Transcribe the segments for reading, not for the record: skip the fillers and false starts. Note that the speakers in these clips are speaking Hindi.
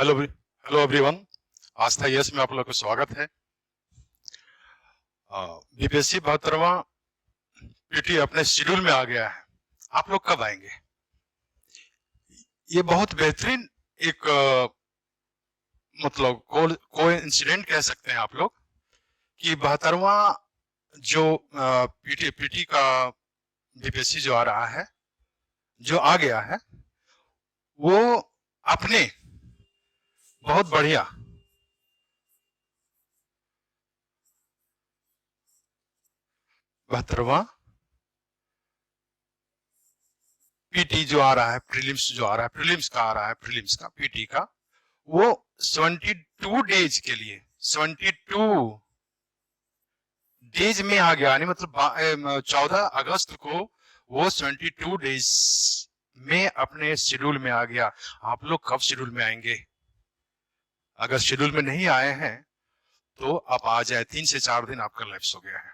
Hello everyone. आस्था यस में आप लोग का स्वागत है। बीपीएससी 72वां पीटी अपने शेड्यूल में आ गया है। आप लोग कब आएंगे? ये बहुत बेहतरीन एक मतलब को इंसिडेंट कह सकते हैं आप लोग कि 72वां जो पीटी का बीपीएससी जो आ रहा है, जो आ गया है, वो अपने बहुत बढ़िया बहत्तरवां पीटी जो आ रहा है, प्रीलिम्स जो आ रहा है, प्रीलिम्स का आ रहा है, प्रीलिम्स का पीटी का, वो 72 डेज के लिए 72 डेज में आ गया। यानी मतलब 14 अगस्त को वो 72 डेज में अपने शेड्यूल में आ गया। आप लोग कब शेड्यूल में आएंगे? अगर शेड्यूल में नहीं आए हैं तो आप आ जाए। 3 से 4 दिन आपका लैप्स हो गया है।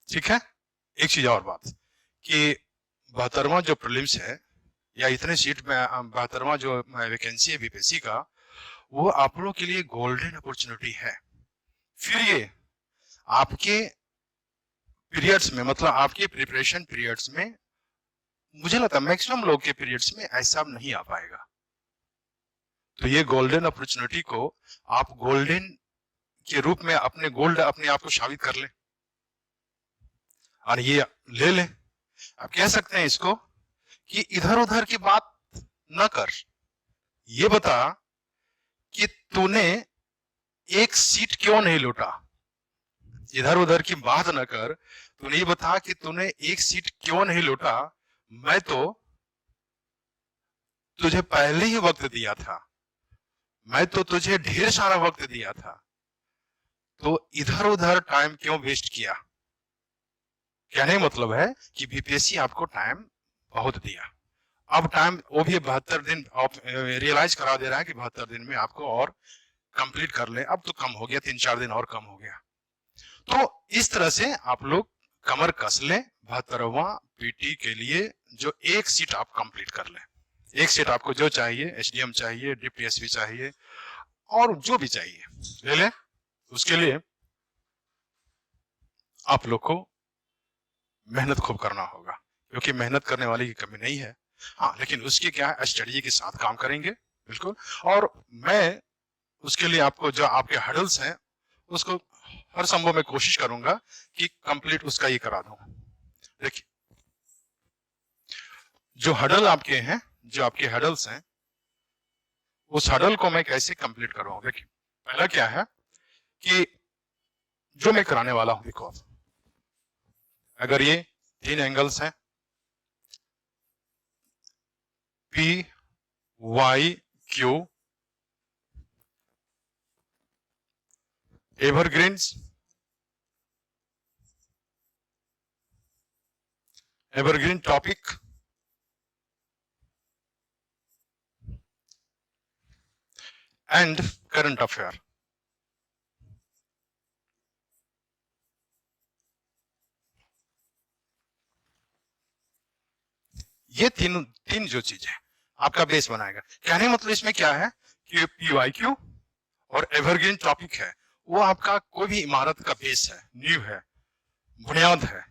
ठीक है। एक चीज और बात कि 72वां जो प्रीलिम्स है या इतने सीट में 72वां जो वैकेंसी है बीपीएससी का, वो आप लोगों के लिए गोल्डन अपॉर्चुनिटी है। फिर ये आपके पीरियड्स में, मतलब आपके प्रिपरेशन पीरियड्स में, मुझे लगता है मैक्सिमम लोग के पीरियड्स में ऐसा नहीं आ पाएगा। तो ये गोल्डन अपॉर्चुनिटी को आप गोल्डन के रूप में अपने आप को साबित कर लें और ये ले लें। आप कह सकते हैं इसको कि इधर उधर की बात न कर, ये बता कि तूने एक सीट क्यों नहीं लूटा। इधर उधर की बात न कर, तूने ये बता कि तूने एक सीट क्यों नहीं लूटा। मैं तो तुझे पहले ही वक्त दिया था, मैं तो तुझे ढेर सारा वक्त दिया था, तो इधर उधर टाइम क्यों वेस्ट किया। कहने मतलब है कि बीपीएससी आपको टाइम बहुत दिया। अब टाइम वो भी 72 दिन रियलाइज करा दे रहा है कि 72 दिन में आपको और कंप्लीट कर ले। अब तो कम हो गया, 3-4 दिन और कम हो गया। तो इस तरह से आप लोग कमर कस लें 72वां पीटी के लिए, जो एक सीट आप कंप्लीट कर लें। एक सीट आपको जो चाहिए, एसडीएम चाहिए, डिप्टी एसपी चाहिए, और जो भी चाहिए ले लें। उसके लिए आप लोग को मेहनत खूब करना होगा, क्योंकि मेहनत करने वाले की कमी नहीं है। हाँ, लेकिन उसकी क्या है, स्टडी के साथ काम करेंगे बिल्कुल। और मैं उसके लिए आपको जो आपके हडल्स हैं उसको हर संभव में कोशिश करूंगा कि कंप्लीट उसका ये करा दूं। देखिए, जो हडल आपके हैं, जो आपके हडल्स हैं, उस हडल को मैं कैसे कंप्लीट करूंगा। देखिए, पहला क्या है कि जो मैं कराने वाला हूं, देखो, अगर ये 3 एंगल्स हैं, P Y Q, evergreens, evergreen topic, and current affair. ये तीन जो चीज है आपका बेस बनाएगा। कहने मतलब इसमें क्या है कि पीवाईक्यू और एवरग्रीन टॉपिक है, वो आपका कोई भी इमारत का बेस है, नींव है, बुनियाद है।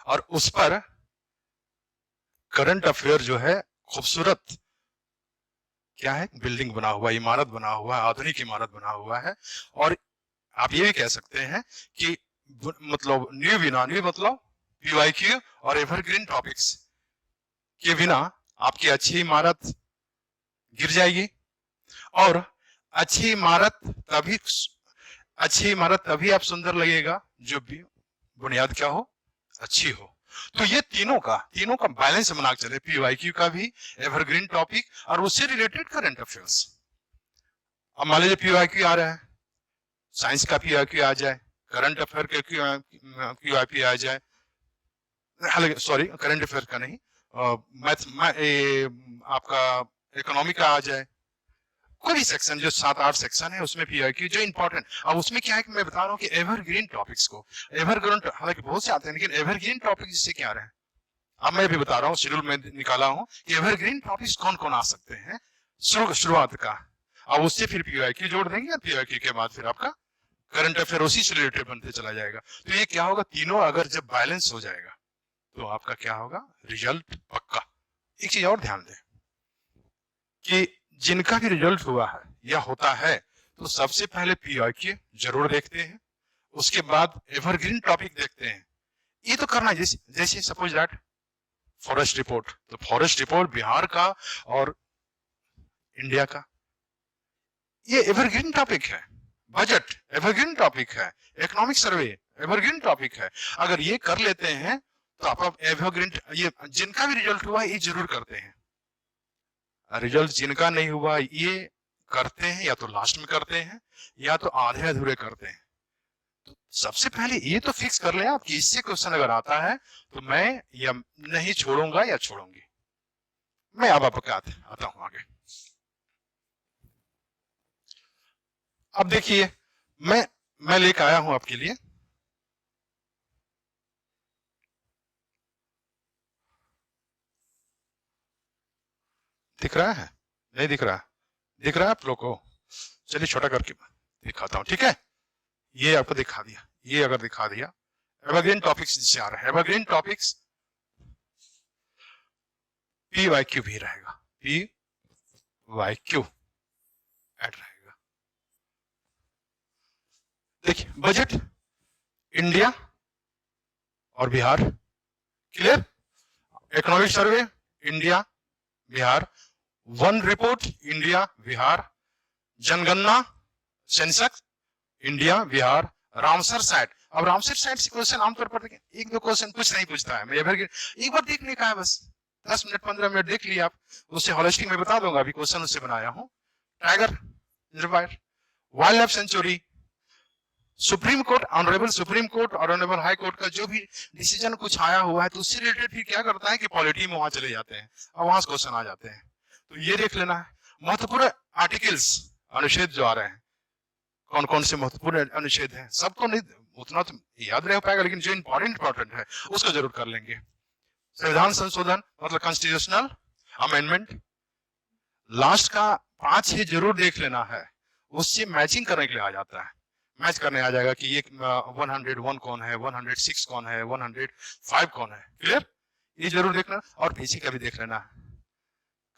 और उस पर करंट अफेयर जो है, खूबसूरत क्या है, बिल्डिंग बना हुआ, इमारत बना हुआ, आधुनिक इमारत बना हुआ है। और आप ये भी कह सकते हैं कि मतलब न्यू बिना, न्यू मतलब पीवाईक्यू और एवरग्रीन टॉपिक्स के बिना आपकी अच्छी इमारत गिर जाएगी। और अच्छी इमारत तभी आप सुंदर लगेगा जो भी बुनियाद क्या हो, अच्छी हो। तो ये तीनों का बैलेंस बना के चले, पीवाईक्यू का भी, एवरग्रीन टॉपिक और उससे रिलेटेड करंट अफेयर्स। अब मान लीजिए पीवाईक्यू आ रहा है, साइंस का पीवाईक्यू आ जाए, करंट अफेयर के पीवाईक्यू आ जाए, सॉरी करंट अफेयर का नहीं, आपका इकोनॉमी का आ जाए, कोई भी सेक्शन जो 7-8 सेक्शन है उसमें पीवाईक्यू जो इंपॉर्टेंट। अब उसमें क्या है कि मैं बता रहा हूँ कि एवरग्रीन टॉपिक्स को, एवरग्रीन हालांकि बहुत से आते हैं, लेकिन एवरग्रीन टॉपिक जिससे क्या रहे, अब मैं भी बता रहा हूँ, शेड्यूल में निकाला हूँ कि एवरग्रीन टॉपिक्स कौन कौन आ सकते हैं। शुरुआत का अब उससे फिर पीवाईक्यू जोड़ देंगे और पीवाईक्यू के बाद फिर आपका करंट अफेयर उसी से रिलेटेड बनते चला जाएगा। तो ये क्या होगा, तीनों अगर जब बैलेंस हो जाएगा तो आपका क्या होगा, रिजल्ट पक्का। एक चीज और ध्यान दें कि जिनका भी रिजल्ट हुआ है या होता है तो सबसे पहले पीवाईक्यू जरूर देखते हैं, उसके बाद एवरग्रीन टॉपिक देखते हैं। ये तो करना जैसे जैसे सपोज दैट फॉरेस्ट रिपोर्ट, तो फॉरेस्ट रिपोर्ट बिहार का और इंडिया का ये एवरग्रीन टॉपिक है। बजट एवरग्रीन टॉपिक है, इकोनॉमिक सर्वे एवरग्रीन टॉपिक है। अगर ये कर लेते हैं तो आप एवरग्रीन, ये जिनका भी रिजल्ट हुआ ये जरूर करते हैं। रिजल्ट जिनका नहीं हुआ ये करते हैं या तो लास्ट में करते हैं या तो आधे अधूरे करते हैं। तो सबसे पहले ये तो फिक्स कर लें आप कि इससे क्वेश्चन अगर आता है तो मैं या नहीं छोड़ूंगा या छोड़ूंगी। मैं अब आपको आता हूं आगे। अब देखिए मैं लेकर आया हूं आपके लिए दिख रहा है, नहीं दिख रहा, दिख रहा है आप लोग को? चलिए छोटा करके दिखाता हूं, ठीक है। ये आपको दिखा दिया, ये अगर दिखा दिया एवरग्रीन टॉपिक्स जिससे आ रहा है, एवरग्रीन टॉपिक्स पीवाईक्यू भी रहेगा, पीवाईक्यू ऐड रहेगा। देखिए बजट इंडिया और Bihar clear, economic survey India Bihar, वन रिपोर्ट इंडिया बिहार, जनगणना census India Bihar, Ramsar site. अब रामसर साइट से क्वेश्चन आमतौर पर एक दो क्वेश्चन कुछ नहीं पूछता है, मैं एक बार देखने का है बस, 10 मिनट 15 मिनट देख लिया आप, उससे हॉलिस्टिक में बता दूंगा, अभी क्वेश्चन उससे बनाया हूं। Tiger reservoir, wild life sanctuary, supreme court, honourable supreme court और ऑनरेबल हाई कोर्ट का जो भी डिसीजन कुछ आया हुआ है तो उससे रिलेटेड फिर क्या करता है कि पॉलिटी में वहां चले जाते हैं और वहां से क्वेश्चन आ जाते हैं, तो ये देख लेना है। महत्वपूर्ण आर्टिकल्स अनुच्छेद जो आ रहे हैं, कौन कौन से महत्वपूर्ण अनुच्छेद हैं, सबको नहीं उतना तो याद रह पाएगा, लेकिन जो इंपॉर्टेंट है उसको जरूर कर लेंगे। संविधान संशोधन मतलब कॉन्स्टिट्यूशनल अमेंडमेंट, लास्ट का 5-6 जरूर देख लेना है, उससे मैचिंग करने के लिए आ जाता है, मैच करने आ जाएगा कि ये 101 कौन है, 106 कौन है, 105 कौन है, क्लियर। ये जरूर देखना और पीछे का भी देख लेना,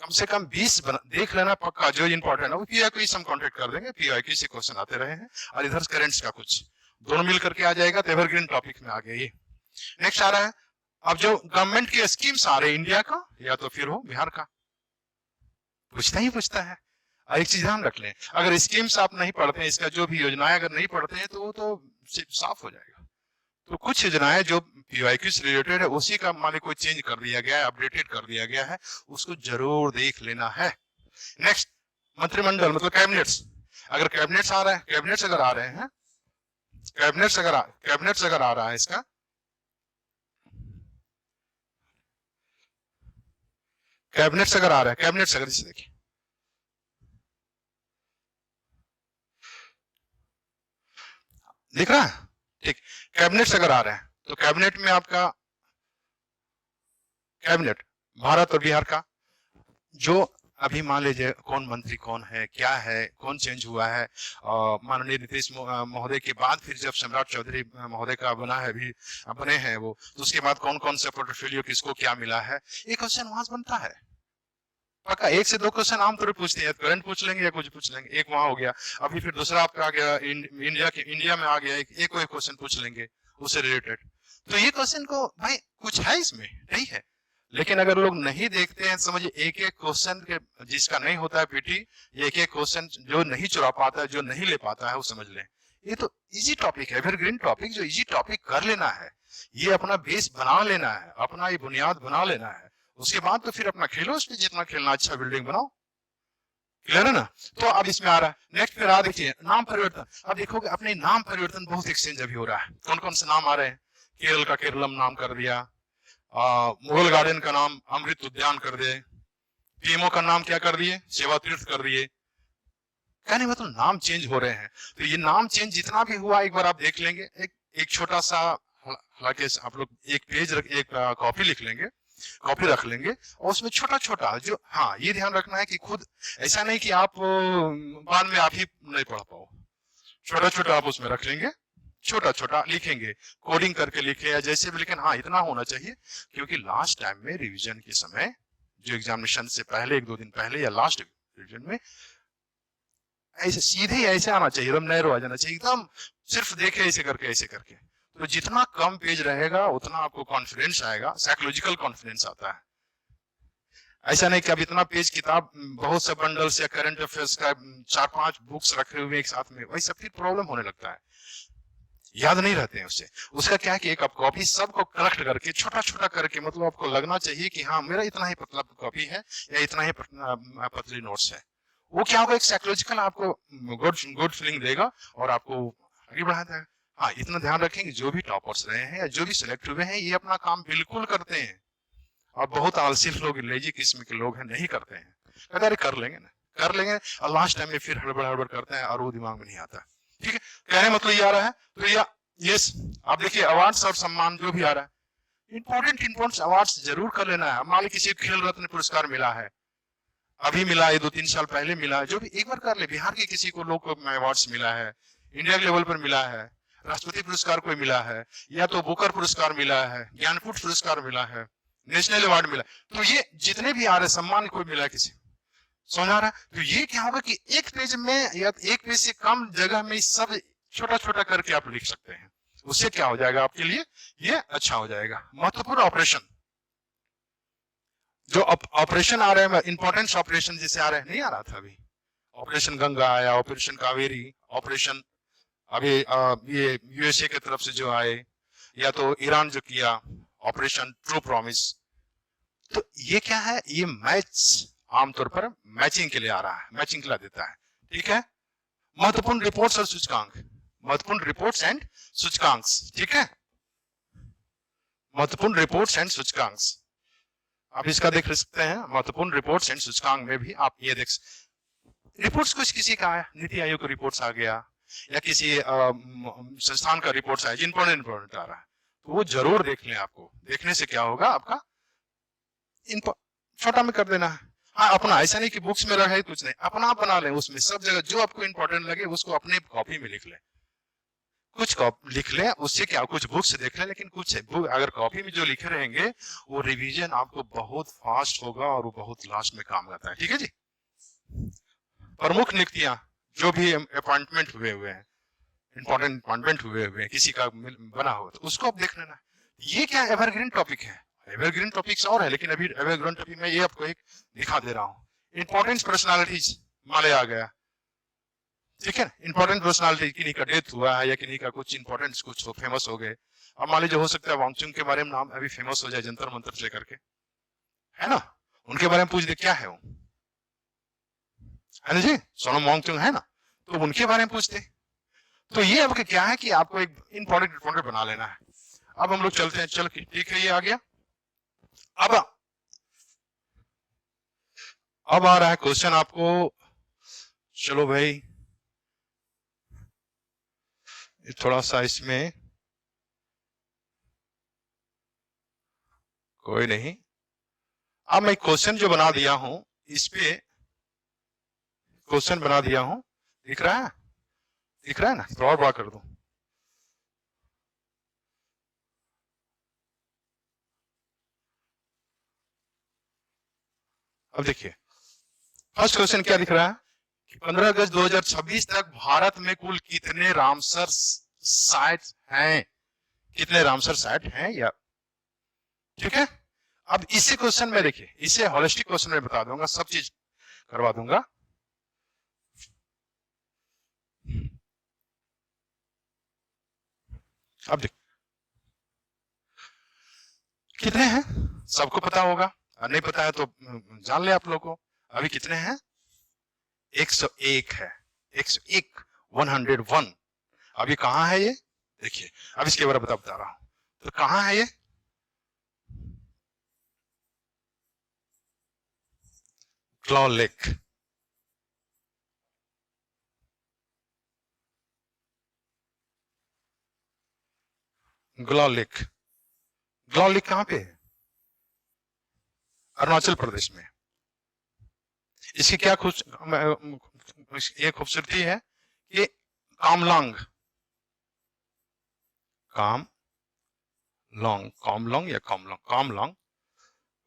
कम से कम 20 देख लेना पक्का, जो इंपॉर्टेंट है। पीआईक्यू से हम कॉन्टेक्ट कर देंगे, पीआईक्यू से क्वेश्चन आते रहे हैं और इधर करेंट्स का कुछ दोनों मिल करके आ जाएगा, तो एवरग्रीन टॉपिक में आ गया ये। नेक्स्ट आ रहा है अब जो गवर्नमेंट के स्कीम्स आ रहे हैं इंडिया का या तो फिर हो बिहार का, पूछता ही पूछता है। और एक चीज ध्यान रख लें, अगर स्कीम्स आप नहीं पढ़ते हैं, इसका जो भी योजनाएं अगर नहीं पढ़ते हैं तो वो तो साफ हो जाएगा। तो कुछ योजनाएं जो पीवाईक्यू से रिलेटेड है उसी का मान लो कोई चेंज कर दिया गया है, अपडेटेड कर दिया गया है, उसको जरूर देख लेना है। नेक्स्ट मंत्रिमंडल मतलब कैबिनेट्स, अगर कैबिनेट्स आ रहा है, कैबिनेट्स अगर आ रहे हैं, कैबिनेट्स अगर आ रहा है इसका, कैबिनेट्स अगर आ रहा है, कैबिनेट्स अगर इसे देखिए दिख रहा है, ठीक। कैबिनेट्स अगर आ रहे हैं तो कैबिनेट में आपका कैबिनेट भारत और बिहार का, जो अभी मान लीजिए कौन मंत्री कौन है, क्या है, कौन चेंज हुआ है, माननीय नीतीश महोदय के बाद फिर जब सम्राट चौधरी महोदय का बना है, अभी बने हैं वो, तो उसके बाद कौन कौन सा पोर्टफोलियो किसको क्या मिला है, ये क्वेश्चन वहां से बनता है पक्का। 1 से 2 क्वेश्चन आमतौर पर पूछते हैं, करंट पूछ लेंगे या कुछ पूछ लेंगे, एक वहां हो गया, अभी फिर दूसरा आपका आ गया इंडिया में आ गया, एक क्वेश्चन पूछ लेंगे उससे रिलेटेड। तो ये क्वेश्चन को भाई कुछ है इसमें नहीं है, लेकिन अगर लोग नहीं देखते हैं, समझिए एक एक क्वेश्चन के जिसका नहीं होता है पीटी, एक एक क्वेश्चन जो नहीं चुरा पाता है, जो नहीं ले पाता है, वो समझ लें ये तो इजी टॉपिक है, एवरग्रीन टॉपिक, जो इजी टॉपिक कर लेना है, ये अपना बेस बना लेना है, अपना ये बुनियाद बना लेना है, उसके बाद तो फिर अपना खेलो, उसमें जितना खेलना अच्छा बिल्डिंग बनाओ, क्लियर है ना। तो अब इसमें आ रहा है नेक्स्ट, फिर देखिए नाम परिवर्तन। अब देखोगे अपने नाम परिवर्तन बहुत एक्सचेंज अभी हो रहा है, कौन कौन से नाम आ रहे हैं, केरल का केरलम नाम कर दिया, मुगल गार्डन का नाम अमृत उद्यान कर दिए, पीएमओ का नाम क्या कर दिए, सेवा तीर्थ कर दिए, कहने मतलब नाम चेंज हो रहे हैं। तो ये नाम चेंज जितना भी हुआ एक बार आप देख लेंगे, एक छोटा सा, हालांकि आप लोग एक पेज एक कॉपी लिख लेंगे, कॉपी रख लेंगे और उसमें छोटा छोटा जो, हाँ ये ध्यान रखना है कि खुद, ऐसा नहीं कि आप बाद में आप ही नहीं पढ़ पाओ, छोटा छोटा आप उसमें रख लेंगे, छोटा छोटा लिखेंगे, कोडिंग करके लिखे या जैसे भी, लेकिन हाँ इतना होना चाहिए क्योंकि लास्ट टाइम में रिवीजन के समय, जो एग्जामिनेशन से पहले 1-2 दिन पहले या लास्ट रिवीजन में, ऐसे सीधे ही ऐसे आना चाहिए, एकदम नैरो आ जाना चाहिए, एकदम सिर्फ देखे ऐसे करके। तो जितना कम पेज रहेगा उतना आपको कॉन्फिडेंस आएगा, साइकोलॉजिकल कॉन्फिडेंस आता है। ऐसा नहीं कि अब इतना पेज किताब, बहुत से बंडल्स या करंट अफेयर्स का 4-5 बुक्स रखे हुए एक साथ में, वही सब फिर प्रॉब्लम होने लगता है, याद नहीं रहते हैं उससे। उसका क्या है कि एक आप कॉपी सबको कलेक्ट करके छोटा छोटा करके, मतलब आपको लगना चाहिए कि हाँ मेरा इतना ही पतला कॉपी है या इतना ही पतली नोट्स है। वो क्या होगा, एक साइकोलॉजिकल आपको गुड गुड फीलिंग देगा और आपको आगे बढ़ा देगा। हाँ इतना ध्यान रखेंगे, जो भी टॉपर्स रहे हैं या जो भी सिलेक्ट हुए हैं, ये अपना काम बिल्कुल करते हैं। और बहुत आलसी लोग, लेजी किस्म के लोग हैं, नहीं करते हैं, कहते अरे कर लेंगे ना, कर लेंगे, और लास्ट टाइम में फिर हड़बड़ करते हैं और वो दिमाग में नहीं आता। ठीक है, कहने मतलब ये आ रहा है। तो यस, आप देखिए अवार्ड्स और सम्मान जो भी आ रहा है, इंपॉर्टेंट अवार्ड्स जरूर कर लेना है। मान ली किसी को खेल रत्न पुरस्कार मिला है, अभी मिला है, 2-3 साल पहले मिला है, जो भी एक बार कर ले। बिहार के किसी को लोक अवार्ड्स मिला है, इंडिया के लेवल पर मिला है, राष्ट्रपति पुरस्कार कोई मिला है, या तो बुकर पुरस्कार मिला है, ज्ञानपीठ पुरस्कार मिला है, नेशनल अवार्ड मिला, तो ये जितने भी आ रहे सम्मान कोई मिला है किसी, समझ आ रहा है। तो ये क्या होगा कि एक पेज में या एक पेज से कम जगह में सब छोटा छोटा करके आप लिख सकते हैं। उससे क्या हो जाएगा आपके लिए, ये अच्छा हो जाएगा। महत्वपूर्ण ऑपरेशन, जो ऑपरेशन आ रहे हैं, इंपॉर्टेंट ऑपरेशन जैसे आ रहे हैं, नहीं आ रहा था अभी, ऑपरेशन गंगा आया, ऑपरेशन कावेरी, ऑपरेशन अभी ये यूएसए की तरफ से जो आए, या तो ईरान जो किया ऑपरेशन ट्रू प्रॉमिस। तो ये क्या है, ये मैच आमतौर पर मैचिंग के लिए आ रहा है, मैचिंग के लिए देता है। ठीक है, महत्वपूर्ण रिपोर्ट्स और सूचकांक, महत्वपूर्ण रिपोर्ट्स एंड सूचकांक। ठीक है, महत्वपूर्ण रिपोर्ट्स एंड सूचकांक, आप इसका देख सकते हैं। महत्वपूर्ण रिपोर्ट्स एंड सूचकांक में भी आप ये देख, रिपोर्ट्स कुछ किसी का है, नीति आयोग का रिपोर्ट्स आ गया, या किसी संस्थान का रिपोर्ट्स आया, इंपॉर्टेंट आ रहा है, तो वो जरूर देख लें। आपको देखने से क्या होगा, आपका छोटा में कर देना है। हाँ अपना, ऐसा नहीं कि बुक्स में रहे कुछ नहीं, अपना आप बना लें, उसमें सब जगह जो आपको इंपॉर्टेंट लगे उसको अपने कॉपी में लिख लें, कुछ लिख लें। उससे क्या, कुछ बुक्स देख लें, लेकिन कुछ अगर कॉपी में जो लिखे रहेंगे वो रिवीजन आपको बहुत फास्ट होगा और वो बहुत लास्ट में काम आता है। ठीक है जी। प्रमुख नियुक्तियां, जो भी अपॉइंटमेंट हुए हैं, इंपॉर्टेंट अपॉइंटमेंट हुए हैं, किसी का बना हुआ, तो उसको आप देख लेना। ये क्या एवरग्रीन टॉपिक है, एवरग्रीन टॉपिक्स और है, लेकिन अभी एवरग्रीन टॉपिक में ये आपको एक दिखा दे रहा हूँ। इंपॉर्टेंट पर्सनालिटीज माले आ गया, ठीक है, इंपॉर्टेंट पर्सनालिटी, किन्हीं का डेथ हुआ है या किन्हीं का कुछ इंपॉर्टेंट कुछ हो, फेमस हो गए। अब मान लीजिए हो सकता है वांगचुंग के बारे में नाम अभी फेमस हो जाए, जंतर मंतर से करके, है ना, उनके बारे में पूछ दे क्या है वो, है ना जी, सोनम वांगचुंग है ना, तो उनके बारे में पूछते। तो ये अब क्या है कि आपको एक इंपॉर्टेंट बना लेना है। अब हम लोग चलते हैं, चल ठीक है, ये आ गया। अब आ रहा है क्वेश्चन आपको, चलो भाई थोड़ा सा इसमें कोई नहीं। अब मैं क्वेश्चन जो बना दिया हूं, इस पे क्वेश्चन बना दिया हूं, दिख रहा है, दिख रहा है ना, तो और बड़ा कर दूं। अब देखिए फर्स्ट क्वेश्चन क्या दिख रहा है कि 15 अगस्त 2026 तक भारत में कुल कितने रामसर साइट हैं, कितने रामसर साइट हैं या, ठीक है। अब इसी क्वेश्चन में देखिए, इसे होलिस्टिक क्वेश्चन में बता दूंगा, सब चीज करवा दूंगा। अब देखिए कितने हैं, सबको पता होगा, और नहीं पता है तो जान ले आप लोगों को। अभी कितने हैं, 101 है, 101, 101। अभी कहां है ये, देखिए अब इसके बारे में बता रहा हूं, तो कहां है ये, claw lake, glow lake, glow lake कहां पे है, अरुणाचल प्रदेश में। इसकी क्या ये खूबसूरती है कि कामलोंग या कामलोंग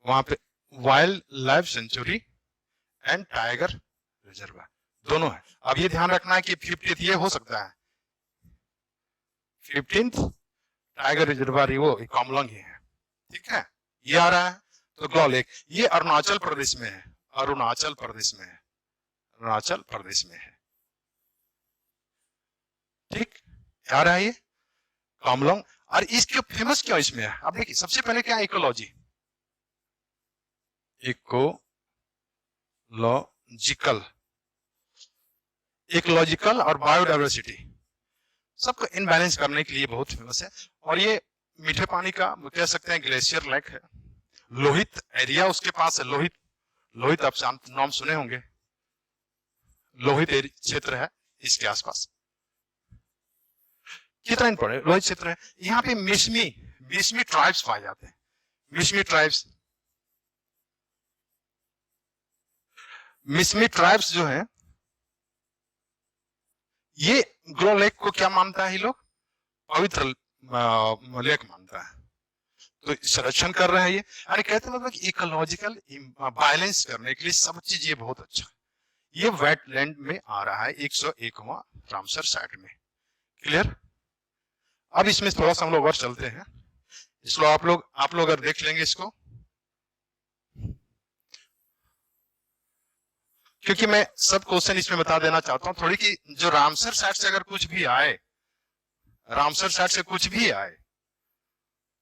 वहां पे wild life sanctuary and tiger reserve दोनों है। अब ये ध्यान रखना है कि 50th ये हो सकता है, 15th टाइगर रिजर्व वो कामलोंग ही है, ठीक है। ये आ रहा है तो ग्लो लेक ये अरुणाचल प्रदेश में है, अरुणाचल प्रदेश में है, अरुणाचल प्रदेश में है, ठीक आ रहा है ये कामलोंग। और इसके फेमस क्या इसमें है, अब देखिए सबसे पहले क्या इकोलॉजी, इकोलॉजिकल और बायोडाइवर्सिटी सबको इनबैलेंस करने के लिए बहुत फेमस है। और ये मीठे पानी का कह सकते हैं ग्लेशियर लेक है। लोहित एरिया उसके पास है, लोहित आप नाम सुने होंगे, लोहित क्षेत्र है इसके आसपास। कितना इंपॉर्टेंट लोहित क्षेत्र है। यहाँ पे मिसमी ट्राइब्स पाए जाते हैं, मिसमी ट्राइब्स जो है ये ग्लो लेक को क्या मानता है, ये लोग पवित्र लेक मानता है, तो संरक्षण कर रहे हैं ये। यानी कहते हैं मतलब इकोलॉजिकल बैलेंस करने के लिए सब चीज ये बहुत अच्छा है। ये वेटलैंड में आ रहा है 101वां रामसर साइट में, क्लियर। अब इसमें थोड़ा सा हम लोग और चलते हैं, इसको आप लोग अगर देख लेंगे इसको, क्योंकि मैं सब क्वेश्चन इसमें बता देना चाहता हूं थोड़ी कि जो रामसर साइट से अगर कुछ भी आए, रामसर साइट से कुछ भी आए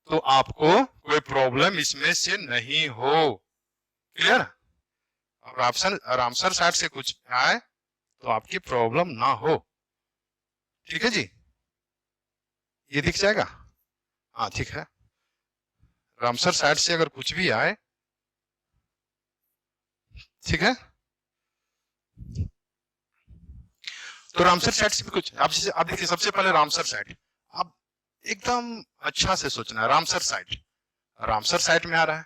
तो आपको कोई प्रॉब्लम इसमें से नहीं हो, क्लियर। रामसर साइट से कुछ आए तो आपकी प्रॉब्लम ना हो, ठीक है जी। ये दिख जाएगा, हाँ ठीक है। रामसर साइट से अगर कुछ भी आए, ठीक है, तो रामसर साइट से भी कुछ आप देखिए सबसे पहले रामसर साइट, अब एकदम अच्छा से सोचना है। रामसर साइट में आ रहा है,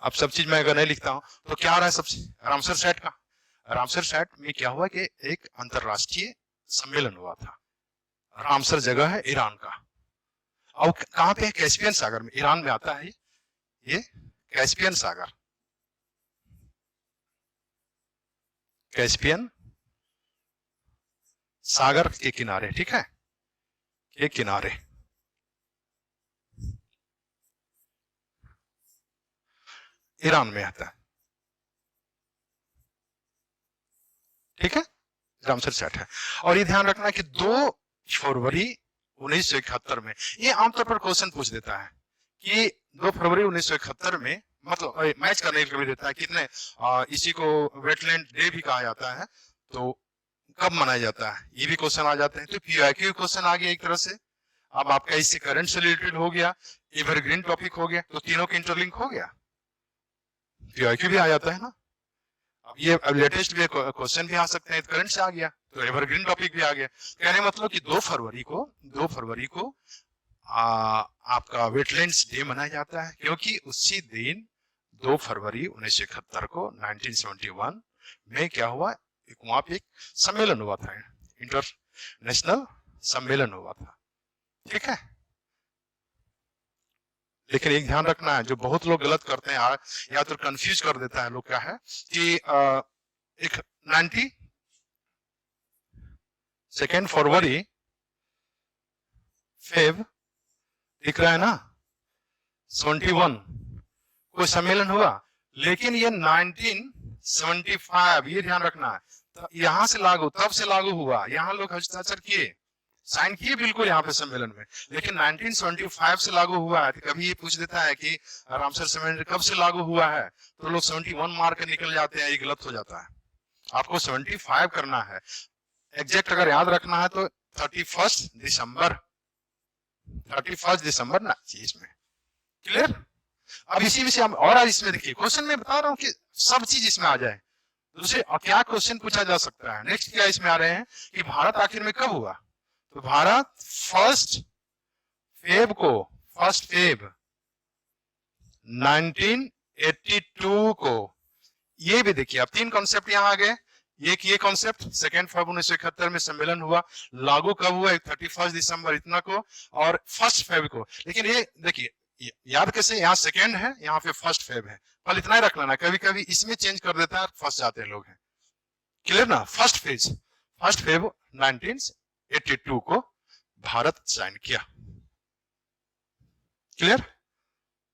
अब सब चीज मैं अगर नहीं लिखता हूं तो क्या आ रहा है सबसे रामसर साइट का। रामसर साइट में क्या हुआ कि एक अंतरराष्ट्रीय सम्मेलन हुआ था। रामसर जगह है ईरान का, और कहां पे है, कैस्पियन सागर में, ईरान में आता है ये कैस्पियन सागर, कैस्पियन सागर के किनारे, ठीक है, के किनारे। ईरान में आता है, ठीक है, रामसर साइट है। और ये ध्यान रखना कि 2 फरवरी 1971 में, ये आमतौर पर क्वेश्चन पूछ देता है कि 2 फरवरी 1971 में, मतलब मैच करने के लिए देता है कितने, इसी को वेटलैंड डे भी कहा जाता है, तो कब मनाया जाता है, ये भी क्वेश्चन आ जाते हैं। तो पीआईक्यू क्वेश्चन आ गया एक तरह से। अब आपका इससे करंट से रिलेटेड हो गया, एवरग्रीन टॉपिक हो गया, तो तीनों के इंटरलिंक हो गया, पीआईक्यू भी आ जाता है ना। अब ये लेटेस्ट भी क्वेश्चन भी आ सकते हैं, करंट से आ गया तो एवरग्रीन टॉपिक भी आ गया। कहने मतलब कि 2 फरवरी को आपका वेटलैंड्स डे मनाया जाता है, क्योंकि उसी दिन 2 फरवरी 1971 को 1971 में क्या हुआ, वहां पे एक सम्मेलन हुआ था, इंटरनेशनल सम्मेलन हुआ था, ठीक है। लेकिन एक ध्यान रखना है, जो बहुत लोग गलत करते हैं या तो कंफ्यूज कर देता है लोग, क्या है कि एक 92 फरवरी फेब दिख रहा है ना, 71 कोई सम्मेलन हुआ, लेकिन ये 1975, ये ध्यान रखना है, तो यहां से लागू, तब से लागू हुआ, यहाँ लोग हस्ताक्षर किए, साइन किए बिल्कुल यहाँ पे सम्मेलन में, लेकिन 1975 से लागू हुआ है। कभी ये पूछ देता है कि रामसर सम्मेलन कब से लागू हुआ है, तो लोग 71 मार के निकल जाते हैं, ये गलत हो जाता है। आपको 75 करना है, एग्जैक्ट अगर याद रखना है तो 31 दिसंबर ना इसमें, क्लियर। अब इसी में से हम और आज इसमें देखिए, क्वेश्चन में बता रहा हूं कि सब चीज इसमें आ जाए। दूसरे क्या क्वेश्चन पूछा जा सकता है, नेक्स्ट क्या इसमें आ रहे हैं कि भारत आखिर में कब हुआ, तो भारत 1 फेब 1982 को, ये भी देखिए आप तीन कॉन्सेप्ट यहां आ गए। एक ये कॉन्सेप्ट 2 फरवरी 1971 में सम्मेलन हुआ, लागू कब हुआ 31 दिसंबर इतना को और 1 फेब को। लेकिन ये देखिए याद कैसे, यहाँ सेकेंड है, यहाँ पे 1 फेब है, कल इतना ही रख लेना, कभी कभी इसमें चेंज कर देता है, फंस जाते हैं लोग हैं। क्लियर ना? 1 फेब 1982 को भारत साइन किया। क्लियर?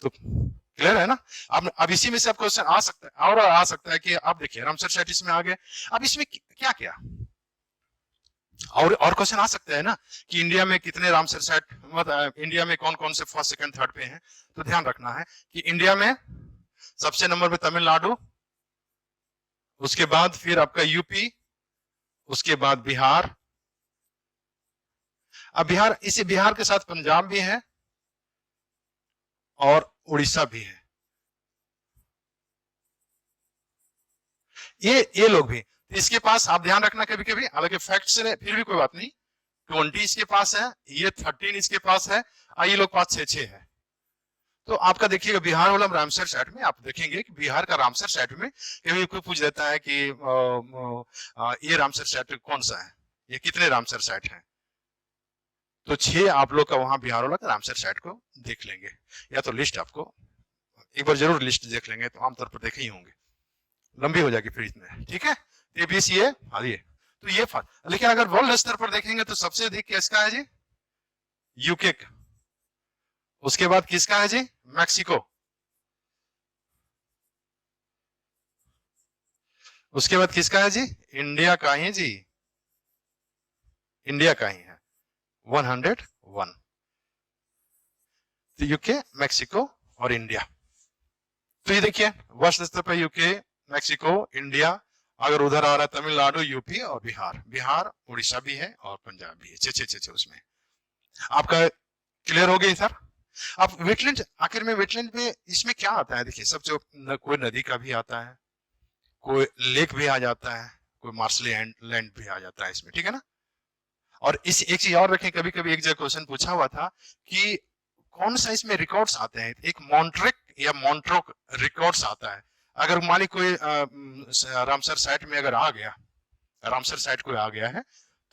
तो क्लियर है ना? अब इसी में से आप क्वेश्चन आ सकता है, और आ सकता है कि आप देखिए रामसर साइट इसमें आ गए, अब इसमें क्या क्या और क्वेश्चन आ सकता है ना कि इंडिया में कितने रामसर साइट, मतलब इंडिया में कौन कौन से फर्स्ट सेकंड थर्ड पे हैं। तो ध्यान रखना है कि इंडिया में सबसे नंबर पे तमिलनाडु, उसके बाद फिर आपका यूपी, उसके बाद बिहार। अब बिहार, इसी बिहार के साथ पंजाब भी है और उड़ीसा भी है। ये लोग भी, तो इसके पास आप ध्यान रखना कभी कभी, हालांकि फैक्ट से फिर भी कोई बात नहीं, 20 इसके पास है, ये 13 इसके पास है, और ये लोग पास 6 है। तो आपका देखिएगा बिहार वाला रामसर साइट में आप देखेंगे कि बिहार का रामसर साइट में कभी कोई पूछ देता है कि ये रामसर साइट कौन सा है, ये कितने रामसर साइट हैं, तो 6 आप लोग का वहां बिहार वाला रामसर साइट को देख लेंगे, या तो लिस्ट आपको एक बार जरूर लिस्ट देख लेंगे, तो आमतौर पर देखे ही होंगे, लंबी हो जाएगी फिर इसमें। ठीक है, ये हाँ ये तो ये लेकिन अगर वर्ल्ड स्तर पर देखेंगे तो सबसे अधिक किसका है जी? यूके का। उसके बाद किसका है जी? मैक्सिको। उसके बाद किसका है जी? इंडिया का ही जी, इंडिया का ही है 101। तो यूके, मैक्सिको और इंडिया। तो ये देखिए वर्ष स्तर पर यूके, मैक्सिको, इंडिया, अगर उधर आ रहा है तमिलनाडु, यूपी और बिहार, बिहार उड़ीसा भी है और पंजाब भी है, छे उसमें आपका क्लियर हो गई सर। अब वेटलैंड, आखिर में वेटलैंड में इसमें क्या आता है देखिए, सब जो कोई नदी का भी आता है, कोई लेक भी आ जाता है, कोई मार्शली लैंड भी आ जाता है इसमें, ठीक है ना? और इस एक चीज और रखें, कभी कभी एक जगह क्वेश्चन पूछा हुआ था कि कौन सा इसमें रिकॉर्ड्स आते हैं, एक मॉन्ट्रिक या मॉन्ट्रोक रिकॉर्ड्स आता है। अगर मान ली कोई रामसर साइट में अगर आ गया, रामसर साइट कोई आ गया है,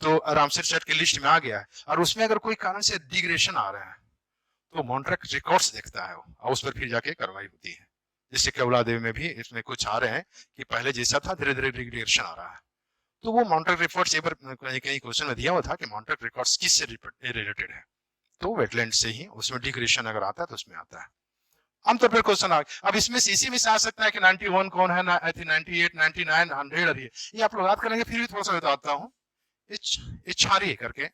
तो रामसर साइट की लिस्ट में आ गया है, और उसमें अगर कोई कारण से डिग्रेडेशन आ रहा है, तो मॉन्ट्रिक रिकॉर्ड्स देखता है वो, और उस पर फिर जाके कार्रवाई होती है। जैसे केवला देवी में भी इसमें कुछ आ रहे हैं कि पहले जैसा था धीरे धीरे डिग्रेडेशन आ रहा है, तो वो मॉन्ट्रिक रिकॉर्ड्स एक बार कहीं कहीं क्वेश्चन में दिया हुआ था कि मॉन्ट्रिक रिकॉर्ड्स किससे रिलेटेड है, तो वेटलैंड से ही, उसमें डिग्रेडेशन अगर आता है तो उसमें आता है। आमतौर पर क्वेश्चन आ, अब इसमें इसी में से आ सकता है कि 91 कौन है, 98, 99, 100, ये आप लोग याद करेंगे, फिर भी थोड़ा सा बताता हूँ। छारी करके,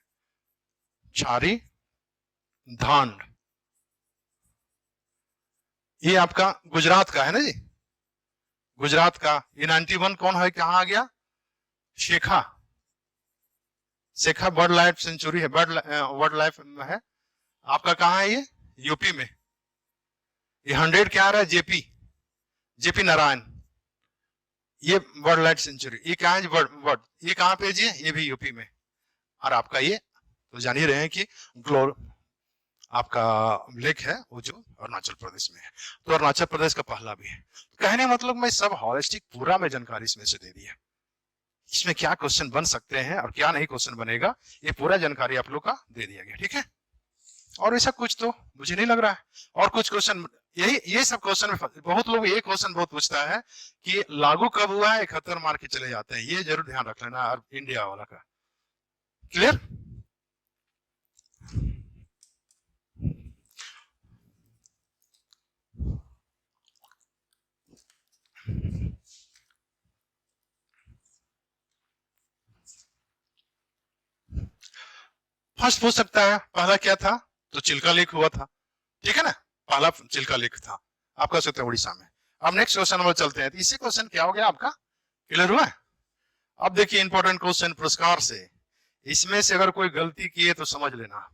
छारी, धांड, ये आपका गुजरात का है ना जी, गुजरात का। ये 91 कौन है, कहाँ आ गया? शेखा, शेखा बर्ड लाइफ सेंचुरी है, बर्ड लाइफ है आपका, कहाँ है ये? यूपी में। ये 100 क्या आ रहा है? जेपी, जेपी नारायण, ये बर्ड लाइफ सेंचुरी, ये कहाँ है? बर्ड, ये कहाँ पे जी? ये भी यूपी में। और आपका ये तो जान ही रहे हैं कि ग्लोर आपका लेक है वो जो अरुणाचल प्रदेश में है, तो अरुणाचल प्रदेश का पहला भी है। कहने मतलब मैं सब हॉलिस्टिक पूरा में जानकारी इसमें से दे दिया, इसमें क्या क्वेश्चन बन सकते हैं और क्या नहीं क्वेश्चन बनेगा, ये पूरा जानकारी आप लोग का दे दिया गया, ठीक है। और ऐसा कुछ तो मुझे नहीं लग रहा है, और कुछ क्वेश्चन यही, ये सब क्वेश्चन में बहुत लोग ये क्वेश्चन बहुत पूछता है कि लागू कब हुआ है, 71 मार के चले जाते हैं, ये जरूर ध्यान रख लेना इंडिया वाला का। क्लियर? फर्स्ट पूछ सकता है पहला क्या था, तो चिल्का लेक हुआ था, ठीक है ना, पहला चिल्का लेक था, आप कह सकते हैं उड़ीसा में। अब नेक्स्ट क्वेश्चन में चलते हैं, इसी क्वेश्चन क्या हो गया आपका, क्लियर हुआ? अब देखिए इंपॉर्टेंट क्वेश्चन पुरस्कार से, इसमें से अगर कोई गलती किए तो समझ लेना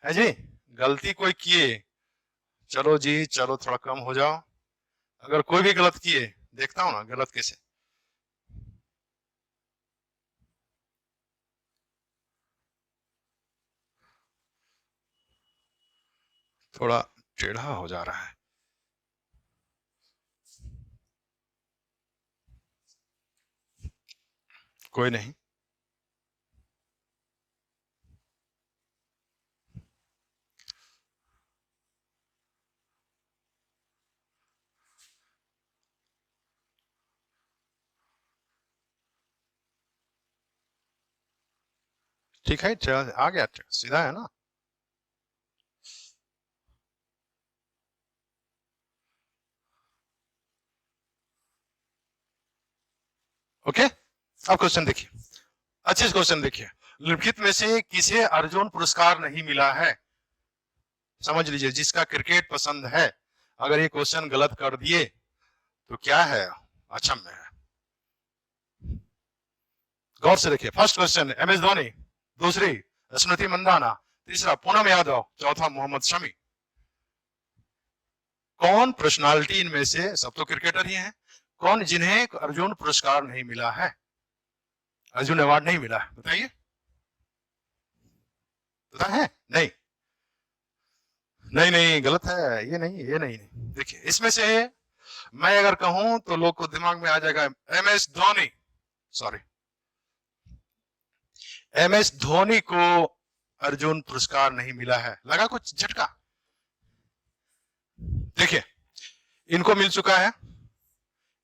है जी, गलती कोई किए, चलो जी चलो थोड़ा कम हो जाओ, अगर कोई भी गलत किए, देखता हूं ना गलत कैसे, थोड़ा टेढ़ा हो जा रहा है, कोई नहीं। ठीक है, आ गया, सीधा है ना। ओके, अब क्वेश्चन देखिए, अच्छे से क्वेश्चन देखिए। निम्नलिखित में से किसे अर्जुन पुरस्कार नहीं मिला है? समझ लीजिए, जिसका क्रिकेट पसंद है, अगर ये क्वेश्चन गलत कर दिए तो क्या है, अचंभ में है। गौर से देखिए, first question M S Dhoni, दूसरी स्मृति मंदाना, तीसरा पूनम यादव, चौथा मोहम्मद शमी। कौन पर्सनालिटी इनमें से, सब तो क्रिकेटर ही हैं, कौन जिन्हें अर्जुन पुरस्कार नहीं मिला है, अर्जुन अवार्ड नहीं मिला है, बताइए। पता है? नहीं नहीं नहीं, गलत है, ये नहीं, ये नहीं। देखिए, इसमें से मैं अगर कहूं तो लोग को दिमाग में आ जाएगा M S Dhoni, sorry, M S Dhoni को अर्जुन पुरस्कार नहीं मिला है। लगा कुछ झटका? देखिए, इनको मिल चुका है,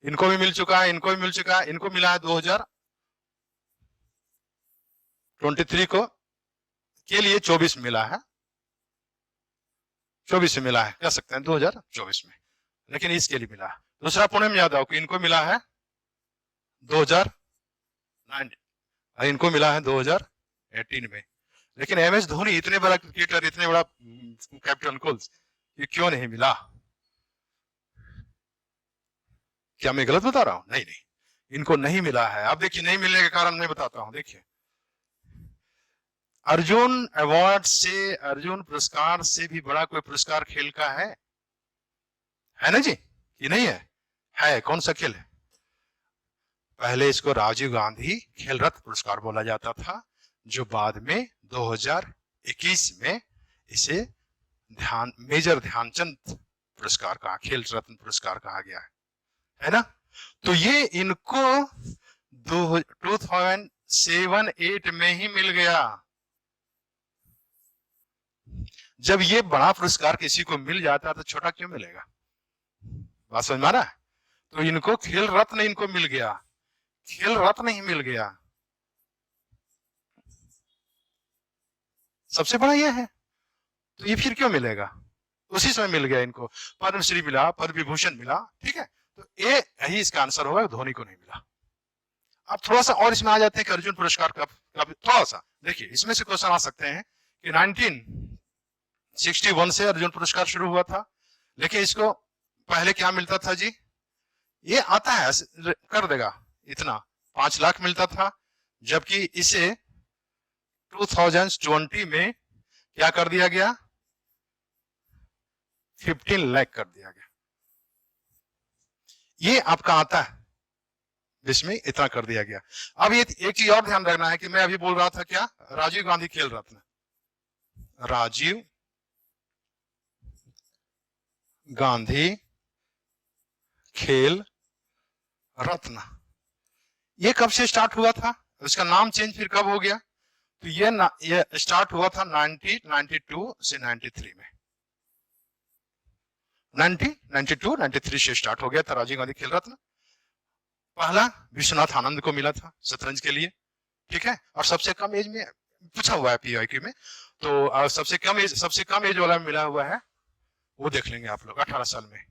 इनको भी मिल चुका है, इनको भी मिल चुका है, इनको मिला है 2023 को, के लिए 24 मिला है, 24 में मिला है, कह सकते हैं 2024 में, लेकिन इसके लिए मिला है। दूसरा पूनम यादव को, इनको मिला है 2009, इनको मिला है 2018 में। लेकिन एम एस धोनी इतने बड़ा क्रिकेटर, इतने बड़ा कैप्टन कूल, ये क्यों नहीं मिला? क्या मैं गलत बता रहा हूं? नहीं नहीं, इनको नहीं मिला है। अब देखिए, नहीं मिलने के कारण मैं बताता हूं। देखिए, अर्जुन अवार्ड से, अर्जुन पुरस्कार से भी बड़ा कोई पुरस्कार खेल का है ना जी? ये नहीं है? है, कौन सा खेल है? पहले इसको राजीव गांधी खेल रत्न पुरस्कार बोला जाता था, जो बाद में 2021 में इसे मेजर ध्यानचंद पुरस्कार कहा, खेल रत्न पुरस्कार कहा गया है ना? तो ये इनको 2007-8 में ही मिल गया। जब ये बड़ा पुरस्कार किसी को मिल जाता तो छोटा क्यों मिलेगा? बात समझ में आ रहा है? तो इनको खेल रत्न इनको मिल गया, खेल रत्न ही मिल गया, सबसे बड़ा ये है। तो ये फिर क्यों मिलेगा? उसी समय मिल गया इनको, पद्मश्री मिला, पद्म विभूषण मिला, ठीक है। तो ये यही इसका आंसर होगा, धोनी को नहीं मिला। अब थोड़ा सा और इसमें आ जाते हैं कि अर्जुन पुरस्कार कब, थोड़ा सा देखिए, इसमें से क्वेश्चन आ सकते हैं कि 1961 से अर्जुन पुरस्कार शुरू हुआ था, लेकिन इसको पहले क्या मिलता था जी? ये आता है, कर देगा इतना, 5 लाख मिलता था, जबकि इसे 2020 में क्या कर दिया गया? 15 लाख कर दिया गया। ये आपका आता है, इसमें इतना कर दिया गया। अब ये एक चीज और ध्यान रखना है कि मैं अभी बोल रहा था क्या, राजीव गांधी खेल रत्न, राजीव गांधी खेल रत्न, ये कब से स्टार्ट हुआ था? उसका नाम चेंज फिर कब हो गया? तो ये स्टार्ट हुआ था 1992 से 93 में, 1992-93 से स्टार्ट हो गया था राजीव गांधी खेल रत्न। पहला विश्वनाथ आनंद को मिला था शतरंज के लिए, ठीक है, और सबसे कम एज में पूछा हुआ है पीआईक्यू में, तो सबसे कम एज वाला मिला हुआ है, वो देख लेंगे आप लोग, 18 साल में,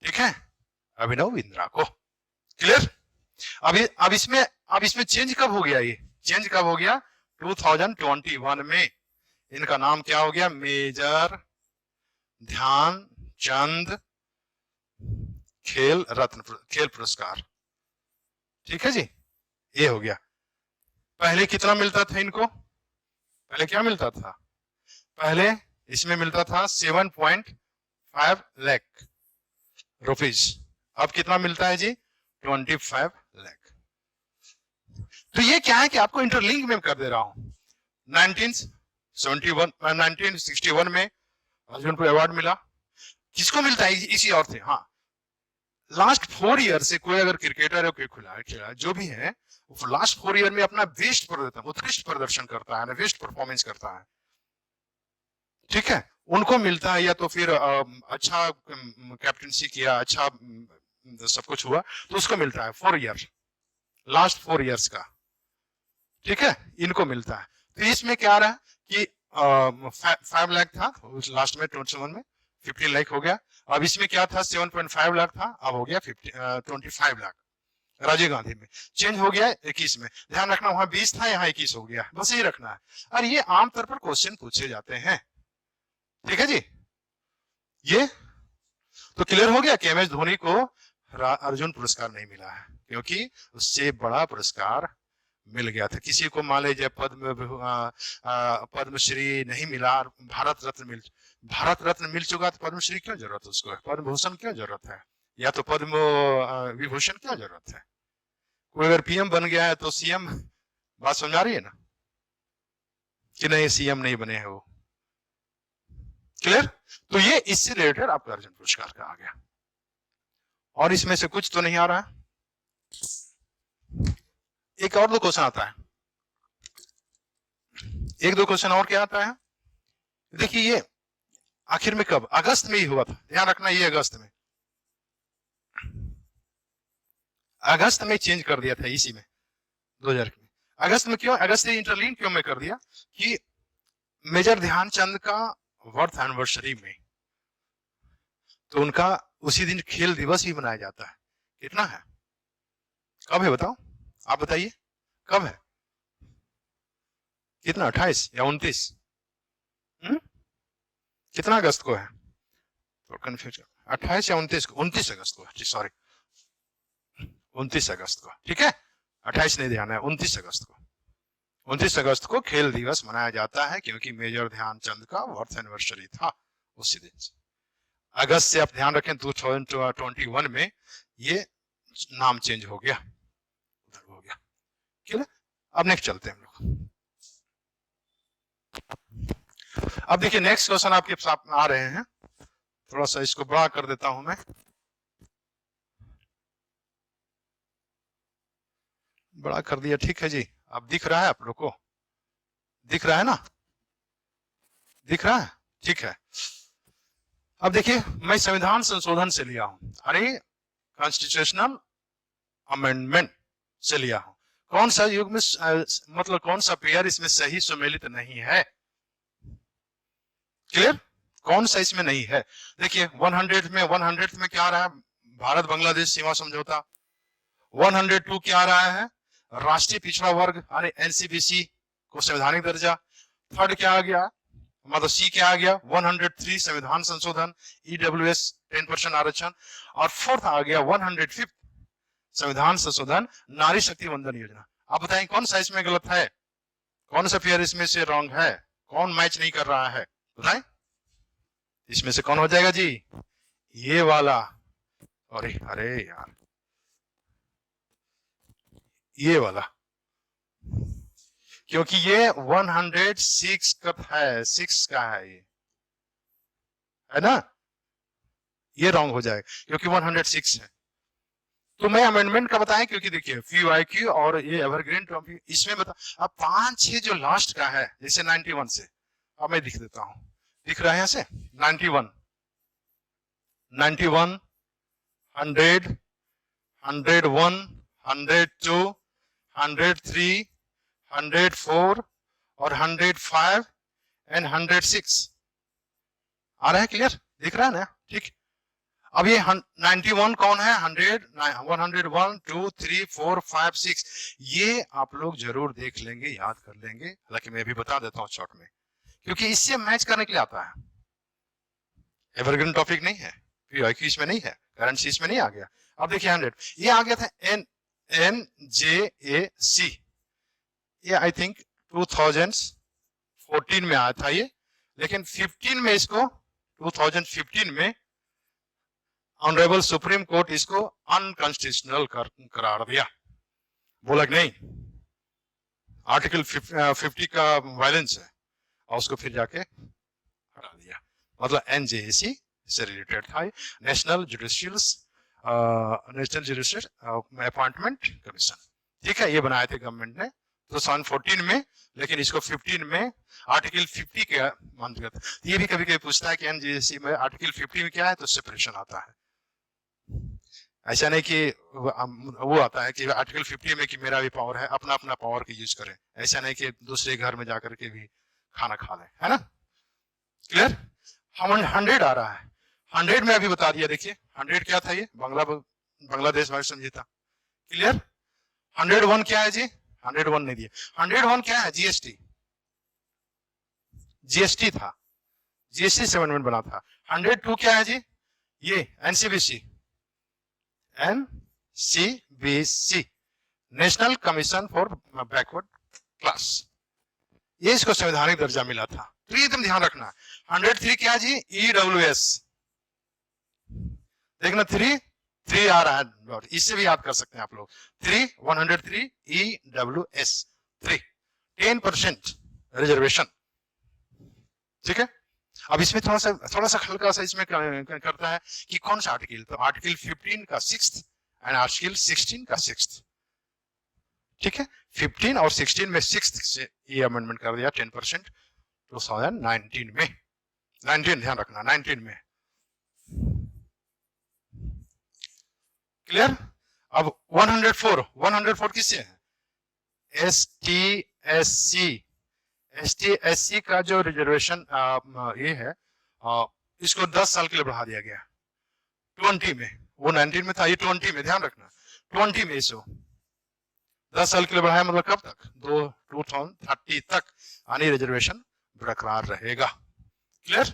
ठीक है, अभिनव बिंद्रा को। क्लियर? अब इसमें चेंज कब हो गया? ये चेंज कब हो गया? 2021 में इनका नाम क्या हो गया? मेजर ध्यानचंद खेल रत्न, खेल पुरस्कार, ठीक है जी, ये हो गया। पहले कितना मिलता था इनको? पहले क्या मिलता था? पहले इसमें मिलता था 7.5 लाख रुपीज, अब कितना मिलता है जी? 25 लाख। तो ये क्या है कि आपको इंटरलिंक में कर दे रहा हूं। 1961 में अर्जुन को अवार्ड मिला, किसको मिलता है? इसी और थे, हाँ, लास्ट 4 ईयर से कोई अगर क्रिकेटर है, कोई खिलाड़ी जो भी है, वो लास्ट 4 ईयर में अपना बेस्ट प्रदर्शन, उत्कृष्ट प्रदर्शन करता है, बेस्ट परफॉर्मेंस करता है, ठीक है, उनको मिलता है, या तो फिर अच्छा कैप्टनसी किया, अच्छा सब कुछ हुआ, तो उसको मिलता है 4 ईयर, लास्ट 4 ईयर्स का, ठीक है, इनको मिलता है। तो इसमें क्या आ रहा है कि 5 लाख था लास्ट में 21 में, 15 लाख हो गया। अब इसमें क्या था, 7.5 लाख था, अब हो गया 25 लाख। राजीव गांधी में चेंज हो गया 21 में, ध्यान रखना, वहां 20 था, यहाँ 21 हो गया, बस ये रखना है। और ये आमतौर पर क्वेश्चन पूछे जाते हैं, ठीक है जी। ये तो क्लियर हो गया कि एम एस धोनी को अर्जुन पुरस्कार नहीं मिला है, क्योंकि उससे बड़ा पुरस्कार मिल गया था। किसी को मान लीजिए पद्मश्री नहीं मिला, भारत रत्न मिल चुका, तो पद्मश्री क्यों जरूरत है उसको, पद्म भूषण क्यों जरूरत है, या तो पद्म विभूषण क्यों जरूरत है। कोई अगर पीएम बन गया है तो सीएम, बात समझा रही है ना, कि नहीं सीएम नहीं बने हैं वो, क्लियर। तो ये इससे रिलेटेड आपका अर्जुन पुरस्कार का आ गया। और इसमें से कुछ तो नहीं आ रहा है, एक और दो क्वेश्चन आता है, एक दो क्वेश्चन और क्या आता है, देखिए ये आखिर में कब, अगस्त में ही हुआ था, ध्यान रखना, ये अगस्त में चेंज कर दिया था, इसी में 2000 में अगस्त में। क्यों अगस्त से इंटरलीन क्यों में कर दिया, कि मेजर ध्यानचंद का बर्थ एनिवर्सरी में, तो उनका उसी दिन खेल दिवस भी मनाया जाता है। कितना है, कब है बताओ, आप बताइए कब है, कितना, 28 या 29, कितना अगस्त को है, तो कंफ्यूज, 28 या 29 को, 29 अगस्त को, सॉरी 29 अगस्त को, ठीक है, 28 नहीं ध्यान है, 29 अगस्त को, 29 अगस्त को खेल दिवस मनाया जाता है, क्योंकि मेजर ध्यानचंद का बर्थ एनिवर्सरी था उसी दिन से। अगस्त से आप ध्यान रखें 2021 में ये नाम चेंज हो गया, उधर हो गया, ठीक है। अब नेक्स्ट चलते हैं हम लोग। अब देखिए नेक्स्ट क्वेश्चन आपके सामने आ रहे हैं, थोड़ा सा इसको बड़ा कर देता हूं मैं, बड़ा कर दिया, ठीक है जी। अब दिख रहा है आप लोग को, दिख रहा है ना, दिख रहा है, ठीक है। अब देखिए मैं संविधान संशोधन से लिया हूं, अरे कॉन्स्टिट्यूशनल अमेंडमेंट से लिया हूं। कौन सा युग में मतलब कौन सा पेयर इसमें सही सुमेलित नहीं है, क्लियर, कौन सा इसमें नहीं है। देखिए 100 में क्या आ रहा है, भारत बांग्लादेश सीमा समझौता। 102 क्या आ रहा है, राष्ट्रीय पिछड़ा वर्ग यानी एनसीबीसी को संवैधानिक दर्जा। थर्ड क्या आ गया, मतलब सी क्या आ गया, 103 संविधान संशोधन, ईडब्ल्यूएस 10% आरक्षण। और फोर्थ आ गया 105 संविधान संशोधन, नारी शक्ति वंदन योजना। आप बताएं कौन सा इसमें गलत है, कौन सा पेयर इसमें से रॉन्ग है, कौन मैच नहीं कर रहा है, बताएं इसमें से कौन हो जाएगा जी, ये वाला। अरे अरे यार, ये वाला, क्योंकि ये 106 का है, 6 का है, ये है ना, ये रॉन्ग हो जाएगा क्योंकि 106 है। तो मैं अमेंडमेंट का बताएं, क्योंकि देखिए FIQ और ये एवरग्रीन टॉपिक इसमें बता। अब 5-6 जो लास्ट का है, जैसे 91 से, अब मैं दिख देता हूं, दिख रहा है यहां से 91, 100, 101, 102, 103, 104 और 105 एंड 106 आ रहा है, क्लियर दिख रहा है ना, ठीक। अब ये 91 कौन है, 101, 2, 3, 4, 5, 6, ये आप लोग जरूर देख लेंगे, याद कर लेंगे। हालांकि मैं भी बता देता हूं शॉर्ट में, क्योंकि इससे मैच करने के लिए आता है। एवरग्रीन टॉपिक नहीं है, FIQ इसमें नहीं है, करेंसी इसमें नहीं आ गया। अब देखिए 100 ये आ गया था NJAC, ये आई थिंक 2014 में आया था ये, लेकिन 15 में इसको 2015 में ऑनरेबल सुप्रीम कोर्ट इसको अनकॉन्स्टिट्यूशनल करार दिया, बोला कि नहीं आर्टिकल 50 का वायलेंस है, और उसको फिर जाके हटा दिया। मतलब NJAC से रिलेटेड था, national judicial national registered appointment commission. ठीक है, ये बनाए थे गवर्नमेंट ने तो 2014 में, लेकिन इसको 15 में आर्टिकल 50 के मान दिया था। ये भी कभी कभी पूछता है कि एनजीएससी में आर्टिकल 50 में क्या है, तो सेपरेशन आता है। ऐसा नहीं कि वो आता है कि आर्टिकल 50 में कि मेरा भी पावर है, अपना अपना पावर का यूज करें। ऐसा नहीं कि दूसरे घर में जाकर के भी खाना खा लें, है ना। क्लियर। 100 आ रहा है, 100 में अभी बता दिया। देखिए 100 क्या था, ये बांग्लादेश भाग समझौता। क्लियर। 101 क्या है जी, 101 नहीं दिया। 101 क्या है, जीएसटी, जीएसटी था, जीएसटी से अमेंडमेंट बना था। 102 क्या है जी, ये NCBC, NCBC, national commission for backward class, ये इसको संवैधानिक दर्जा मिला था। तो ये एकदम ध्यान रखना। 103 क्या जी, ईडब्ल्यूएस, देखना 3 आ रहा है, इससे भी याद कर सकते हैं आप लोग। 103 ईडब्ल्यूएस 3, 10% रिजर्वेशन। ठीक है। अब इसमें थोड़ा सा हल्का सा इसमें करता है कि कौन सा आर्टिकल, तो आर्टिकल 15 का 6th एंड आर्टिकल 16 का 6th। ठीक है, 15 और 16 में 6th से ये अमेंडमेंट कर दिया 10% 2019 में। 19 ध्यान रखना, 19 में। क्लियर। अब 104 किससे है, एसटी-एससी का जो रिजर्वेशन ये है, इसको 10 साल के लिए बढ़ा दिया गया 20 में। वो 19 में था, ये 20 में, ध्यान रखना 20 में इसको 10 साल के लिए बढ़ाया, मतलब कब तक, 2030 तक यानी रिजर्वेशन बरकरार रहेगा। क्लियर।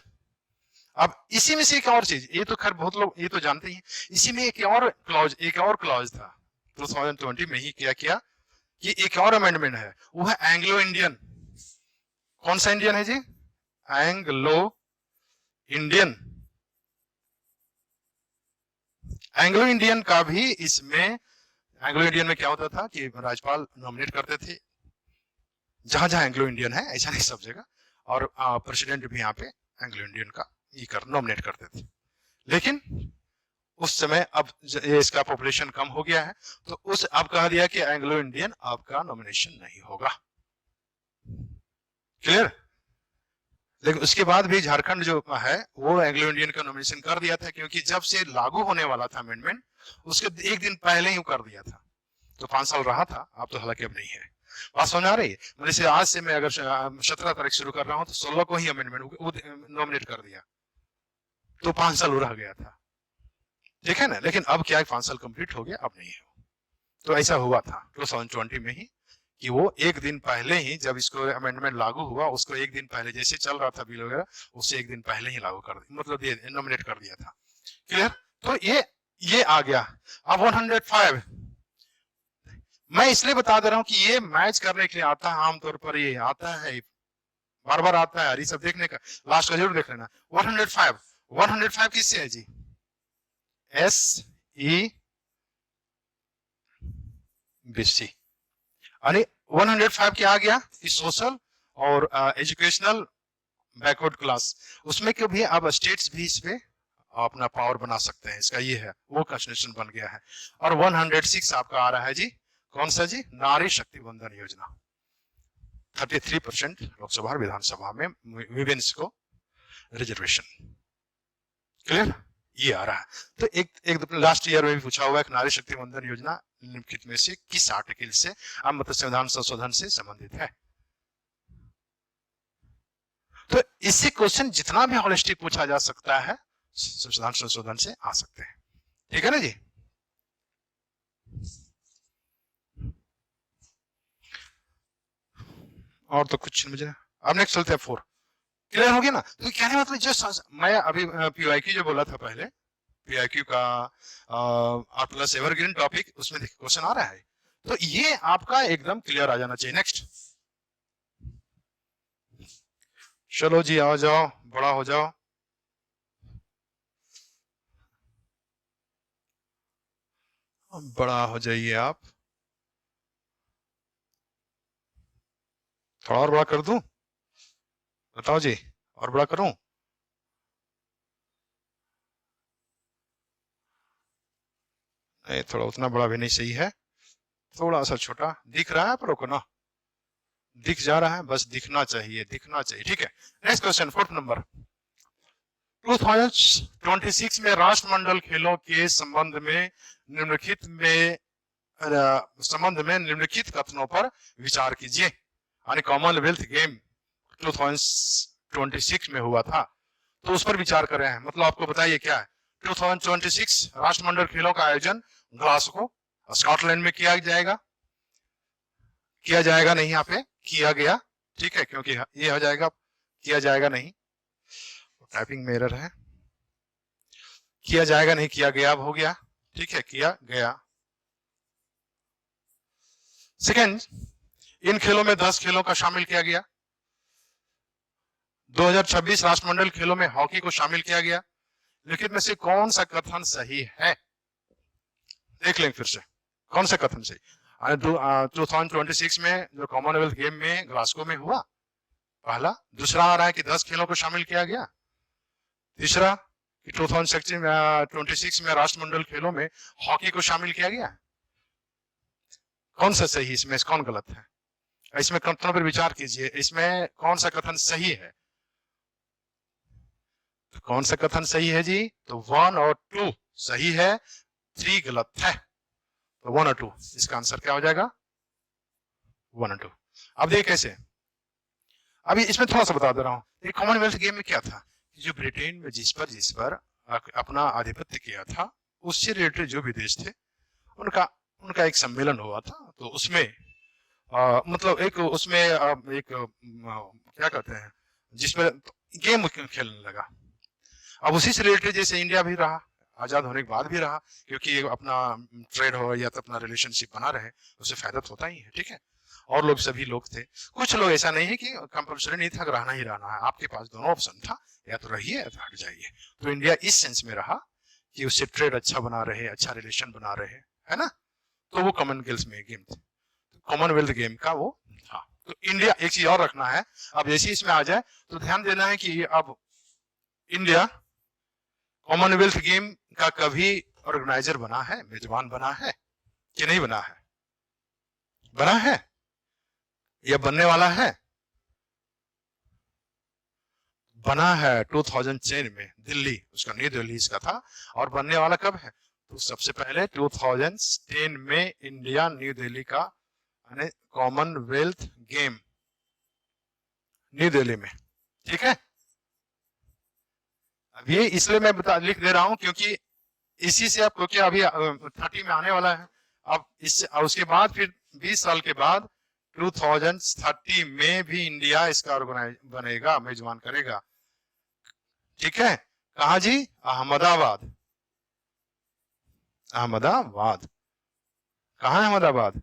अब इसी में से एक और चीज, ये तो खैर बहुत लोग ये तो जानते ही हैं, इसी में एक और क्लॉज था 2020 में ही किया कि एक और अमेंडमेंट है, वो है एंग्लो इंडियन। कौन सा इंडियन है जी, एंग्लो इंडियन। एंग्लो इंडियन का भी इसमें, एंग्लो इंडियन में क्या होता था कि राज्यपाल नॉमिनेट करते थे, जहां जहां एंग्लो इंडियन है, ऐसा नहीं सब जगह, और प्रेसिडेंट भी यहाँ पे एंग्लो इंडियन का ये नॉमिनेट करते थे। लेकिन उस समय अब इसका पॉपुलेशन कम हो गया है, तो उस अब कहा दिया कि एंग्लो इंडियन आपका नॉमिनेशन नहीं होगा। क्लियर। लेकिन उसके बाद भी झारखंड जो है वो एंग्लो इंडियन का नॉमिनेशन कर दिया था, क्योंकि जब से लागू होने वाला था अमेंडमेंट, उसके एक दिन पहले ही कर दिया था, तो 5 साल रहा था। अब तो हालांकि अब नहीं है। बात समझ आ रही है। मतलब आज से मैं अगर 17 तारीख शुरू कर रहा हूं, तो 16 को ही अमेंडमेंट नॉमिनेट कर दिया, तो 5 साल रह गया था। ठीक है ना। लेकिन अब क्या 5 साल कंप्लीट हो गया, अब नहीं है। तो ऐसा हुआ था 2020 में ही कि वो एक दिन पहले ही, जब इसको अमेंडमेंट लागू हुआ, उसको एक दिन पहले, जैसे चल रहा था बिल वगैरह, उससे एक दिन पहले ही लागू कर दिया, मतलब ये नॉमिनेट कर दिया था। क्लियर। तो ये आ गया। अब 105 मैं इसलिए बता दे रहा हूं कि ये मैच करने के लिए आता है, आमतौर पर ये आता है, बार बार आता है, ये सब देखने का, लास्ट का जरूर देख लेना। 105 किससे है जी, SEBC, यानी 105 क्या आ गया कि सोशल और एजुकेशनल बैकवर्ड क्लास, उसमें के भी अब स्टेट्स भी इस पे अपना पावर बना सकते हैं, इसका ये है, वो कॉन्स्टिट्यूशन बन गया है। और 106 आपका आ रहा है जी, कौन सा जी, नारी शक्ति वंदन योजना। 33% लोकसभा और विधानसभा में विमेन्स को रिजर्वेशन। क्लियर। ये आ रहा है। तो एक लास्ट ईयर में भी पूछा हुआ है कि नारी शक्ति वंदन योजना निम्नलिखित में से किस आर्टिकल से, मतलब संविधान संशोधन से संबंधित है। तो इससे क्वेश्चन जितना भी हॉलिस्टिक पूछा जा सकता है, संविधान संशोधन से आ सकते हैं। ठीक है ना जी। और तो कुछ मुझे, अब नेक्स्ट चलते हैं 4। क्लियर हो गया ना। तो कहने मतलब जो मैं अभी पीवाईक्यू जो बोला था पहले, पीआईक्यू का R+ एवरग्रीन टॉपिक, उसमें क्वेश्चन आ रहा है, तो ये आपका एकदम क्लियर आ जाना चाहिए। नेक्स्ट चलो जी, आ जाओ, बड़ा हो जाओ। बड़ा हो जाइए आप, थोड़ा और बड़ा कर दूं, बताओ जी, और बड़ा करूं? थोड़ा उतना बड़ा भी नहीं सही है, थोड़ा सा छोटा दिख रहा है पर को ना, दिख जा रहा है, बस दिखना चाहिए, दिखना चाहिए, ठीक है। Next question, fourth number. 2026 में राष्ट्रमंडल खेलों के संबंध में निम्नलिखित कथनों पर विचार कीजिए। यानी कॉमनवेल्थ गेम 2026 में हुआ था, तो उस पर विचार कर रहे हैं। मतलब आपको बताइए क्या है, 2026 राष्ट्रमंडल खेलों का आयोजन ग्लासगो स्कॉटलैंड में किया जाएगा, नहीं, यहाँ पे किया गया, ठीक है, क्योंकि ये हो जाएगा किया जाएगा नहीं, टाइपिंग में एरर है, किया जाएगा नहीं, किया गया अब हो गया, ठीक है, किया गया। सेकेंड, इन खेलों में 10 खेलों का शामिल किया गया। 2026 राष्ट्रमंडल खेलों में हॉकी को शामिल किया गया। लिखित में से कौन सा कथन सही है? देख लेंगे फिर से कौन सा कथन सही। 2026 में जो कॉमनवेल्थ गेम में ग्लासगो में हुआ, पहला। दूसरा आ रहा है कि 10 खेलों को शामिल किया गया। तीसरा कि 2026 में राष्ट्रमंडल खेलों में हॉकी को शामिल किया गया। कौन सा सही, इसमें कौन गलत है? इसमें कथनों पर विचार कीजिए, इसमें कौन सा कथन सही है? तो कौन सा कथन सही है जी? तो 1 और 2 सही है, 3 गलत है। तो 1 और 2, इसका आंसर क्या हो जाएगा? 1 और 2। अब देखिए कैसे, अभी इसमें थोड़ा सा बता दे रहा हूं। कॉमनवेल्थ गेम में क्या था, जो ब्रिटेन में जिस पर अपना आधिपत्य किया था, उससे रिलेटेड जो भी देश थे, उनका एक सम्मेलन हुआ था। तो उसमें मतलब एक उसमें एक क्या कहते हैं, जिसमें गेम खेलने लगा। अब उसी से रिलेटेड जैसे इंडिया भी रहा, आजाद होने के बाद भी रहा, क्योंकि अपना ट्रेड हो या तो अपना रिलेशनशिप बना रहे, उससे फायदा तो होता ही है, ठीक है। और लोग, सभी लोग थे, कुछ लोग ऐसा नहीं है कि कंपल्सरी नहीं था, रहना ही रहना है, आपके पास दोनों ऑप्शन था, या तो रहिए या तो हट जाइए। तो इंडिया इस सेंस में रहा कि उससे ट्रेड अच्छा बना रहे, अच्छा रिलेशन बना रहे, है ना। तो वो कॉमनवेल्थ में गेम थे, कॉमनवेल्थ गेम का वो था। तो इंडिया, एक चीज और रखना है, अब जैसे इसमें आ जाए तो ध्यान देना है कि अब इंडिया कॉमनवेल्थ गेम का कभी ऑर्गेनाइजर बना है, मेजबान बना है कि नहीं बना है? बना है या बनने वाला है? बना है 2010 में, दिल्ली, उसका न्यू दिल्ली इसका था। और बनने वाला कब है? तो सबसे पहले 2010 में इंडिया न्यू दिल्ली का कॉमनवेल्थ गेम न्यू दिल्ली में, ठीक है। अब ये इसलिए मैं लिख दे रहा हूं क्योंकि इसी से आपको क्या, अभी 30 में आने वाला है, अब इससे उसके बाद फिर 20 साल के बाद 2030 में भी इंडिया इसका ऑर्गेनाइज बनेगा, मेजबान करेगा, ठीक है। कहा जी? अहमदाबाद। अहमदाबाद कहाँ है? अहमदाबाद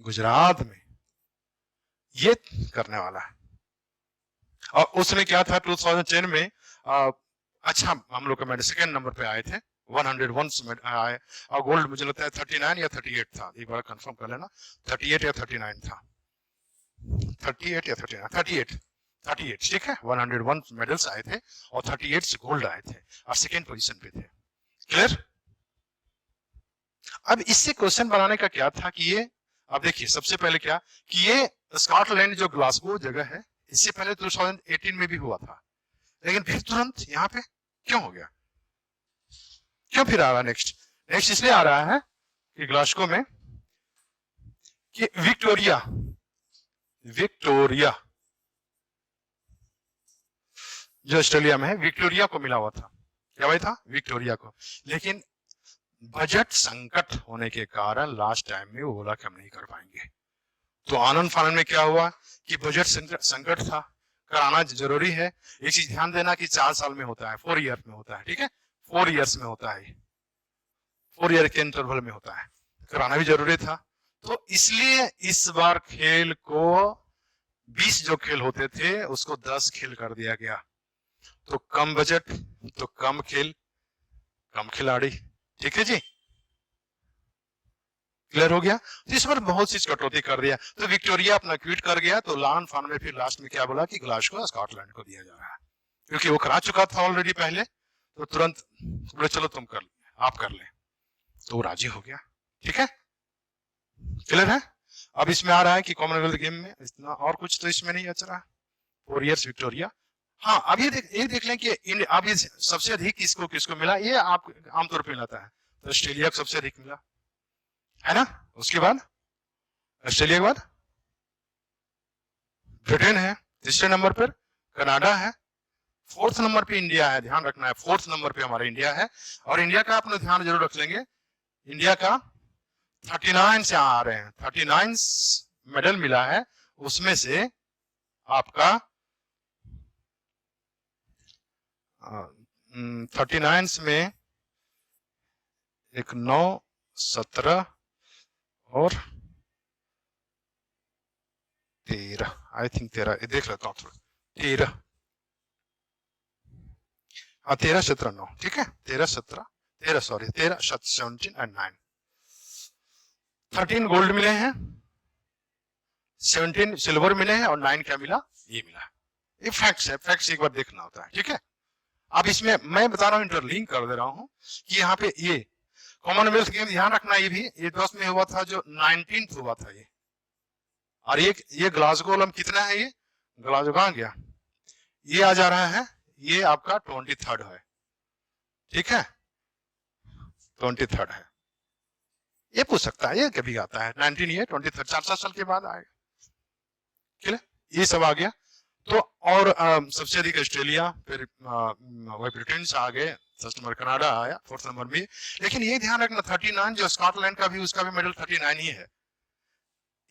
गुजरात में, ये करने वाला है। और उसने क्या था 2010 में, अच्छा हम लोग का मेडल सेकेंड नंबर पे आए थे, 101 में आए, और गोल्ड मुझे लगता है 39 या 38 था, एक बार कंफर्म कर लेना, 38 या 39 था, 38 या 39, 38, ठीक है। 101 मेडल्स आए थे और 38 गोल्ड आए थे, और सेकेंड पोजीशन पे थे। क्लियर? अब इससे क्वेश्चन बनाने का क्या था कि ये, अब देखिए सबसे पहले क्या कि ये स्कॉटलैंड जो ग्लासगो जगह है, इससे पहले 2018 में भी हुआ था, लेकिन फिर तुरंत यहाँ पे क्यों हो गया? क्यों फिर आ रहा है नेक्स्ट इसलिए आ रहा है कि ग्लासगो में कि विक्टोरिया जो ऑस्ट्रेलिया में है, विक्टोरिया को मिला हुआ था। क्या भाई था? विक्टोरिया को। लेकिन बजट संकट होने के कारण लास्ट टाइम में वो बोला कि हम नहीं कर पाएंगे। तो आनंद फानंद में क्या हुआ कि बजट संकट था, कराना जरूरी है। एक चीज ध्यान देना कि 4 साल में होता है, 4 ईयर में होता है, ठीक है, 4 ईयर्स में होता है, 4 ईयर के इंटरवल में होता है, कराना भी जरूरी था। तो इसलिए इस बार खेल को 20 जो खेल होते थे उसको 10 खेल कर दिया गया। तो कम बजट तो कम खेल, कम खिलाड़ी, ठीक है जी। क्लियर हो गया? तो इस पर बहुत सी कटौती कर दिया। तो विक्टोरिया अपना क्विट कर गया। तो लान फान में फिर लास्ट में क्या बोला कि ग्लासगो स्कॉटलैंड को दिया जा रहा है, क्योंकि वो करा चुका था ऑलरेडी पहले। तो तुरंत बोले चलो तुम कर ले, आप कर ले, तो वो राजी हो गया। ठीक है, क्लियर है। अब इसमें आ रहा है कि कॉमनवेल्थ गेम में इतना और कुछ तो इसमें नहीं बच रहा। 4 years विक्टोरिया। हाँ, अब ये देख लें कि अब ये सबसे अधिक किसको किसको मिला, ये आप आमतौर पर मिलाता है, तो ऑस्ट्रेलिया को सबसे अधिक मिला है ना। उसके बाद ऑस्ट्रेलिया के बाद ब्रिटेन है, तीसरे नंबर पर कनाडा है, फोर्थ नंबर पे इंडिया है। ध्यान रखना है, फोर्थ नंबर पे हमारा इंडिया है। और इंडिया का अपना ध्यान जरूर रख लेंगे, इंडिया का 39 से आ रहे हैं, 39 मेडल मिला है। उसमें से आपका 39 में एक 9, 17 और 13, आई थिंक 13, देख लेता हूँ थोड़ा, 13, हाँ 13, 17, 9, ठीक है, 13, 17, 13, सॉरी 13, 17 एंड 9, 13 गोल्ड मिले हैं, 17 सिल्वर मिले हैं और 9 क्या मिला, ये मिला। ये फैक्ट्स है, फैक्ट्स एक बार देखना होता है। ठीक है, अब इसमें मैं बता रहा हूँ, इंटरलिंक कर दे रहा हूँ कि यहाँ पे ये कॉमनवेल्थ गेम ध्यान रखना, ये भी ये 10 में हुआ था, जो 19th हुआ था ये। और ये ग्लासगो ओलंपिक कितना है, ये ग्लासगो कहाँ गया, ये आ जा रहा है, ये आपका 23rd है। ठीक है, 23rd है, ये पूछ सकता है, ये कभी आता है 19, ये 23rd, 4 साल के बाद आएगा। ठीक है, ये सब आ गया। तो और सबसे अधिक ऑस्ट्रेलिया, फिर वही ब्रिटेन से आ गए, 10 नंबर कनाडा आया, 4th नंबर में। लेकिन ये ध्यान रखना 39 जो स्कॉटलैंड का भी, उसका भी मेडल 39 ही है।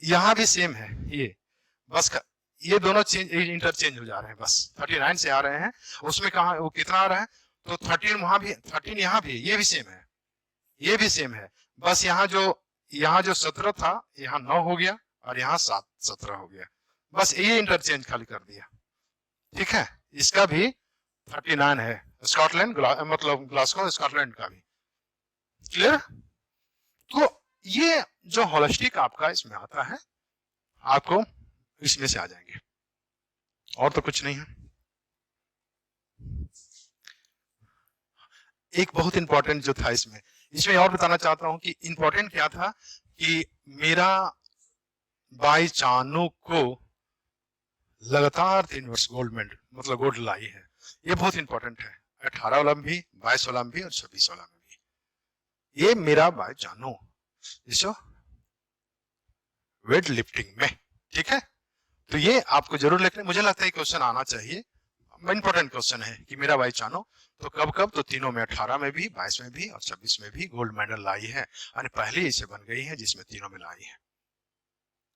यहाँ भी सेम है, ये बस ये दोनों चेंज इंटरचेंज हो जा रहे हैं, बस 39 से आ रहे हैं। उसमें कहा वो कितना आ रहा है, तो 13 वहां भी, 13 यहाँ भी, ये भी सेम है, ये भी सेम है। बस यहाँ जो 17 था, यहाँ 9 हो गया और यहाँ 17 हो गया, बस ये इंटरचेंज खाली कर दिया। ठीक है, इसका भी 39 है, स्कॉटलैंड मतलब ग्लासगो स्कॉटलैंड का भी। क्लियर। तो ये जो होलिस्टिक आपका इसमें आता है, आपको इसमें से आ जाएंगे, और तो कुछ नहीं है। एक बहुत इंपॉर्टेंट जो था इसमें और बताना चाहता हूं कि इंपॉर्टेंट क्या था कि मेरा बाई चानू को लगातार 3 वर्ष गोल्ड मेडल मतलब गोल्ड लाई है। ये बहुत इंपॉर्टेंट है, 18 ओलंपिक भी, 22 ओलंपिक भी और 26 ओलंपिक भी। ये मेरा बाई चानू इसो वेट लिफ्टिंग में। ठीक है, तो ये आपको जरूर लिखना, मुझे लगता है क्वेश्चन आना चाहिए, इंपॉर्टेंट क्वेश्चन है कि मेरा भाई चानो तो कब तो तीनों में 18 में भी, 22 में भी और 26 में भी गोल्ड मेडल लाई है, यानी पहली इसे बन गई है जिसमें तीनों में लाई है।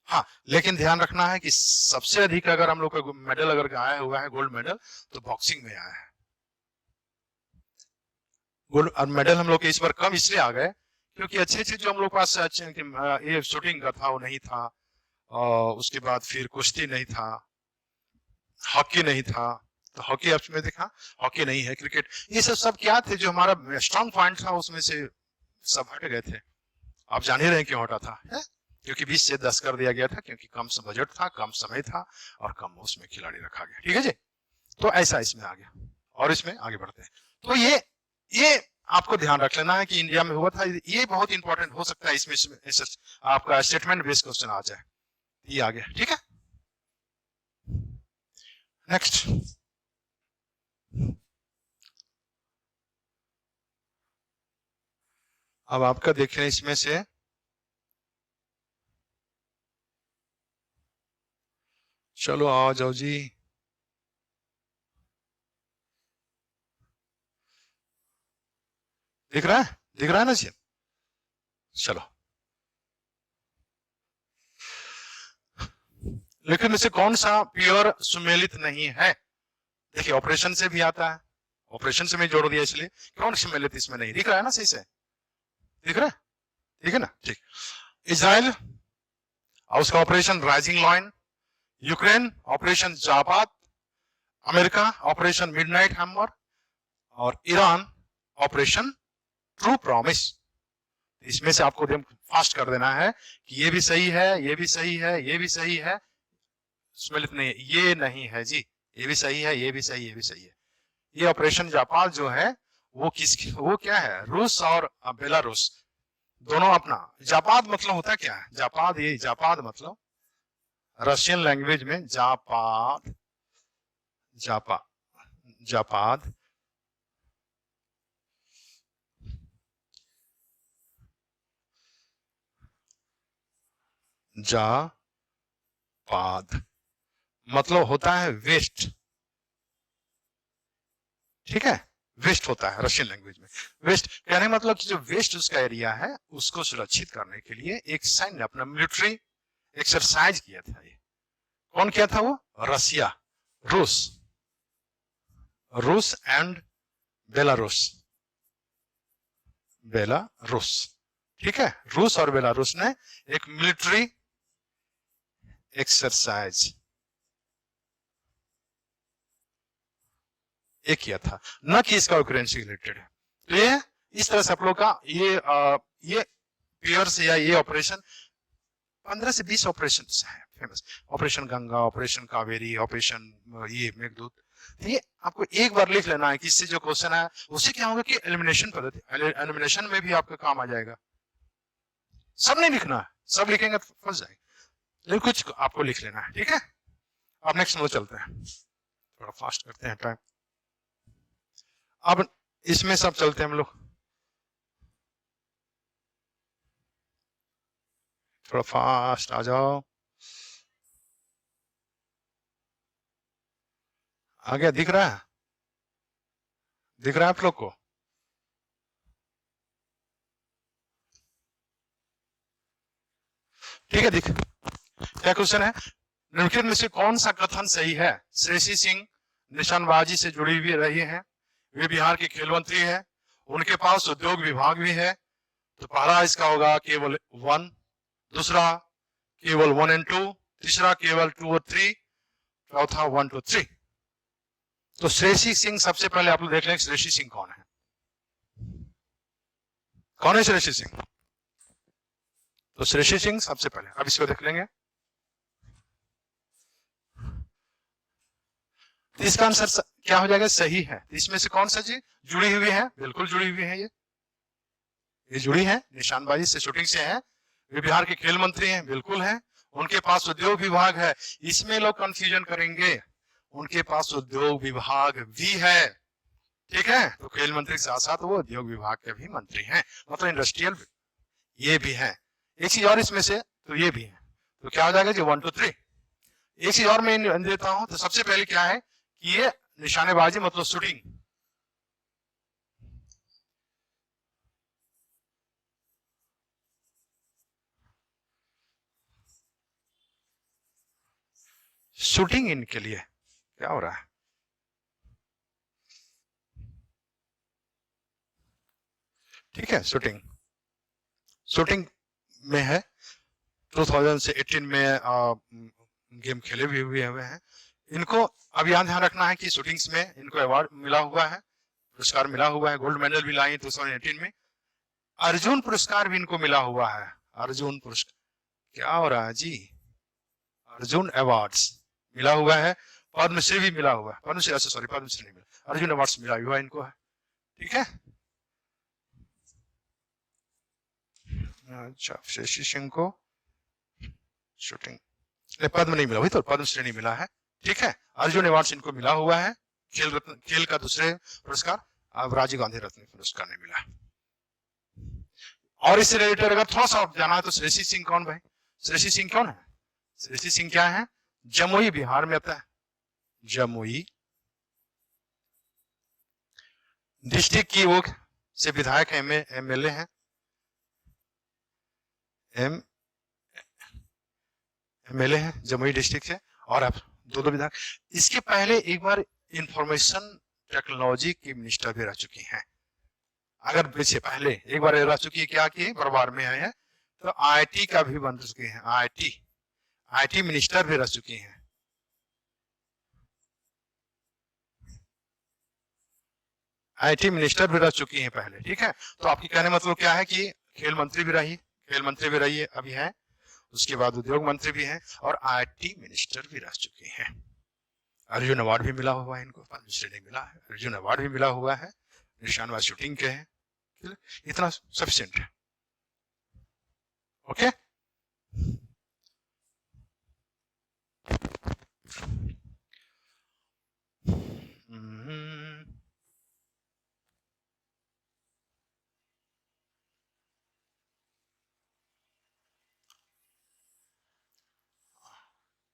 हाँ, लेकिन ध्यान रखना है कि सबसे अधिक अगर हम लोग का मेडल अगर आया हुआ है गोल्ड मेडल, तो बॉक्सिंग में आया है गोल्ड मेडल। हम लोग के इस बार कम इसलिए आ गए क्योंकि अच्छे जो हम लोग पास ये शूटिंग का था वो नहीं था, और उसके बाद फिर कुश्ती नहीं था, हॉकी नहीं था, तो हॉकी अब में देखा हॉकी नहीं है, क्रिकेट, ये सब क्या थे जो हमारा स्ट्रॉन्ग पॉइंट था, उसमें से सब हट गए थे। आप जान ही रहे हैं क्यों हटा था, है? क्योंकि 20 से 10 कर दिया गया था, क्योंकि कम बजट था, कम समय था और कम उसमें खिलाड़ी रखा गया। ठीक है जी, तो ऐसा इसमें आ गया और इसमें आगे बढ़ते हैं। तो ये आपको ध्यान रख लेना है कि इंडिया में हुआ था, ये बहुत इंपॉर्टेंट हो सकता है, इसमें आपका स्टेटमेंट बेस्ड क्वेश्चन आ जाए, ये आ गया। ठीक है, नेक्स्ट अब आपका देखें इसमें से चलो आ जाओ जी, दिख रहा है ना जी, चलो। लेकिन में से कौन सा प्योर सुमेलित नहीं है? देखिए ऑपरेशन से भी आता है, ऑपरेशन से मैं जोड़ दिया इसलिए, कौन सुमेलित इसमें नहीं दिख रहा है ना, सही से दिख रहा है, ठीक है ना। ठीक, इजराइल और उसका operation rising lion, Ukraine operation जापात, अमेरिका ऑपरेशन मिडनाइट हैमर और ईरान ऑपरेशन ट्रू प्रॉमिस। इसमें से आपको फास्ट कर देना है कि ये भी सही है, ये भी सही है, ये भी सही है, सुमेलित नहीं है, ये नहीं है जी, ये भी सही है, ये भी सही, ये भी सही है। ये ऑपरेशन जापान जो है वो क्या है, रूस और बेलारूस, दोनों अपना। जापाद मतलब होता क्या है? जापाद, ये जापाद मतलब रशियन लैंग्वेज में जापाद, जापा, जापाद जापाद मतलब होता है वेस्ट, ठीक है, वेस्ट होता है रशियन लैंग्वेज में। वेस्ट कहने का मतलब कि जो वेस्ट उसका एरिया है उसको सुरक्षित करने के लिए एक सैन्य अपना मिलिट्री एक्सरसाइज किया था। ये कौन किया था? वो रसिया, रूस, रूस एंड बेलारूस, बेलारूस, ठीक है, रूस और बेलारूस ने एक मिलिट्री एक्सरसाइज ये किया था, न कि इसका यूक्रेन से रिलेटेड है। तो ये इस तरह से आप लोग का ये पियर्स या ये ऑपरेशन 15 से 20 ऑपरेशन है famous. Operation Ganga, operation Kaveri, operation ये मेघदूत। ये आपको एक बार लिख लेना है कि इससे जो क्वेश्चन है उससे क्या होगा कि एलिमिनेशन पद्धति, एलिमिनेशन में भी आपका काम आ जाएगा। सब नहीं लिखना है, सब लिखेंगे तो फंस जाएंगे, लेकिन कुछ आपको लिख लेना है, ठीक है। अब नेक्स्ट में चलते हैं, थोड़ा फास्ट करते हैं टाइम। अब इसमें सब चलते हैं हम लोग, थोड़ा फास्ट आ जाओ। आ गया? दिख रहा है? दिख रहा है आप लोग को? ठीक है, दिख। क्या क्वेश्चन है? निम्नलिखित में से कौन सा कथन सही है? श्रेयसी सिंह निशानबाजी से जुड़ी हुई रही है, वे बिहार के खेल मंत्री है, उनके पास उद्योग विभाग भी है। तो पहला इसका होगा केवल 1, दूसरा केवल 1 और 2, तीसरा केवल 2 और 3, चौथा 1 2 3। तो श्रेयसी सिंह सबसे पहले आप लोग देख लें, श्रेयसी सिंह कौन है? कौन है श्रेयसी सिंह? तो श्रेयसी सिंह सबसे पहले, अब इसको देख लेंगे। तो इसका आंसर क्या हो जाएगा? सही है। इसमें से कौन सा चीज जुड़ी हुई है? बिल्कुल जुड़ी हुई है, ये जुड़ी है, निशानबाजी से, शूटिंग से है। वे बिहार के खेल मंत्री हैं, बिल्कुल है। उनके पास उद्योग विभाग है, इसमें लोग कंफ्यूजन करेंगे, उनके पास उद्योग विभाग भी है, ठीक है। तो खेल मंत्री के साथ साथ वो उद्योग विभाग के भी मंत्री हैं, मतलब इंडस्ट्रियल ये भी है। एक चीज और इसमें से, तो ये भी है। तो क्या हो जाएगा जी? 1 2 3। एक चीज और मैं देता हूं, तो सबसे पहले क्या है कि ये निशानेबाजी मतलब शूटिंग, शूटिंग इनके लिए क्या हो रहा है? ठीक है, शूटिंग, शूटिंग में है। 2018 में गेम खेले भी हुए हैं इनको। अब यहाँ ध्यान रखना है कि शूटिंग्स में इनको अवार्ड मिला हुआ है, पुरस्कार मिला हुआ है, गोल्ड मेडल भी लाई 2018 में। अर्जुन पुरस्कार भी इनको मिला हुआ है, अर्जुन पुरस्कार। क्या हो रहा है जी? अर्जुन अवार्ड्स मिला हुआ है, पद्मश्री भी मिला हुआ है, पद्मश्री, अच्छा सॉरी, पद्मश्री नहीं मिला, अर्जुन अवार्ड्स मिला हुआ है इनको है, ठीक है। अच्छा, शशि सिंह को शूटिंग पद्म नहीं मिला, वही तो, पद्मश्री नहीं मिला है, ठीक है। अर्जुन अवार्ड इनको मिला हुआ है, खेल रत्न, खेल का दूसरे पुरस्कार। अब राजीव गांधी रत्न पुरस्कार नहीं मिला। और इससे रिलेटेड अगर थोड़ा सा जाना है तो श्रेयसी सिंह कौन भाई? श्रेयसी सिंह कौन है? श्रेयसी सिंह क्या है? जमुई बिहार में आता है, जमुई डिस्ट्रिक्ट की वो से विधायक है, एमएलए है, एमएलए है जमुई डिस्ट्रिक्ट से। और अब दो विधायक। इसके पहले एक बार इंफॉर्मेशन टेक्नोलॉजी की मिनिस्टर भी रह चुकी हैं, अगर इससे पहले एक बार रह चुकी है, क्या की बरबार में आए हैं। तो आईटी का भी बन चुके हैं, आईटी मिनिस्टर भी रह चुकी हैं। आईटी मिनिस्टर भी रह चुकी हैं पहले, ठीक है। तो आपकी कहने मतलब क्या है कि खेल मंत्री भी रही, खेल मंत्री भी रही है, अभी है, उसके बाद उद्योग मंत्री भी हैं, और आईटी मिनिस्टर भी रह चुके हैं। अर्जुन अवार्ड भी मिला हुआ है इनको, पद्मश्री नहीं मिला है, अर्जुन अवार्ड भी मिला हुआ है, निशानबाज शूटिंग के हैं, इतना सफिशिएंट है। ओके।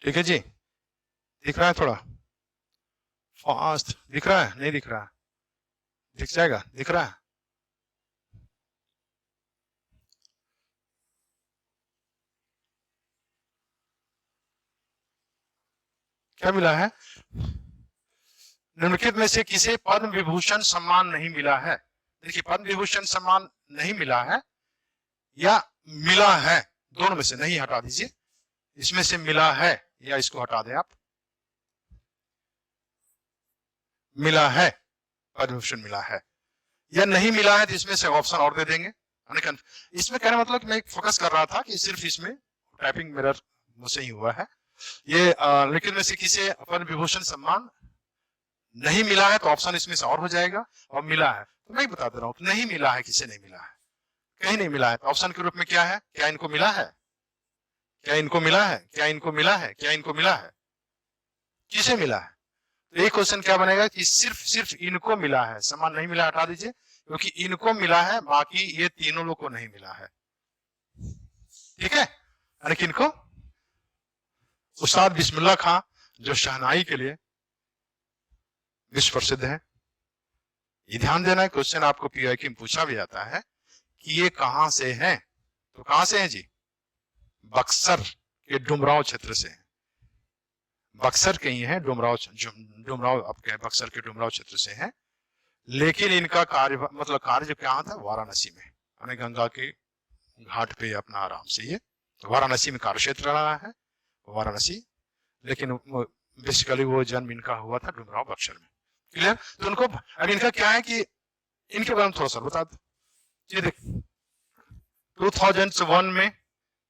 ठीक है जी, दिख रहा है थोड़ा फास्ट, दिख रहा है नहीं दिख रहा है? दिख जाएगा, दिख रहा है? क्या मिला है? निम्नलिखित में से किसे पद्म विभूषण सम्मान नहीं मिला है? देखिए, पद्म विभूषण सम्मान नहीं मिला है या मिला है, दोनों में से, नहीं हटा दीजिए, इसमें से मिला है या इसको हटा दें आप, मिला है, पद्म विभूषण मिला है या नहीं मिला है, तो इसमें से ऑप्शन और दे देंगे। इसमें कहने मतलब कि मैं फोकस कर रहा था कि सिर्फ इसमें टाइपिंग मिरर मुझसे ही हुआ है। ये निम्नलिखित में से किसे पद्म विभूषण सम्मान नहीं मिला है, तो ऑप्शन इसमें से और हो जाएगा, और मिला है तो मैं बता दे रहा हूं नहीं मिला है, किसे नहीं मिला है, कहीं नहीं मिला है, तो ऑप्शन के रूप में क्या है? क्या इनको मिला है? क्या इनको मिला है? क्या इनको मिला है? क्या इनको मिला है? किसे मिला है? तो एक क्वेश्चन क्या बनेगा कि सिर्फ इनको मिला है, सम्मान नहीं मिला हटा दीजिए, क्योंकि इनको मिला है, बाकी ये तीनों लोग को नहीं मिला है। ठीक है, यानी कि इनको उस्ताद बिस्मिल्लाह खां जो शहनाई के लिए विश्व प्रसिद्ध है, ये ध्यान देना है, क्वेश्चन आपको पीआईक्यू में पूछा भी जाता है कि ये कहां से हैं, तो कहां से हैं जी? बक्सर के डुमराव क्षेत्र से हैं, बक्सर के ही हैं, डुमराव आपके बक्सर के डुमराव क्षेत्र से हैं, लेकिन इनका कार्य मतलब कार्य जो क्या था, वाराणसी में, यानी गंगा के घाट पे अपना आराम से ये वाराणसी में कार्य क्षेत्र रहा है, वाराणसी, लेकिन बेसिकली वो जन्म इनका हुआ था डुमराव बक्सर में। क्लियर? तो उनको अब इनका क्या है कि इनके बारे में थोड़ा सा बता दो। ये देख 2001 में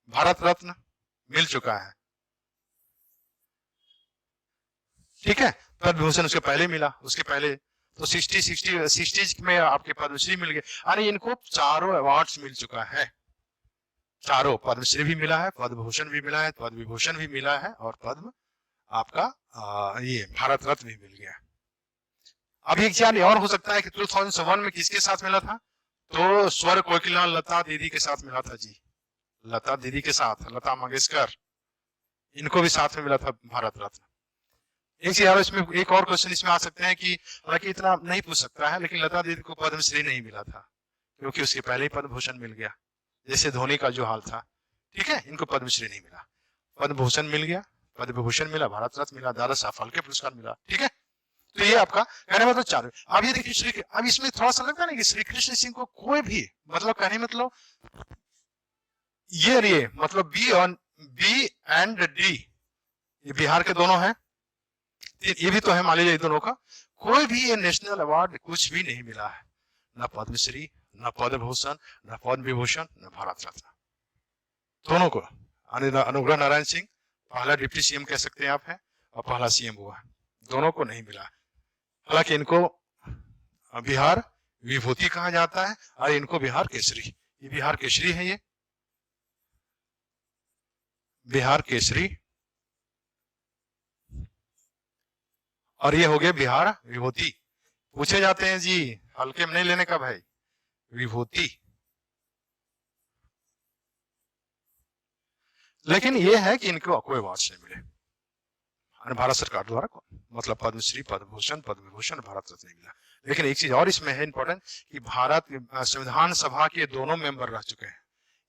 भारत रत्न मिल चुका है, ठीक है, पद्म विभूषण उसके पहले मिला, उसके पहले तो 60 में आपके पद्मश्री मिल गए, अरे इनको चारों अवार्ड्स मिल चुका है, चारों, पद्मश्री भी मिला है, पद्म भूषण भी मिला है, पद्म विभूषण भी मिला है, और पद्म आपका ये भारत रत्न भी मिल गया। अब एक चीज और हो सकता है कि 2001 में किसके साथ मिला था? तो स्वर कोकिला लता दीदी के साथ मिला था जी, लता दीदी के साथ, लता मंगेशकर, इनको भी साथ में मिला था भारत रत्न। एक चीज यार, इसमें एक और क्वेश्चन इसमें आ सकते हैं कि हालांकि इतना नहीं पूछ सकता है, लेकिन लता दीदी को पद्मश्री नहीं मिला था क्योंकि उसके पहले ही पद्म भूषण मिल गया, जैसे धोनी का जो हाल था, ठीक है, इनको पद्मश्री नहीं मिला, पद्म भूषण मिल गया, पद्म विभूषण मिला, भारत रत्न मिला, दादा साहब फाल्के पुरस्कार मिला, ठीक है। तो ये आपका कहने मतलब चार। अब ये देखिए अब इसमें थोड़ा सा लगता है ना कि श्री कृष्ण सिंह को कोई भी मतलब कहने मतलब ये मतलब बी एंड डी, ये बिहार के दोनों हैं, ये भी तो है, मान लीजिए दोनों का, कोई भी ये नेशनल अवार्ड कुछ भी नहीं मिला है, न पद्मश्री, न पद्म भूषण, न पद्म विभूषण, न भारत रत्न, दोनों को। अनुग्रह नारायण सिंह पहला डिप्टी सीएम कह सकते हैं आप, है, और पहला सीएम हुआ, दोनों को नहीं मिला। हालांकि इनको बिहार विभूति कहा जाता है, और इनको बिहार केसरी, ये बिहार केसरी है, ये बिहार केसरी, और ये हो गया बिहार विभूति। पूछे जाते हैं जी, हल्के में नहीं लेने का भाई, विभूति। लेकिन ये है कि इनको कोई अवार्ड नहीं मिले भारत सरकार द्वारा, मतलब पद्मश्री, पद्म भूषण, पद्म विभूषण, भारत रत्न मिला। लेकिन एक चीज और इसमें है इंपॉर्टेंट कि भारत संविधान सभा के दोनों मेंबर रह चुके हैं,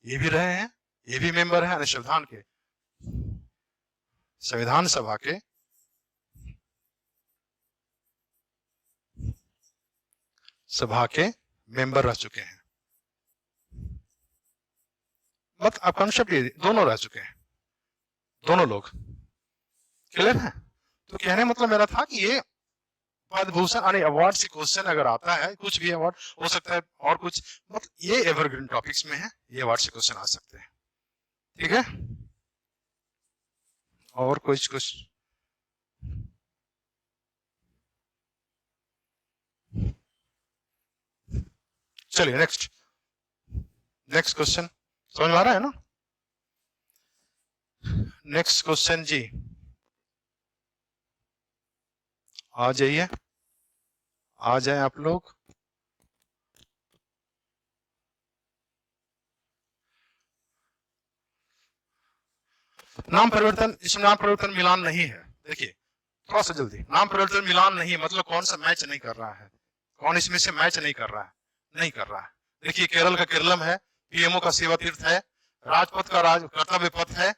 ये भी रहे हैं, ये भी मेंबर है, संविधान के, संविधान सभा के मेंबर रह चुके हैं, मतलब आप कॉन्सेप्ट दोनों रह चुके हैं, दोनों लोग, क्लियर है? तो कहने मतलब मेरा था कि ये पद्म भूषण अवार्ड से क्वेश्चन अगर आता है, कुछ भी अवार्ड हो सकता है, और कुछ मतलब ये एवरग्रीन टॉपिक्स में है, ये अवार्ड से क्वेश्चन आ सकते हैं, ठीक है। और कुछ चलिए नेक्स्ट क्वेश्चन, समझ में आ रहा है ना? नेक्स्ट क्वेश्चन जी, आ जाइए, आ जाए आप लोग। नाम परिवर्तन, इसमें नाम परिवर्तन मिलान नहीं है। देखिए थोड़ा सा जल्दी, नाम परिवर्तन मिलान नहीं है मतलब कौन सा मैच नहीं कर रहा है, कौन इसमें से मैच नहीं कर रहा है, नहीं कर रहा है। देखिए केरल का केरलम है, पीएमओ का सेवा तीर्थ है, राजपथ का राज कर्तव्य पथ है,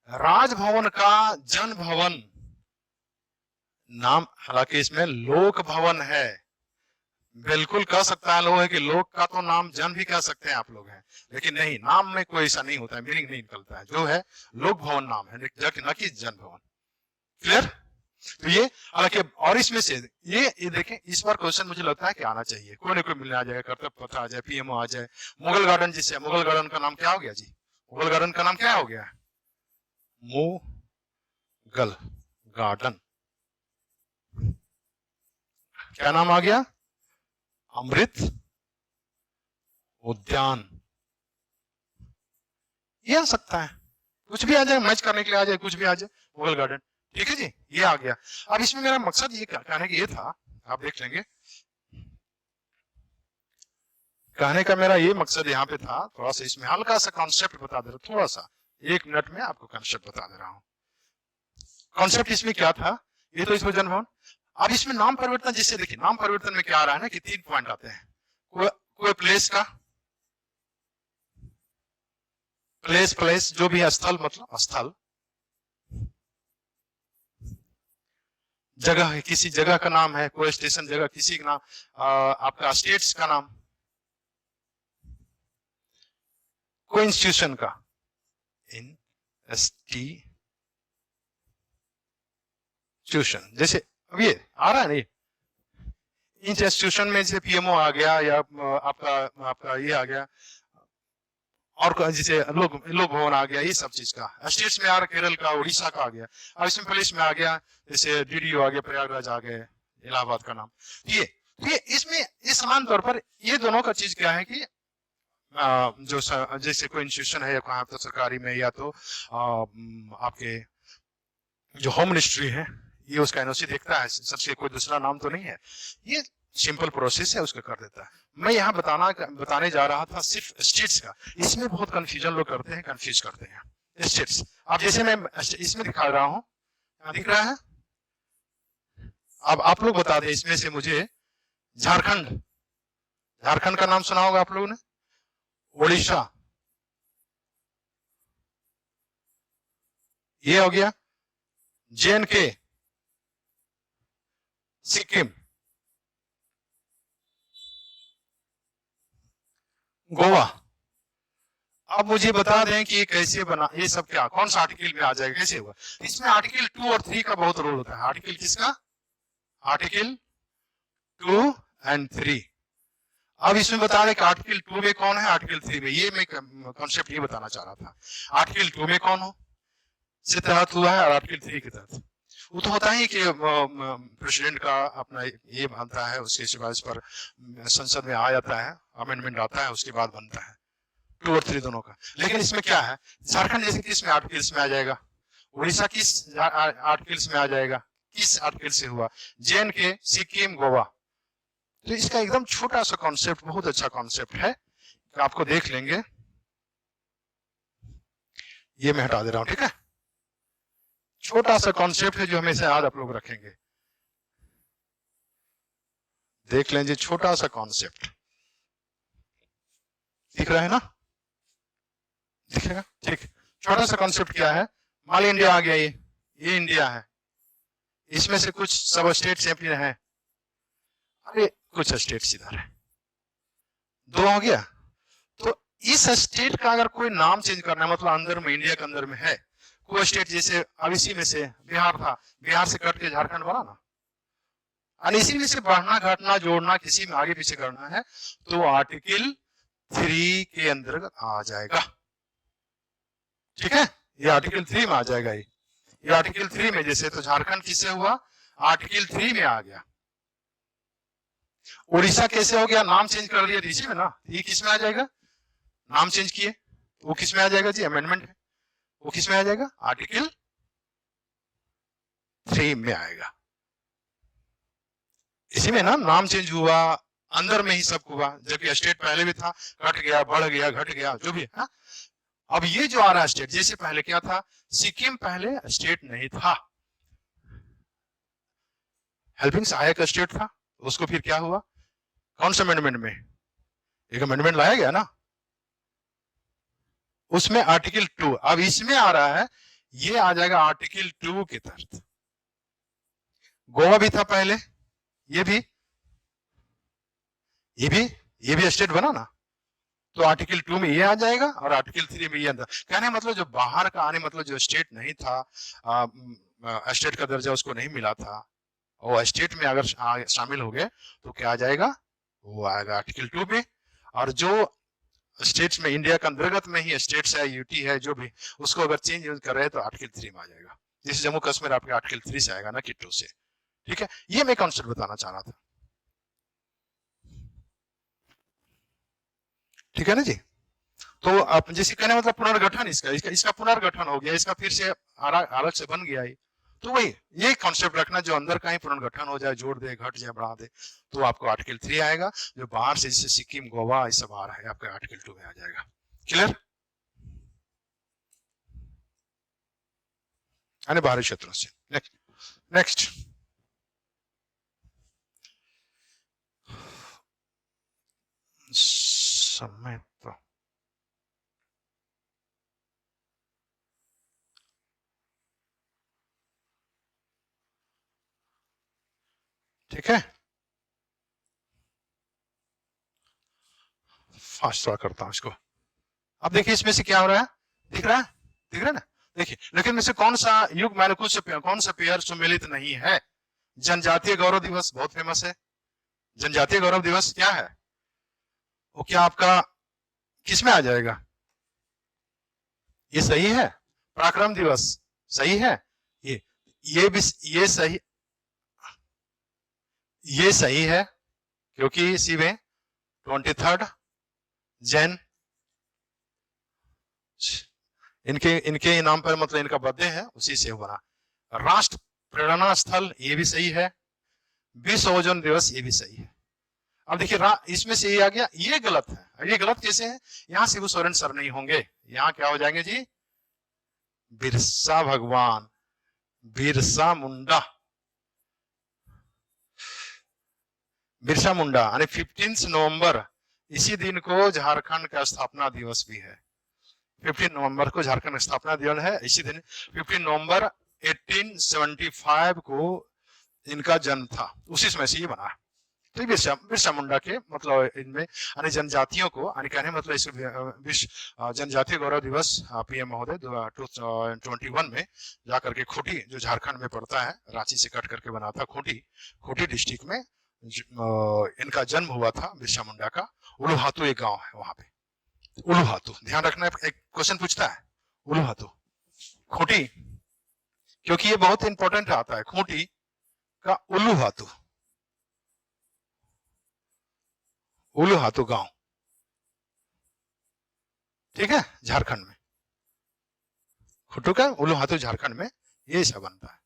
राजभवन का जन भवन, नाम हालांकि इसमें लोक भवन है, बिल्कुल कह सकता है लोग है कि लोक का तो नाम जन भी कह सकते हैं आप लोग हैं, लेकिन नहीं, नाम में कोई ऐसा नहीं होता है, मीनिंग नहीं निकलता है, जो है लोक भवन नाम है, न कि जन भवन। क्लियर? तो ये हालांकि, और इसमें से ये देखें, इस बार क्वेश्चन मुझे लगता है कि आना चाहिए, कोई ना कोई मिलने आ जाएगा, कर्तव्य पथ आ जाए, पीएमओ आ जाए। मुगल गार्डन जिसे, मुगल गार्डन का नाम क्या हो गया जी, मुगल गार्डन का नाम क्या हो गया, मुगल गार्डन, क्या नाम आ गया, अमृत उद्यान। ये आ सकता है, कुछ भी आ जाए, मैच करने के लिए आ जाए, कुछ भी आ जाए, मुगल गार्डन। ठीक है जी, ये आ गया। अब इसमें मेरा मकसद ये कहने का ये था, आप देख लेंगे, कहने का मेरा ये मकसद यहाँ पे था, थोड़ा सा इसमें हल्का सा कॉन्सेप्ट बता दे रहा हूँ, थोड़ा सा 1 मिनट में आपको कॉन्सेप्ट बता दे रहा हूँ। कॉन्सेप्ट इसमें क्या था, ये तो इसमें जन भवन। अब इसमें नाम परिवर्तन, जिससे देखिए नाम परिवर्तन में क्या आ रहा है ना कि 3 पॉइंट आते हैं, कोई प्लेस का, प्लेस जो भी है, स्थल मतलब स्थल, जगह है, किसी जगह का नाम है, कोई स्टेशन जगह किसी का नाम, आपका स्टेट्स का नाम, कोई इंस्टीट्यूशन का, इंस्टीट्यूशन, जैसे अब ये आ रहा है ना, इंस्टीट्यूशन में जैसे पीएमओ आ गया, या आपका ये आ गया, और जैसे लोक भवन आ गया, ये सब चीज का। स्टेट्स में आ रहा केरल का, उड़ीसा का आ गया। अब इसमें पुलिस में आ गया, जैसे डीडीओ आ गया, प्रयागराज आ गए, इलाहाबाद का नाम। ये इसमें ये समान तौर पर ये दोनों का चीज क्या है कि जो जैसे कोई इंस्टीट्यूशन है, या तो सरकारी में, या तो आपके जो होम मिनिस्ट्री है, ये उसका एनओसी देखता है, सबसे कोई दूसरा नाम तो नहीं है, ये सिंपल प्रोसेस है, उसका कर देता है। मैं यहाँ बताने जा रहा था सिर्फ स्टेट्स का, इसमें बहुत कंफ्यूजन लोग करते हैं, कंफ्यूज करते हैं स्टेट्स। अब जैसे मैं इसमें दिखा रहा हूँ, दिख रहा है, अब आप लोग बता दें इसमें से मुझे, झारखंड, झारखंड का नाम सुना होगा आप लोगों ने, उड़ीसा, ये हो गया, JNK, सिक्किम, गोवा। अब मुझे बता दें कि ये कैसे बना, ये सब क्या, कौन सा आर्टिकल में आ जाएगा, कैसे हुआ। इसमें आर्टिकल 2 और 3 का बहुत रोल होता है। आर्टिकल किसका, आर्टिकल 2 और 3। अब इसमें बता दें कि आर्टिकल 2 में कौन है, आर्टिकल 3 में, ये मैं कॉन्सेप्ट ये बताना चाह रहा था। आर्टिकल 2 में कौन हो से तहत हुआ है, और आर्टिकल 3 के तहत। वो तो होता है कि प्रेसिडेंट का अपना ये बनता है, उसके सिफारिश पर संसद में आ जाता है, अमेंडमेंट आता है, उसके बाद बनता है 2 और 3 दोनों का। लेकिन इसमें क्या है, झारखंड जैसे किस में आर्टिकल्स में आ जाएगा, उड़ीसा किस आर्टिकल्स में आ जाएगा, किस आर्टिकल से हुआ, JNK, सिक्किम, गोवा। तो इसका एकदम छोटा सा कॉन्सेप्ट, बहुत अच्छा कॉन्सेप्ट है, आपको देख लेंगे, ये मैं हटा दे रहा हूं, ठीक है। छोटा सा कॉन्सेप्ट है जो हमेशा याद आप लोग रखेंगे, देख लेंगे, छोटा सा कॉन्सेप्ट दिख रहा है ना, दिखेगा, ठीक। छोटा सा कॉन्सेप्ट क्या है, मान ली इंडिया आ गया, ये इंडिया है, इसमें से कुछ सब स्टेट चैंपियन है, अरे कुछ स्टेट इधर है, 2 हो गया। तो इस स्टेट का अगर कोई नाम चेंज करना है, मतलब अंदर में, इंडिया के अंदर में है कोई स्टेट, जैसे अब इसी में से बिहार था, बिहार से कट के झारखंड बना ना, और इसी में से बढ़ना, घटना, जोड़ना, किसी में आगे पीछे करना है, तो आर्टिकल 3 के अंतर्गत आ जाएगा, ठीक है। ये आर्टिकल 3 में आ जाएगा, ये आर्टिकल 3 में, जैसे तो झारखंड किससे हुआ, आर्टिकल 3 में आ गया। उड़ीसा कैसे हो गया, नाम चेंज कर दिया इसी में ना, ये किस में आ जाएगा, नाम चेंज किए, वो किस में आ जाएगा जी, अमेंडमेंट है। वो किस में आ जाएगा? आर्टिकल 3 में आएगा। इसी में ना नाम चेंज हुआ, अंदर में ही सब हुआ, जबकि स्टेट पहले भी था, घट गया, बढ़ गया, घट गया, जो भी है। अब ये जो आ रहा है स्टेट, जैसे पहले क्या था, सिक्किम पहले स्टेट नहीं था, हेल्पिंग सहायक स्टेट था, उसको फिर क्या हुआ, कौन सा अमेंडमेंट में, एक अमेंडमेंट लाया गया ना, उसमें आर्टिकल 2, अब इसमें आ रहा है, ये आ जाएगा आर्टिकल 2 के तहत। गोवा भी था पहले, ये भी स्टेट बना ना, तो आर्टिकल 2 में ये आ जाएगा और आर्टिकल 3 में ये अंदर। कहने मतलब जो बाहर का आने, मतलब जो स्टेट नहीं था, स्टेट का दर्जा उसको नहीं मिला था, और स्टेट में अगर शामिल हो गए तो क्या आ जाएगा, वो आएगा आर्टिकल 2 में। और जो स्टेट्स में, इंडिया के अंतर्गत में ही स्टेट्स है, यूटी है, जो भी, उसको अगर चेंज कर रहे हैं तो आर्टिकल 3 में आ जाएगा। जैसे जम्मू कश्मीर आपके आर्टिकल 3 से आएगा ना कि 2 से। ठीक है, ये मैं कॉन्सेप्ट बताना चाह रहा था। ठीक है ना जी। तो आप जैसे कहने मतलब पुनर्गठन, इसका पुनर्गठन हो गया, इसका फिर से अलग से बन गया। तो वही ये कॉन्सेप्ट रखना, जो अंदर का ही पुनर्गठन हो जाए, जोड़ दे, घट जाए, बढ़ा दे, तो आपको आर्टिकल 3 आएगा। जो बाहर से जैसे सिक्किम, गोवा, ये सब आ रहा है, आपका आर्टिकल 2 में आ जाएगा। क्लियर? यानी बाहरी क्षेत्रों से। नेक्स्ट समय तो ठीक है, फास्ट थोड़ा करता हूं इसको। अब देखिए इसमें से क्या हो रहा है, दिख रहा है ना, देखिए। लेकिन में से कौन सा युग मैनुकुल से कौन सा पेयर सुमेलित नहीं है? जनजातीय गौरव दिवस बहुत फेमस है। जनजातीय गौरव दिवस क्या है, वो क्या आपका किस में आ जाएगा? ये सही है। पराक्रम दिवस सही है। ये भी ये सही है, क्योंकि इसी में 23 जैन, इनके नाम पर, मतलब इनका बर्थडे है, उसी से बना। राष्ट्र प्रेरणा स्थल ये भी सही है। विश्व ओजोन दिवस ये भी सही है। अब देखिए इसमें से ये आ गया, ये गलत है। ये गलत कैसे है? यहाँ शिबू सोरेन सर नहीं होंगे, यहाँ क्या हो जाएंगे जी, बिरसा भगवान, बिरसा मुंडा, बिरसा मुंडा। यानी 15 नवंबर, इसी दिन को झारखंड का स्थापना दिवस भी है। 15 नवंबर को झारखंड स्थापना दिवस है। इसी दिन 15 नवंबर 1875 को इनका जन्म था, उसी समय से ये बना। तो बिरसा मुंडा के मतलब इनमें अन्य जनजातियों को, कहने मतलब इस विश्व जनजातीय गौरव दिवस पीएम महोदय 2021 में जाकर के खूंटी, जो झारखंड में पड़ता है, रांची से कट करके बना था, खूंटी डिस्ट्रिक्ट में इनका जन्म हुआ था, बिरसा मुंडा का। उलुहातू एक गांव है वहां पे, उलुहातू, ध्यान रखना। एक क्वेश्चन पूछता है, उलुहातू, खूंटी, क्योंकि ये बहुत इंपॉर्टेंट आता है, खूंटी का उलुहातू, उलुहातू गांव, ठीक है, झारखंड में। खुट्टू का उलुहातू झारखंड में ये सब बनता है।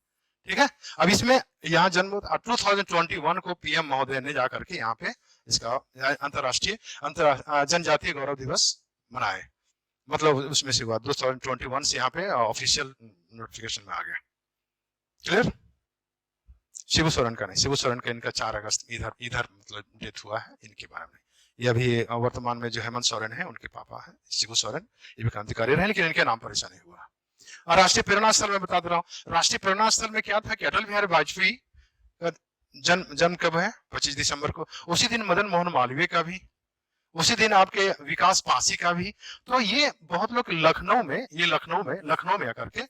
ठीक है, अब इसमें यहाँ जन्म 2021 को पीएम महोदय ने जाकर के यहाँ पे इसका अंतरराष्ट्रीय जनजातीय गौरव दिवस मनाए, मतलब उसमें से हुआ 2021 से यहाँ पे ऑफिशियल नोटिफिकेशन में आ गया। क्लियर? शिबू सोरेन का नहीं, शिबू सोरेन का इनका 4 अगस्त इधर मतलब डेथ हुआ है इनके बारे में। ये अभी वर्तमान में जो हेमंत सोरेन है उनके पापा है शिबू सोरेन, ये भी क्रांतिकारी रहे, लेकिन इनके नाम पर ऐसा नहीं हुआ। और राष्ट्रीय प्रेरणा स्थल में बता दे रहा हूँ, राष्ट्रीय प्रेरणा स्थल में क्या था कि अटल बिहारी वाजपेयी का जन्म कब है? 25 दिसंबर को। उसी दिन मदन मोहन मालवीय का भी, उसी दिन आपके विकास पासी का भी। तो ये बहुत लोग लखनऊ में आकर के,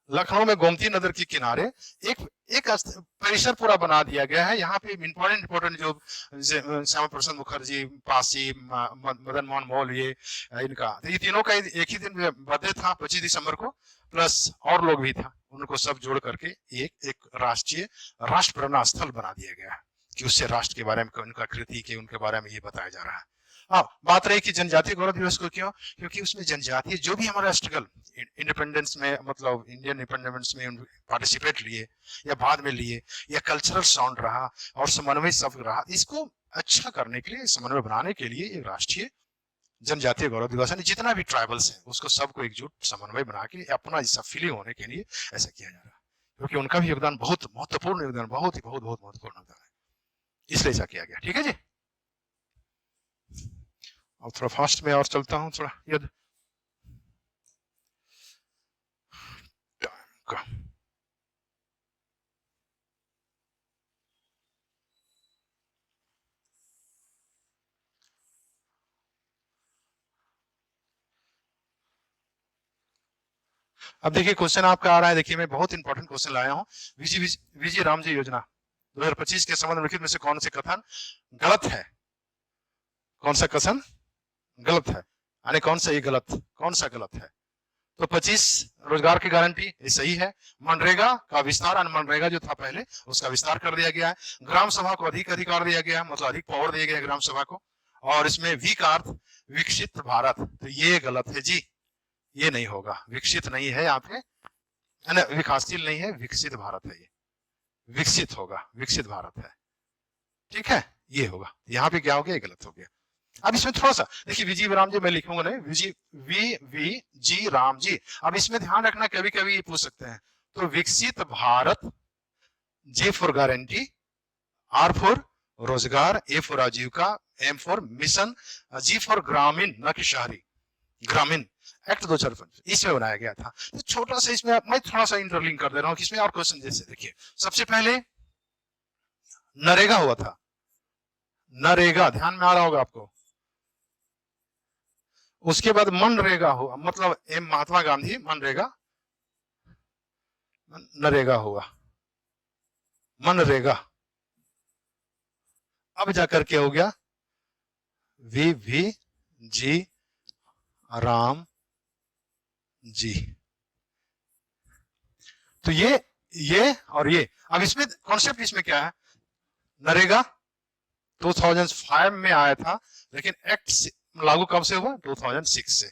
लखनऊ में गोमती नगर के किनारे एक परिसर पूरा बना दिया गया है। यहाँ पे इंपॉर्टेंट जो श्यामा प्रसाद मुखर्जी, पासी, मदन मोहन मालवीय, इनका, ये तीनों का एक ही दिन बर्थडे था 25 दिसंबर को, प्लस और लोग भी था, उनको सब जोड़ करके एक राष्ट्र प्रेरणा स्थल बना दिया गया है, कि उससे राष्ट्र के बारे में, उनका कृति के, उनके बारे में ये बताया जा रहा है। हाँ, बात रही कि जनजातीय गौरव दिवस को क्यों, क्योंकि उसमें जनजातीय जो भी हमारा स्ट्रगल इंडिपेंडेंस में, मतलब इंडियन इंडिपेंडेंस में पार्टिसिपेट लिए या बाद में लिए, या कल्चरल साउंड रहा और समन्वय शब्द रहा, इसको अच्छा करने के लिए, समन्वय बनाने के लिए एक राष्ट्रीय जनजातीय गौरव दिवस है। जितना भी ट्राइबल्स है उसको सबको एकजुट समन्वय बना के अपना ऐसा फीलिंग होने के लिए ऐसा किया जा रहा है, क्योंकि उनका भी योगदान बहुत महत्वपूर्ण योगदान, बहुत ही बहुत बहुत महत्वपूर्ण योगदान है, इसलिए ऐसा किया गया। ठीक है जी, और थोड़ा फास्ट में और चलता हूं थोड़ा यद का। अब देखिए क्वेश्चन आपका आ रहा है, देखिए मैं बहुत इंपॉर्टेंट क्वेश्चन लाया हूं। वीजी रामजी योजना 2025 के संबंध में से कौन से कथन गलत है? कौन सा कथन गलत है, यानी कौन सा ये गलत, कौन सा गलत है? तो 25 रोजगार की गारंटी ये सही है। मनरेगा का विस्तार, मनरेगा जो था पहले उसका विस्तार कर दिया गया है। ग्राम सभा को अधिक अधिकार दिया गया है, मतलब अधिक पावर दिया गया है ग्राम सभा को। और इसमें वी का अर्थ विकसित भारत, तो ये गलत है जी, ये नहीं होगा, विकसित नहीं है यहाँ पे, विकासशील नहीं है, विकसित भारत है ये, विकसित होगा, विकसित भारत है। ठीक है, ये होगा, यहाँ पे क्या हो गया, ये गलत हो गया। अब इसमें थोड़ा सा देखिए, वीजी राम जी मैं लिखूंगा नहीं, वी जी राम जी। अब इसमें ध्यान रखना, कभी कभी ये पूछ सकते हैं, तो विकसित Bharat, J for guarantee, R for रोजगार, ए फॉर आजीविका, M for mission, G for ग्रामीण, न कि शहरी, ग्रामीण एक्ट 2005 इसमें बनाया गया था। तो छोटा सा इसमें मैं थोड़ा सा इंटरलिंक कर दे रहा हूँ, इसमें और क्वेश्चन जैसे देखिए, सबसे पहले नरेगा हुआ था, नरेगा ध्यान में आ रहा होगा आपको। उसके बाद मनरेगा हुआ, मतलब एम महात्मा गांधी, मनरेगा, नरेगा हुआ, मनरेगा। अब जाकर के हो गया वी जी राम जी। तो ये और ये, अब इसमें कॉन्सेप्ट इसमें क्या है, नरेगा 2005 में आया था, लेकिन एक्ट लागू कब से हुआ, 2006 से,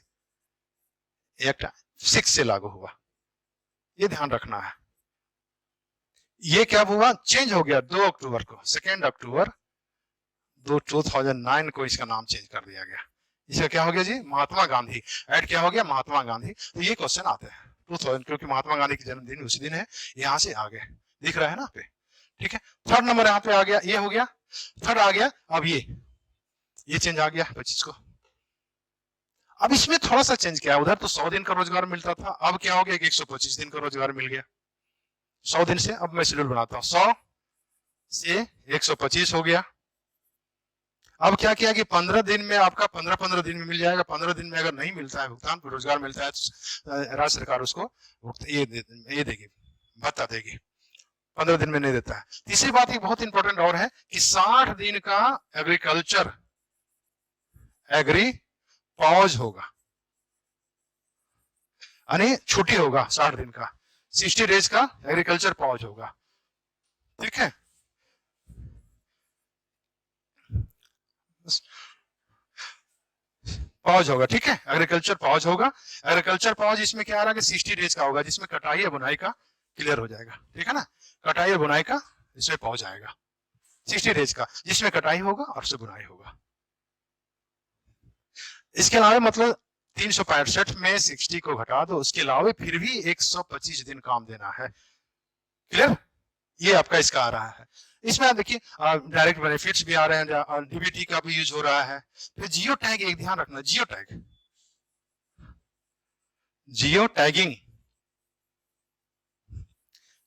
एक्ट 6 से लागू हुआ, ये ध्यान रखना है। ये क्या हुआ, चेंज हो गया 2 अक्टूबर को, 2 अक्टूबर 2009 को इसका नाम चेंज कर दिया गया। इसका क्या हो गया जी, महात्मा गांधी, ऐड क्या हो गया, महात्मा गांधी। तो ये क्वेश्चन आते हैं 2000, क्योंकि महात्मा गांधी की जन्मदिन उसी दिन है, यहां से आगे दिख रहा है ना पे। ठीक है, थर्ड नंबर यहाँ पे आ गया, ये हो गया, थर्ड आ गया। अब ये चेंज आ गया 25 को। अब इसमें थोड़ा सा चेंज किया, उधर तो 100 दिन का रोजगार मिलता था, अब क्या हो गया, 125 दिन का रोजगार मिल गया 100 दिन से। अब मैं शेड्यूल बनाता हूँ, 100 से 125 हो गया। अब क्या किया कि 15 दिन में आपका 15 दिन में मिल जाएगा। 15 दिन में अगर नहीं मिलता है भुगतान, रोजगार मिलता है, तो राज्य सरकार उसको ये देगी, भत्ता देगी। 15 दिन में नहीं देता है। तीसरी बात एक बहुत इंपॉर्टेंट और है कि 60 दिन का एग्रीकल्चर एग्री पॉज होगा, यानी छुट्टी होगा 60 दिन का, 60 डेज का एग्रीकल्चर पॉज होगा। ठीक है, पॉज होगा। ठीक है, एग्रीकल्चर पॉज होगा। एग्रीकल्चर पॉज इसमें क्या आ रहा है कि 60 डेज का होगा, जिसमें कटाई या बुनाई का क्लियर हो जाएगा। ठीक है ना, कटाई और बुनाई का इसमें पहुंच जाएगा 60 डेज का, जिसमें कटाई होगा और से बुनाई होगा। इसके अलावा मतलब 365 में 60 को घटा दो, उसके अलावा फिर भी 125 दिन काम देना है। क्लियर, ये आपका इसका आ रहा है। इसमें आप देखिए डायरेक्ट बेनिफिट्स भी आ रहे हैं, डीबीटी का भी यूज हो रहा है। फिर जियो टैग, एक ध्यान रखना, geo tag, geo tagging,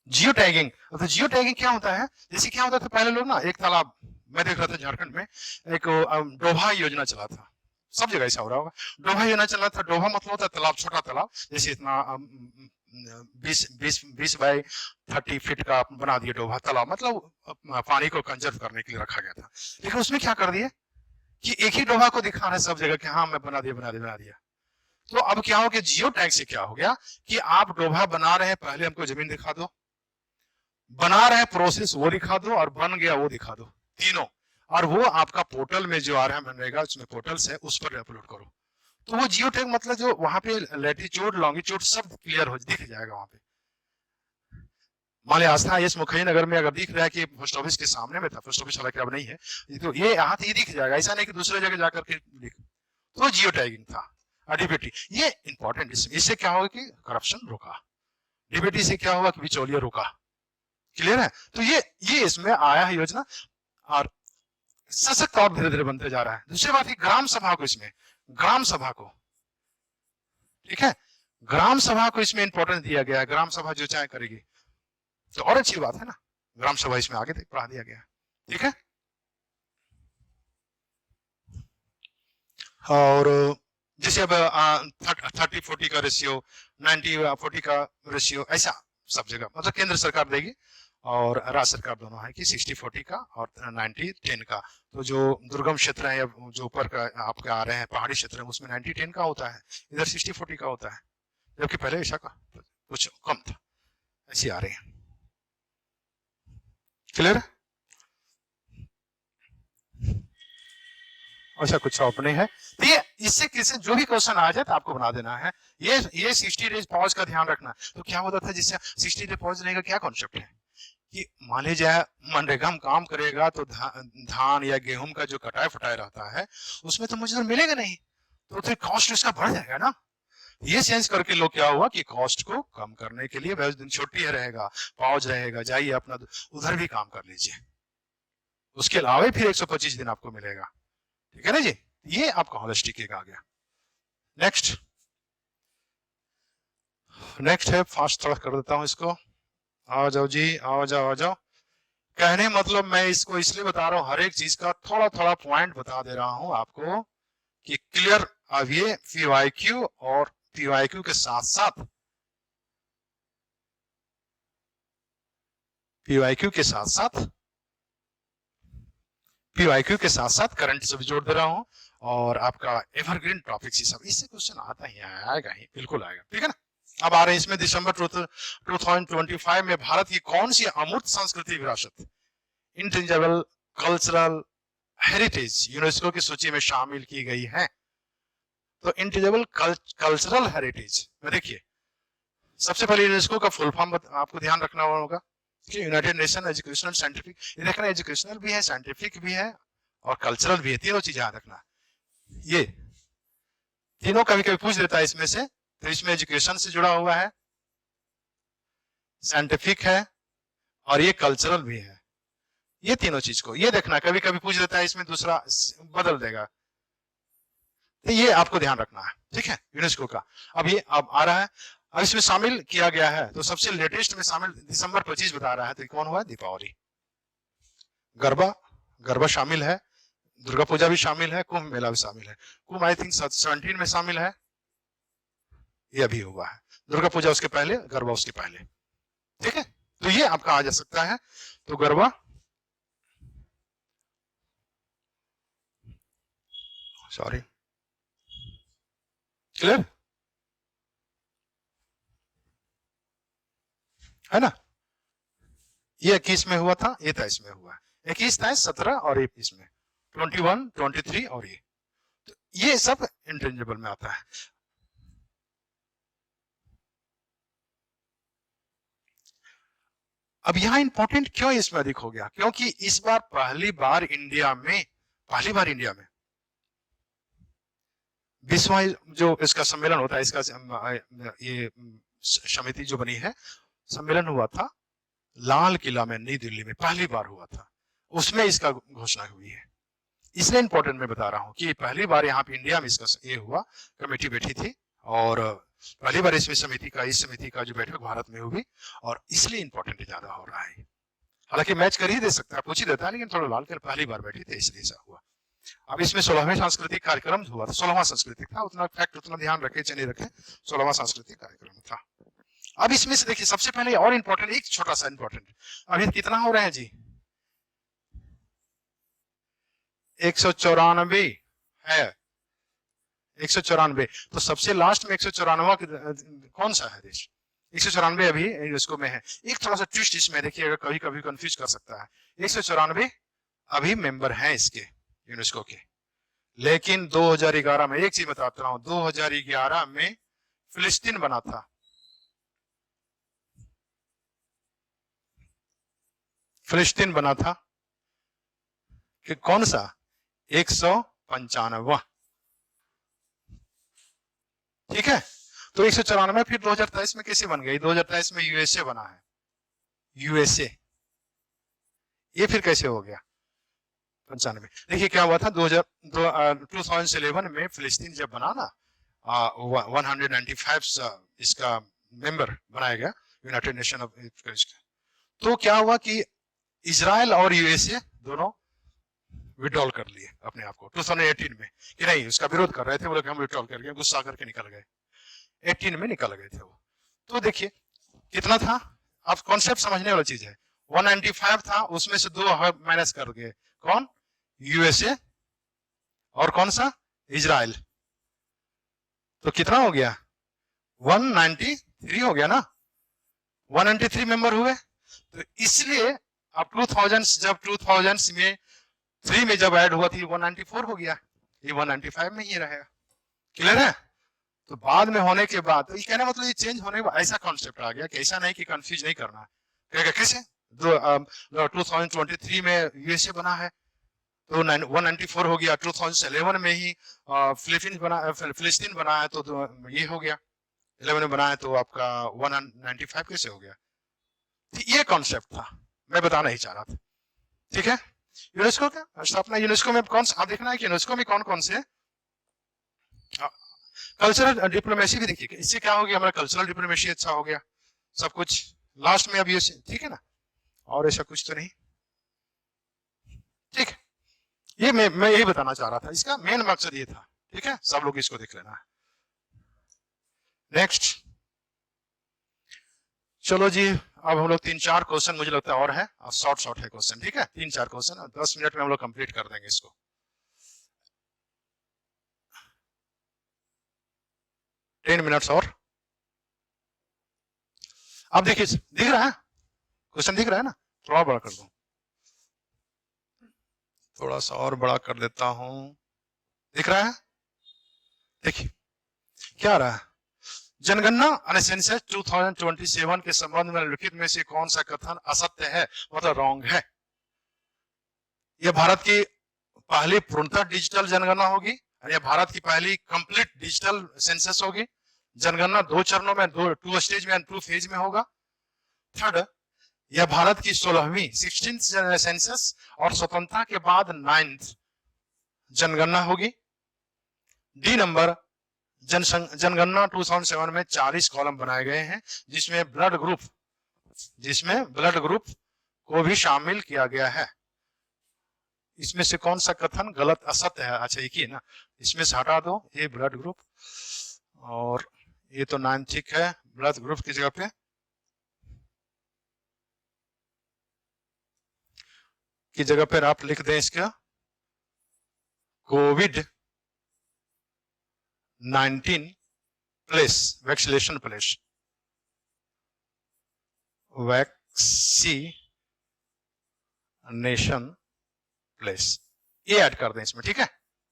geo tagging. तो जियो टैगिंग क्या होता है, जैसे क्या होता था पहले लोग ना, एक तालाब मैं देख रहा था झारखंड में, एक डोभा योजना चला था, सब जगह ऐसा हो रहा होगा, डोभा योजना चला था। डोभा मतलब होता है तालाब, छोटा तालाब, जैसे इतना 20 बाई 30 फीट का बना दिया डोभा तालाब, मतलब पानी को कंजर्व करने के लिए रखा गया था। लेकिन उसमें क्या कर दिए कि एक ही डोभा को दिखा रहे सब जगह कि हाँ मैं बना दिया। तो अब क्या हो गया, जियो टैग से क्या हो गया कि आप डोभा बना रहे हैं, पहले हमको जमीन दिखा दो, बना रहे प्रोसेस वो दिखा दो, और बन गया वो दिखा दो, तीनों। और वो आपका पोर्टल में जो आ रहा है मनरेगा, उसमें पोर्टल्स है, उस पर अपलोड करो। तो वो जियो टैग मतलब जो वहां पे लैटिट्यूड लॉन्गिट्यूड सब क्लियर हो दिख जाएगा वहां पे। मान लिया आस्था ये मुखई नगर में अगर दिख रहा है कि पोस्ट ऑफिस के सामने में था, पोस्ट ऑफिस हालांकि अब नहीं है, तो ये हाथ ये दिख जाएगा, ऐसा नहीं कि दूसरे जगह जाकर के दिख। तो जियो टैगिंग था। डीबीटी ये इंपॉर्टेंट, इससे क्या होगा कि करप्शन रुका, डीबीटी से क्या हुआ कि बिचौलिया रुका। क्लियर है? तो ये इसमें आया है योजना, और सशक्त और धीरे धीरे बनते जा रहा है। दूसरी बात है ग्राम सभा को, इसमें ग्राम सभा को, ठीक है, ग्राम सभा को इसमें इंपॉर्टेंस दिया गया है। ग्राम सभा जो चाहे करेगी तो और अच्छी बात है ना, ग्राम सभा इसमें आगे तक बढ़ा दिया गया। ठीक है, और जैसे अब 30-40 का रेशियो, 90-40 का रेशियो, ऐसा सब जगह मतलब केंद्र सरकार देगी और राज्य सरकार दोनों है कि 60-40 का और 90-10 का। तो जो दुर्गम क्षेत्र है या जो ऊपर का आपके आ रहे हैं पहाड़ी क्षेत्र है, उसमें 90-10 का होता है, इधर 60-40 का होता है, जबकि पहले ऐसा का कुछ कम था। ऐसी आ रही है। क्लियर? ऐसा कुछ अपने है। तो ये इससे किसी जो भी क्वेश्चन आ जाए तो आपको बना देना है। ये 60 डेज पॉज का ध्यान रखना। तो क्या होता था जिससे 60 डे पॉज रहेगा, क्या कॉन्सेप्ट है कि मान लीजिए मनरेगा में काम करेगा तो धान या गेहूं का जो कटाई फटाई रहता है उसमें तो मजदूर मिलेगा नहीं, तो फिर कॉस्ट इसका बढ़ जाएगा ना। ये सेंस करके लोग क्या हुआ कि कॉस्ट को कम करने के लिए 20 दिन छुट्टी रहेगा, पॉज रहेगा, जाइए अपना उधर भी काम कर लीजिए, उसके अलावा फिर 125 दिन आपको मिलेगा। ठीक है ना जी, ये आपका होलिस्टिक एक आ गया। नेक्स्ट है, फास्ट थोड़ा कर देता हूं इसको। आओ जाओ जी, आओ जाओ आ जाओ। कहने मतलब मैं इसको इसलिए बता रहा हूं, हर एक चीज का थोड़ा थोड़ा पॉइंट बता दे रहा हूं आपको कि क्लियर। अब ये पीवाईक्यू और पीवाईक्यू के साथ साथ पीवाईक्यू के साथ साथ पीवाईक्यू के साथ साथ करंट से भी जोड़ दे रहा हूं, और आपका एवरग्रीन टॉपिक्स ही सब, इससे क्वेश्चन आता ही आएगा ही, बिल्कुल आएगा। ठीक है ना। अब आ रहे हैं इसमें दिसंबर 2025 में भारत की कौन सी अमूर्त सांस्कृतिक विरासत, इंटेंजिबल कल्चरल हेरिटेज, यूनेस्को की सूची में शामिल की गई है। तो इंटेंजिबल कल्चरल हेरिटेज में देखिए, सबसे पहले यूनेस्को का फुल फॉर्म आपको ध्यान रखना होगा कि यूनाइटेड नेशन एजुकेशनल साइंटिफिक, ये देखना एजुकेशनल भी है, साइंटिफिक भी है और कल्चरल भी है, तीनों चीज याद रखना। ये तीनों कभी कभी पूछ देता है इसमें से, तो इसमें एजुकेशन से जुड़ा हुआ है, साइंटिफिक है और ये कल्चरल भी है। ये तीनों चीज को ये देखना, कभी कभी पूछ देता है इसमें दूसरा बदल देगा, तो ये आपको ध्यान रखना है। ठीक है, यूनेस्को का अब ये अब आ रहा है, अब इसमें शामिल किया गया है। तो सबसे लेटेस्ट में शामिल दिसंबर 25 बता रहा है, तो कौन हुआ? दीपावली, गरबा शामिल है, दुर्गा पूजा भी शामिल है, कुंभ मेला भी शामिल है। कुंभ आई थिंक 17 में शामिल है, ये अभी हुआ है। दुर्गा पूजा उसके पहले, गरबा उसके पहले। ठीक है, तो ये आपका आ जा सकता है। तो गरबा, सॉरी, क्लियर है ना। ये 21 में हुआ था, ये 23 में हुआ है, 21, 23, 17 और 21 में, 21, 23 और ये, तो ये सब इंटेंजिबल में आता है। अब यहां इंपॉर्टेंट क्यों इसमें अधिक हो गया? क्योंकि इस बार पहली बार इंडिया में विश्व जो इसका सम्मेलन होता है, इसका ये समिति जो बनी है, सम्मेलन हुआ था लाल किला में, नई दिल्ली में, पहली बार हुआ था, उसमें इसका घोषणा हुई है। इसलिए इंपॉर्टेंट मैं बता रहा हूं कि पहली बार यहाँ पे इंडिया में इसका ये हुआ, कमेटी बैठी थी और पहली बार इस समिति का जो बैठक भारत में हुई, और इसलिए इंपॉर्टेंट ज्यादा हो रहा है। हालांकि मैच कर ही दे सकता है, पूछ ही देता है, लेकिन थोड़ा लाल किला पहली बार बैठी थी इसलिए ऐसा हुआ। अब इसमें 16वां सांस्कृतिक कार्यक्रम हुआ था, 16वां सांस्कृतिक था, उतना फैक्ट उतना ध्यान रखे चाहे नहीं रखे, 16वां सांस्कृतिक कार्यक्रम था। अब इसमें से देखिए सबसे पहले और इंपॉर्टेंट, एक छोटा सा इंपॉर्टेंट, अभी कितना हो रहे हैं जी? 194 है, 194। तो सबसे लास्ट में 194 कौन सा है देश? 194 अभी यूनेस्को में है। एक थोड़ा सा ट्विस्ट इसमें देखिएगा, कभी कभी कंफ्यूज कर सकता है। 194 अभी मेंबर हैं इसके, यूनेस्को के। लेकिन 2011 में, एक चीज बताता हूं, 2011 में फिलिस्तीन बना था। फिलिस्तीन बना था कि कौन सा, 195, ठीक है। तो 194 फिर 2023 में कैसे बन गई? 2023 में यूएसए बना है, यूएसए, ये फिर कैसे हो गया 95? देखिए क्या हुआ था, 2011 में फिलिस्तीन जब बना ना, 195 इसका मेंबर बनाया गया यूनाइटेड नेशन ऑफ, तो क्या हुआ कि इजराइल और यूएसए दोनों विड्रॉल कर लिए अपने आप को 2018 में, कि नहीं, उसका विरोध कर रहे थे, वो लोग हम विड्रॉल कर गए, गुस्सा करके निकल गए, 18 में निकल गए थे वो। तो देखिए कितना था, अब कॉन्सेप्ट समझने वाला चीज है। 195 था, उसमें से 2 माइनस कर गए, कौन? यूएसए और कौन सा? इजराइल। तो कितना हो गया? 193 हो गया ना, 193 मेंबर हुए। तो इसलिए अब 2000 जब 2000 में 3 में जब ऐड हुआ थी 194 हो गया, ये 195 में ही रहेगा। क्लियर है? तो बाद में होने के बाद, तो ये कहना मतलब ये चेंज होने का ऐसा कॉन्सेप्ट आ गया कि ऐसा नहीं कि कंफ्यूज नहीं करना है। कैसे 2023 में यूएसए बना है तो 194 हो गया, 2011 में ही फिलिस्तीन बना है तो ये हो गया, 11 में बना है तो आपका 195 कैसे हो गया? ये कॉन्सेप्ट था, मैं बताना ही चाह रहा था, ठीक है। यूनेस्को का स्थापना, यूनेस्को में कौन सा, आप देखना है कि यूनेस्को में कौन कौन से कल्चरल डिप्लोमेसी भी देखिए, इससे क्या हो गया, हमारा कल्चरल डिप्लोमेसी अच्छा हो गया, सब कुछ लास्ट में अभी, ठीक है ना, और ऐसा कुछ तो नहीं, ठीक है। ये मैं यही बताना चाह रहा था, इसका मेन मकसद ये था, ठीक है, सब लोग इसको देख लेना है। नेक्स्ट, चलो जी, अब हम लोग 3-4 क्वेश्चन मुझे लगता है और है, शॉर्ट है क्वेश्चन, ठीक है, 3-4 क्वेश्चन, 10 मिनट में हम लोग कंप्लीट कर देंगे इसको। टेन मिनट्स और। अब देखिए, दिख रहा है क्वेश्चन, दिख रहा है ना, थोड़ा बड़ा कर दूं, थोड़ा सा और बड़ा कर देता हूं, दिख रहा है? देखिए क्या रहा है, जनगणना सेंसस 2027 के संबंध में लिखित में से कौन सा कथन असत्य है, मतलब रॉन्ग है? यह भारत की पहली पूर्णतः डिजिटल जनगणना होगी, यह भारत की पहली कंप्लीट डिजिटल सेंसस होगी। जनगणना 2 चरणों में, 2 स्टेज में, 2 फेज में होगा। थर्ड, यह भारत की 16वीं 16th सेंसस और स्वतंत्रता के बाद 9th जनगणना होगी। डी नंबर, जनगणना 2007 में 40 कॉलम बनाए गए हैं, जिसमें ब्लड ग्रुप को भी शामिल किया गया है। इसमें से कौन सा कथन गलत असत्य है? अच्छा, एक ही है ना, इसमें से हटा दो ये ब्लड ग्रुप, और ये तो 9 ठीक है, ब्लड ग्रुप की जगह पे आप लिख दें इसका कोविड-19 place, vaccination place, vaccination place, ये ऐड कर दें इसमें, ठीक है।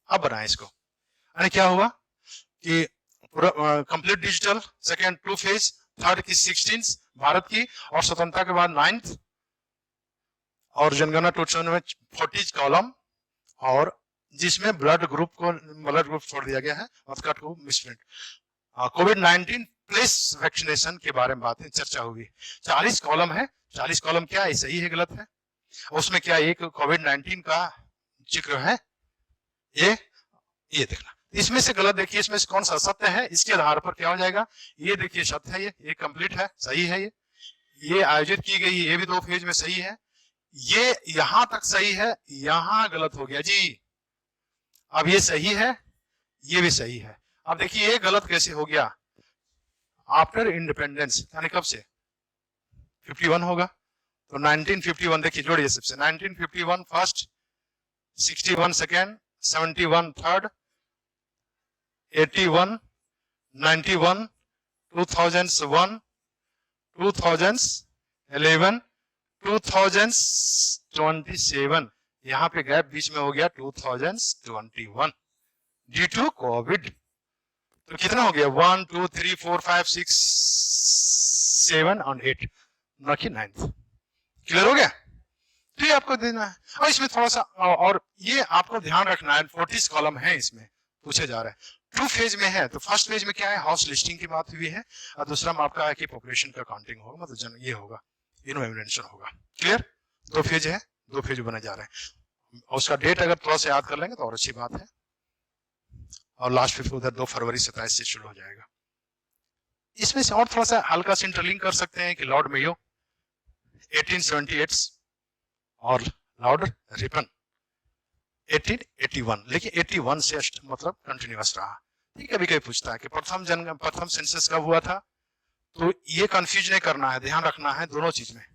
अब बनाएं इसको, यानी क्या हुआ कि complete digital, second 2 phase, third की 16th भारत की, और स्वतंत्रता के बाद 9th, और जनगणना 2007 में 40 कॉलम, और जिसमें ब्लड ग्रुप छोड़ दिया गया है, कोविड-19 प्लस वैक्सीनेशन के बारे में बातें चर्चा होगी। 40 कॉलम है, 40 कॉलम क्या है, सही है गलत है? उसमें क्या एक कोविड-19 का जिक्र है? ये देखना, इसमें से गलत देखिए, इसमें से कौन सा सत्य है, इसके आधार पर क्या हो जाएगा, ये देखिए सत्य है, ये कंप्लीट है, सही है, ये आयोजित की गई, ये भी 2 फेज में सही है, ये यहां तक सही है, यहां गलत हो गया जी। अब ये सही है, ये भी सही है। अब देखिए ये गलत कैसे हो गया, आफ्टर इंडिपेंडेंस, यानी कब से? 51 होगा, तो 1951 देखिए, जोड़िए सबसे, 1951 फर्स्ट, 61 सेकेंड, 71 थर्ड, 81, 91, 2001, 2011, 2027, यहाँ पे गैप बीच में हो गया 2021 ड्यू टू कोविड। तो कितना हो गया 1 2 3 4 5 6 7 और 8 न कि 9। क्लियर हो गया? तो ये आपको देना है। और इसमें थोड़ा सा और ये आपको ध्यान रखना है 40 कॉलम है इसमें पूछे जा रहे हैं। 2 फेज में है। तो फर्स्ट फेज में क्या है, हाउस लिस्टिंग की बात हुई है, और दूसरा में आपका है कि पॉपुलेशन का काउंटिंग होगा, मतलब ये होगा इन्वेंशन होगा। क्लियर? 2 फेज है, 2 फेज बने जा रहे हैं। और उसका डेट अगर थोड़ा सा याद कर लेंगे तो और अच्छी बात है। और लास्ट फिफ्थ उधर 2 फरवरी 27 से शुरू हो जाएगा। इसमें से और थोड़ा सा हल्का से इंटरलिंक कर सकते हैं कि लॉर्ड मेयो 1878 और लॉर्ड रिपन 1881, लेकिन 81 से मतलब कंटिन्यूअस रहा। ठीक है, कभी कभी पूछता है कि प्रथम सेंसस कब हुआ था, तो ये कंफ्यूज नहीं करना है, ध्यान रखना है दोनों चीज में।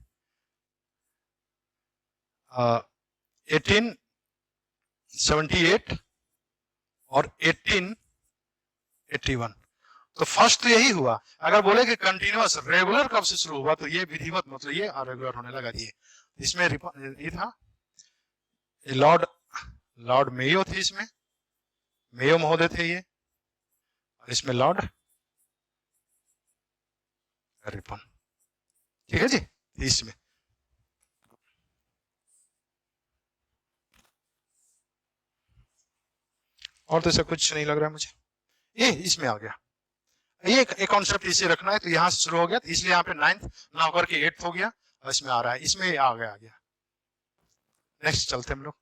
1878 और 1881। तो फर्स्ट तो यही हुआ। अगर बोले कि कंटिन्यूअस रेगुलर कब से शुरू हुआ, तो ये विधिवत मतलब ये रेगुलर होने लगा। ये इसमें ये था लॉर्ड मेयो थे, इसमें मेयो महोदय थे ये, और इसमें लॉर्ड रिपन। ठीक है जी। इसमें और तो ऐसा कुछ नहीं लग रहा है मुझे। ये इसमें आ गया, ये एक कॉन्सेप्ट इसे रखना है। तो यहां से शुरू हो गया, तो इसलिए यहाँ पे 9th ना होकर के 8th हो गया, और इसमें आ रहा है, इसमें आ गया। नेक्स्ट चलते हम लोग।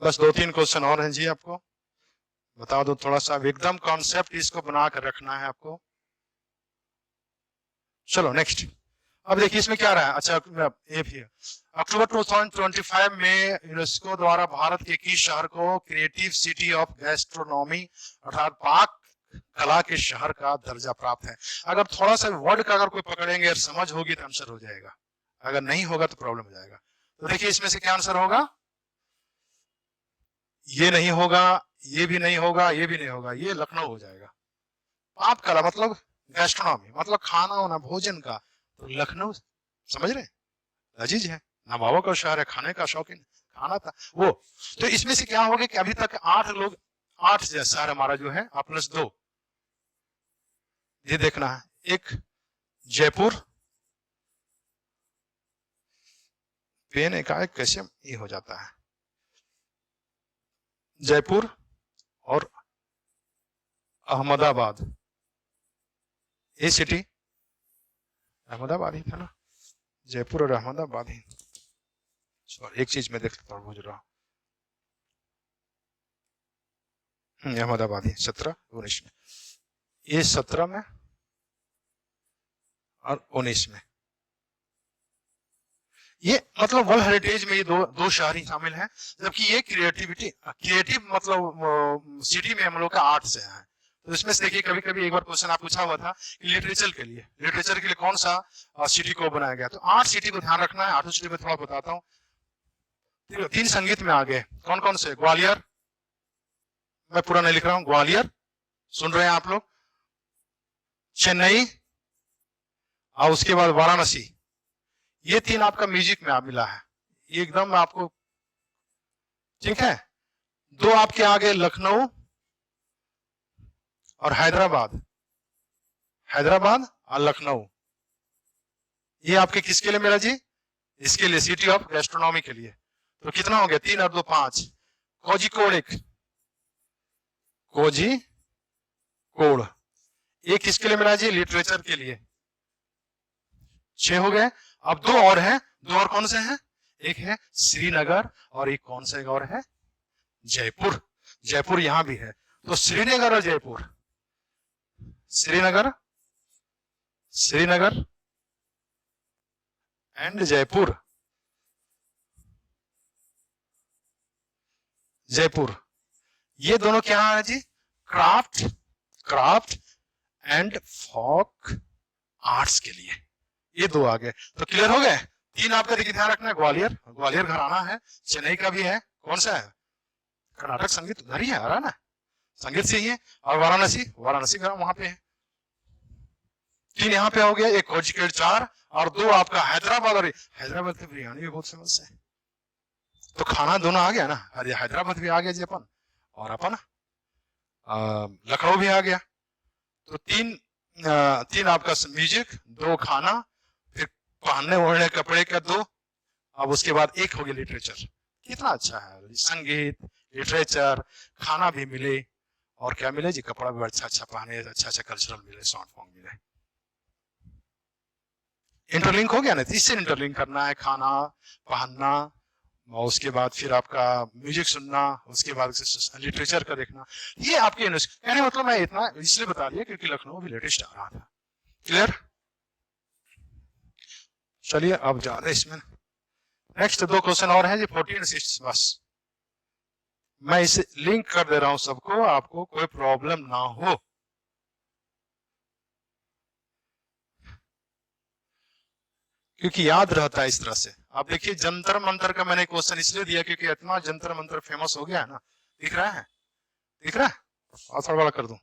बस 2-3 क्वेश्चन और हैं जी, आपको बता दो थोड़ा सा, एकदम कॉन्सेप्ट इसको बना कर रखना है आपको। चलो नेक्स्ट। अब देखिए इसमें क्या रहा है। अच्छा, ये भी है। अक्टूबर 2025 में यूनेस्को द्वारा भारत के किस शहर को क्रिएटिव सिटी ऑफ गैस्ट्रोनॉमी अर्थात पाक कला के शहर का दर्जा प्राप्त है। अगर थोड़ा सा वर्ड का अगर कोई पकड़ेंगे और समझ होगी तो आंसर हो जाएगा, अगर नहीं होगा तो प्रॉब्लम हो जाएगा। तो देखिए इसमें से क्या आंसर होगा, ये नहीं होगा, ये भी नहीं होगा, ये भी नहीं होगा, ये लखनऊ हो जाएगा। पाक कला मतलब गैस्ट्रोनॉमी मतलब खाना होना भोजन का, तो लखनऊ, समझ रहे, लजीज है, नवाबों का शहर है, खाने का शौकीन, खाना था वो। तो इसमें से क्या होगा कि अभी तक 8 लोग, 8 शहर हमारा जो है प्लस 2, ये देखना है। एक जयपुर, पेन एकाएक कैसे ये हो जाता है, जयपुर और अहमदाबाद, ये सिटी अहमदाबाद ही था ना, जयपुर और अहमदाबाद ही। एक चीज में देख लेता हूँ, बुझ रहा अहमदाबाद ही 17-19 में, ये 17 में और 19 में। ये मतलब वर्ल्ड हेरिटेज में ये दो शहर ही शामिल हैं, जबकि ये क्रिएटिव मतलब सिटी में हम लोग का 8 से है। तो इसमें से देखिए कभी कभी एक बार क्वेश्चन आप पूछा हुआ था कि लिटरेचर के लिए कौन सा सिटी को बनाया गया, तो 8 सिटी को ध्यान रखना है। 8 सिटी में थोड़ा बताता हूँ। 3 संगीत में आ गए, कौन कौन से, ग्वालियर, मैं पूरा नहीं लिख रहा हूँ, ग्वालियर सुन रहे हैं आप लोग, चेन्नई और उसके बाद वाराणसी, ये 3 आपका म्यूजिक में मिला है, ये एकदम आपको ठीक है। 2 आपके आगे लखनऊ और हैदराबाद और लखनऊ, ये आपके किसके लिए मेरा जी, इसके लिए सिटी ऑफ गैस्ट्रोनॉमी के लिए। तो कितना हो गया, 3 और 2 5। कोझिकोड, ये किसके लिए मिला जी, लिटरेचर के लिए। 6 हो गए। अब 2 और हैं, 2 और कौन से हैं, एक है श्रीनगर और एक कौन सा और है, जयपुर। जयपुर यहां भी है, तो श्रीनगर और जयपुर, श्रीनगर एंड जयपुर, ये दोनों क्या है जी, क्राफ्ट एंड फोक आर्ट्स के लिए, ये 2 आ गए। तो क्लियर हो गए, तीन आपका देखिए ध्यान रखना है, ग्वालियर, ग्वालियर घराना है, चेन्नई का भी है, कौन सा है, कर्नाटक संगीत उधर ही है, आ रहा ना, संगीत से ही है। और वाराणसी, वाराणसी का वहां पे है। तीन यहाँ पे हो गया, एक कोझिकोड 4 और 2 आपका हैदराबाद। और हैदराबाद की बिरयानी भी बहुत फेमस है, तो खाना दोनों आ गया ना, अरे हैदराबाद भी आ गया जी अपन, और अपन लखनऊ भी आ गया। तो तीन आपका म्यूजिक, 2 खाना, फिर पहनने ओढ़ने कपड़े का 2, अब उसके बाद एक हो गया लिटरेचर। कितना अच्छा है, संगीत, लिटरेचर, खाना भी मिले, और क्या मिले जी, कपड़ा भी अच्छा अच्छा पहने, अच्छा अच्छा कल्चरल मिले, सॉन्ग फॉन्ग मिले। इंटरलिंक हो गया ना, इससे इंटरलिंक करना है, खाना, पहनना, और उसके बाद फिर आपका म्यूजिक सुनना, उसके बाद लिटरेचर का देखना। ये आपके कहने मतलब मैं इतना इसलिए बता दिया क्योंकि लखनऊ भी लेटेस्ट आ रहा था। क्लियर? चलिए अब जा रहे इसमें, नेक्स्ट 2 क्वेश्चन और हैं जी, 14 6 बस। मैं इसे लिंक कर दे रहा हूं सबको, आपको कोई प्रॉब्लम ना हो। क्योंकि याद रहता है इस तरह से। आप देखिए जंतर मंतर का मैंने क्वेश्चन इसलिए दिया क्योंकि इतना जंतर मंतर फेमस हो गया है ना, दिख रहा है, दिख रहा है, और थोड़ा बड़ा कर दूं,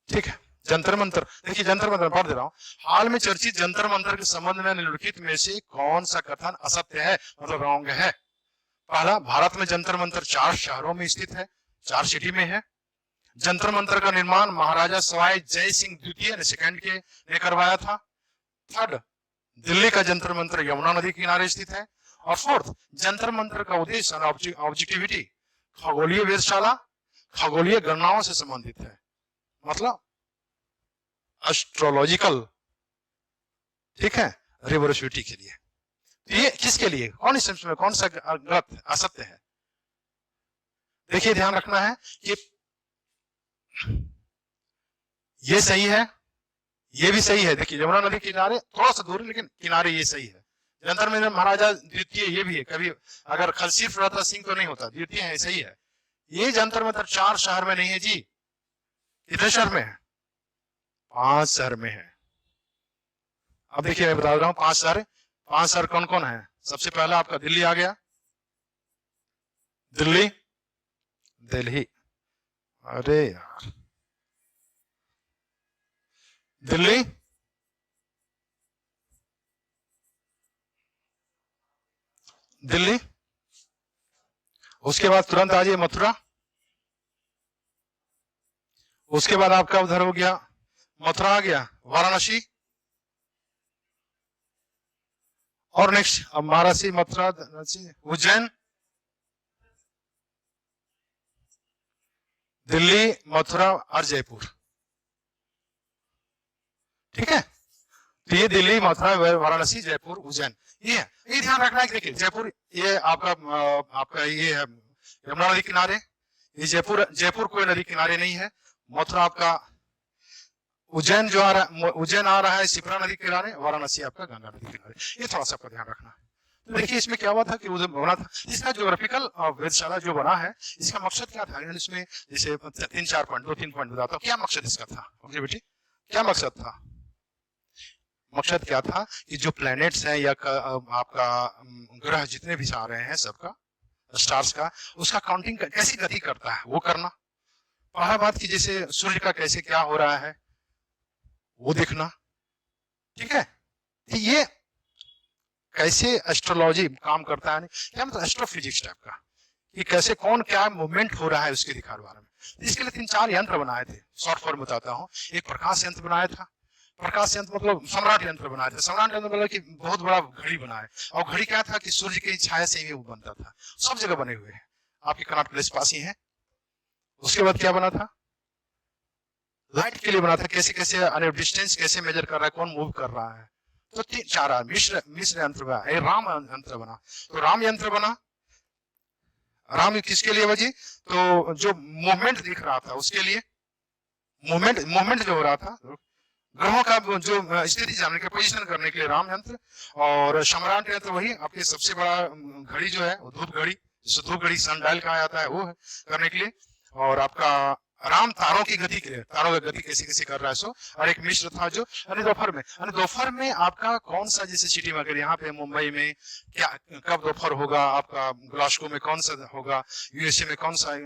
ठीक है। जंतर मंतर, देखिए जंतर मंतर पढ़ दे रहा हूं। हाल में चर्चित जंतर मंतर के संबंध में निम्नलिखित में से कौन सा कथन असत्य है, मतलब रॉन्ग है। पहला, भारत में जंतर मंतर 4 शहरों में स्थित है, 4 सिटी में है। जंतर मंतर का निर्माण महाराजा सवाई जय सिंह द्वितीय ने सेकंड के ने करवाया था। थर्ड, दिल्ली का जंतर मंतर यमुना नदी के किनारे स्थित है। और फोर्थ, जंतर मंतर का उद्देश्य ऑब्जेक्टिविटी, खगोलीय वेधशाला, खगोलीय गणनाओं से संबंधित है, मतलब एस्ट्रोलॉजिकल, ठीक है, रिवर्सिटी के लिए। तो ये किसके लिए, कौन इस में कौन सा गलत असत्य है? देखिए ध्यान रखना है कि ये सही है, ये भी सही है। देखिए यमुना नदी के किनारे थोड़ा सा दूर, लेकिन किनारे ये सही है। जंतर मंतर महाराजा द्वितीय, ये भी है, कभी अगर खल सिर्फ रहता सिंह तो नहीं होता, द्वितीय है, सही है। ये जंतर मंतर 4 शहर में नहीं है जी, कितने शहर में है? 5 शहर में है। अब देखिए मैं बता रहा हूं 5 शहर, 5 शहर कौन कौन है? सबसे पहला आपका दिल्ली आ गया, दिल्ली, दिल्ली, अरे यार, दिल्ली, दिल्ली, उसके बाद तुरंत आ जाइए मथुरा, उसके बाद आपका उधर हो गया, मथुरा आ गया, वाराणसी, और नेक्स्ट अब वाराणसी, मथुरा, उज्जैन, दिल्ली, मथुरा और जयपुर, ठीक है। तो ये दिल्ली, मथुरा, वाराणसी, जयपुर, उज्जैन, ये है। ये ध्यान रखना है कि देखिए जयपुर ये आपका ये है यमुना नदी किनारे, ये जयपुर, जयपुर कोई नदी किनारे नहीं है। मथुरा आपका, उज्जैन जो आ रहा, उज्जैन आ रहा है शिप्रा नदी किनारे, वाराणसी आपका गंगा नदी किनारे। ये थोड़ा सा आपका ध्यान रखना है। तो देखिए इसमें क्या हुआ था कि उधर बना था, इसका ज्योग्राफिकल वेधशाला जो बना है, इसका मकसद क्या था? इसमें जैसे 3-4 पॉइंट, 2-3 पॉइंट बताता हूँ क्या मकसद इसका था। ओके बेटी, क्या मकसद था? मकसद क्या था कि जो प्लैनेट्स हैं या आपका ग्रह जितने भी आ रहे हैं सबका, स्टार्स का, उसका काउंटिंग कैसी गति करता है वो करना। पहला बात कि जैसे सूर्य का कैसे क्या हो रहा है वो देखना, ठीक है। ये कैसे एस्ट्रोलॉजी काम करता है, क्या मतलब एस्ट्रोफिजिक्स टाइप का, कि कैसे कौन क्या मूवमेंट हो रहा है उसके दिखाने बारे में। इसके लिए 3-4 यंत्र बनाए थे, शॉर्ट फॉर्म बताता हूँ। एक प्रकाश यंत्र बनाया था, प्रकाश यंत्र मतलब सम्राट यंत्र बनाया था। सम्राट यंत्र मतलब कि बहुत बड़ा घड़ी बना है, और घड़ी क्या था कि सूर्य की छाया से ही वो बनता था। सब जगह बने हुए हैं, आपके कर्नाटक प्लेस पास ही है। उसके बाद क्या बना था? लाइट के लिए बना था, कैसे कैसे डिस्टेंस कैसे मेजर कर रहा है, कौन मूव कर रहा है। तो 3-4 मिश्र यंत्र बना, राम यंत्र बना। तो राम यंत्र बना, राम किसके लिए बजी? तो जो मूवमेंट दिख रहा था उसके लिए, मूवमेंट जो हो रहा था, ग्रहों का जो स्थिति जानने के, पोजीशन करने के लिए राम यंत्र। और सम्राट यंत्र वही आपके सबसे बड़ा घड़ी जो है वो धूप घड़ी, जिसे धूप घड़ी सनडायल कहा जाता है, वो है करने के लिए। और आपका राम तारों की गति के लिए, तारों की गति कैसे कैसे कर रहा है सो। और एक मिश्र था जो दोपहर में आपका कौन सा, जैसे सिटी में अगर यहाँ पे मुंबई में क्या कब दोपहर होगा, आपका ग्लासगो में कौन सा होगा, यूएसए में कौन सा